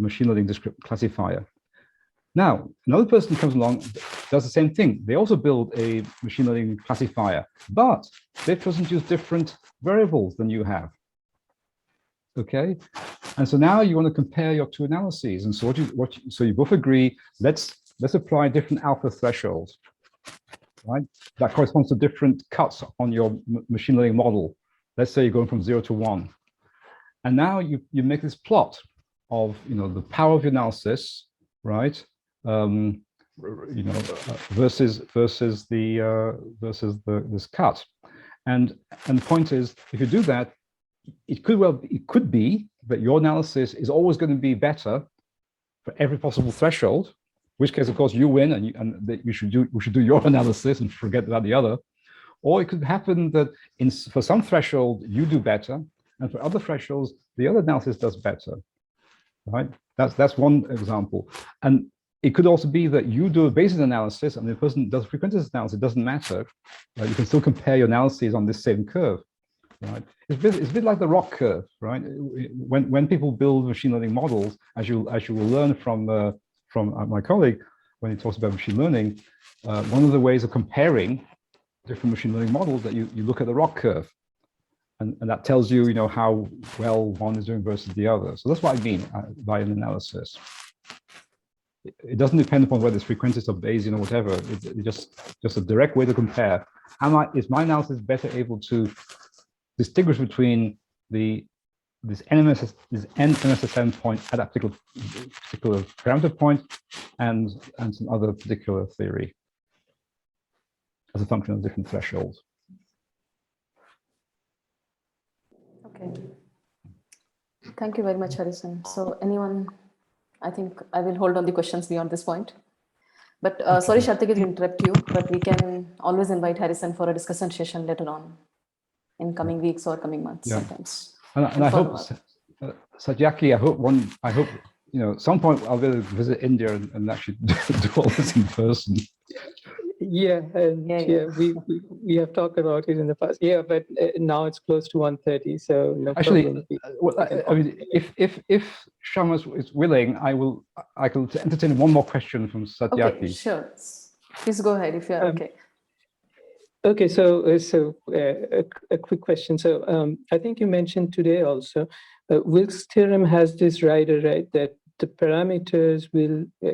machine learning classifier. Now, another person comes along, does the same thing. They also build a machine learning classifier, but they've chosen to use different variables than you have. Okay, and so now you want to compare your two analyses, and so so you both agree. Let's apply different alpha thresholds, right? That corresponds to different cuts on your machine learning model. Let's say you're going from 0 to 1, and now you make this plot of the power of your analysis, right? Versus this cut, and the point is, if you do that, it could be that your analysis is always going to be better for every possible threshold, in which case, of course, you win, and we should do your analysis and forget about the other. Or it could happen that for some threshold you do better, and for other thresholds the other analysis does better. Right? That's one example. And it could also be that you do a Bayesian analysis and the person does frequentist analysis. It doesn't matter. You can still compare your analyses on this same curve. Right? It's a bit like the ROC curve, right? When people build machine learning models, as you will learn from my colleague when he talks about machine learning, one of the ways of comparing different machine learning models that you look at the ROC curve, and that tells you how well one is doing versus the other. So that's what I mean by an analysis. It doesn't depend upon whether it's frequentist or Bayesian or whatever. It's just a direct way to compare. Is my analysis better able to distinguish between this NMSSM point at that particular parameter point and some other particular theory as a function of different thresholds? Okay. Thank you very much, Harrison. So anyone, I think I will hold on the questions beyond this point. But sorry, Satyaki, to interrupt you, but we can always invite Harrison for a discussion session later on in coming weeks or coming months sometimes. And I hope, Satyaki, I hope some point I'll be able to visit India and actually do all this in person. Yeah, we have talked about it in the past. Yeah, but now it's close to 1:30, so no actually, problem. I mean, if Sharma is willing, I can entertain one more question from Satyaki. Okay, sure. Please go ahead if you're okay. Okay, so a quick question. So I think you mentioned today also, Wilks Theorem has this rider, right, that the parameters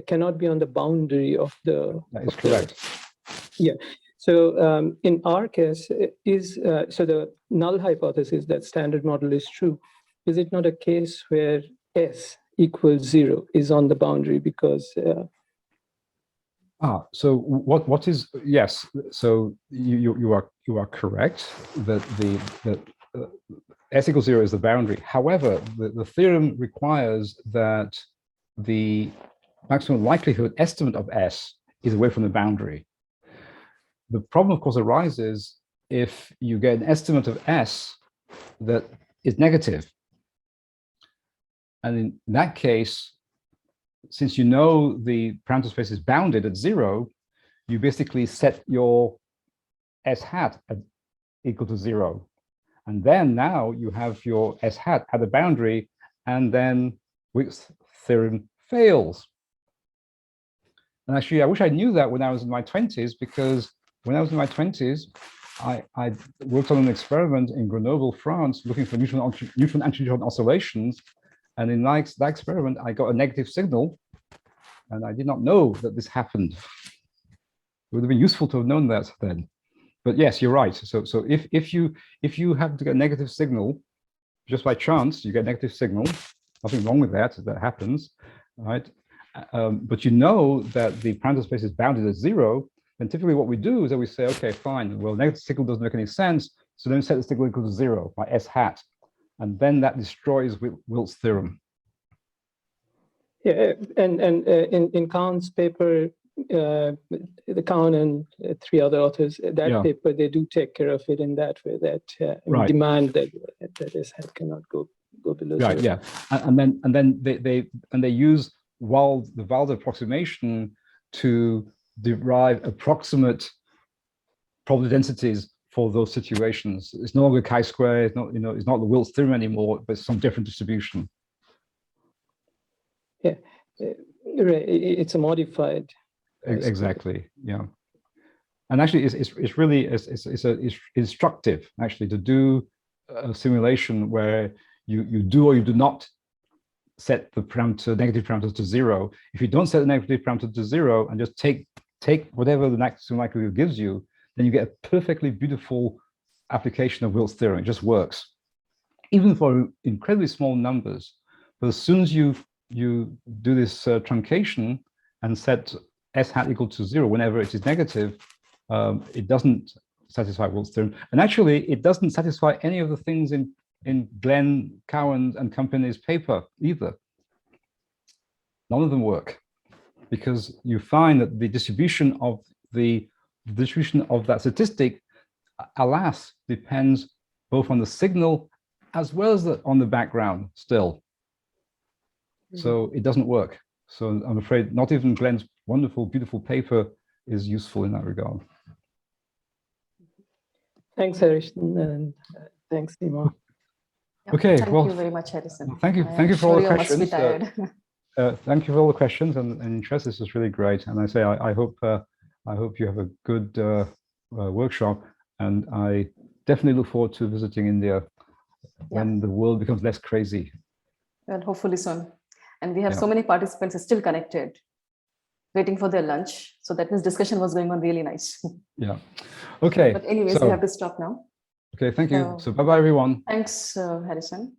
cannot be on the boundary of the. That is correct. Yeah. So in our case, so the null hypothesis that standard model is true, is it not a case where S equals 0 is on the boundary because? So what is, yes, so you are correct that the S equals 0 is the boundary. However, the theorem requires that the maximum likelihood estimate of S is away from the boundary. The problem, of course, arises if you get an estimate of S that is negative. And in that case, since the parameter space is bounded at 0, you basically set your S hat equal to 0. And then now you have your S hat at the boundary, and then Wilks theorem fails. And actually, I wish I knew that when I was in my 20s, because when I was in my 20s, I worked on an experiment in Grenoble, France, looking for neutron antineutron oscillations. And in that experiment, I got a negative signal, and I did not know that this happened. It would have been useful to have known that then. But yes, you're right. So if you have to get a negative signal, just by chance, you get a negative signal. Nothing wrong with that. That happens, right? But you know that the parameter space is bounded at 0. Then typically what we do is that we say, okay, fine. Well, negative signal doesn't make any sense. So then set the signal equal to 0 by S hat, and then that destroys Wilks theorem. Yeah, and in Kahn's paper, the Kahn and 3 other authors, that paper, they do take care of it in that way, that demand that S hat cannot go below 0. Yeah, and then they use the Wald approximation to derive approximate probability densities for those situations. It's no longer chi-square. It's not it's not the Wilks theorem anymore, but some different distribution. Yeah, it's a modified. Exactly. Yeah, and actually, it's really it's instructive actually to do a simulation where you do or you do not set the negative parameters to 0. If you don't set the negative parameter to 0 and just take whatever the maximum likelihood gives you, then you get a perfectly beautiful application of Wilks theorem. It just works, even for incredibly small numbers. But as soon as you do this truncation and set S hat equal to 0 whenever it is negative, it doesn't satisfy Wilks theorem. And actually, it doesn't satisfy any of the things in Glenn Cowan and company's paper either. None of them work, because you find that the distribution of that statistic, alas, depends both on the signal as well as on the background still. So it doesn't work. So I'm afraid not even Glenn's wonderful, beautiful paper is useful in that regard. Thanks, Harrison, and thanks, Seema. Okay, thank you very much, Harrison. Thank you for all the questions. Must be tired. Thank you for all the questions and interest. This was really great. And I say I hope you have a good workshop, and I definitely look forward to visiting India when the world becomes less crazy. Well, hopefully soon. And we have so many participants still connected, waiting for their lunch. So that means discussion was going on really nice. Yeah. Okay. But anyways, we have to stop now. Okay, thank you. So bye-bye, everyone. Thanks, Harrison.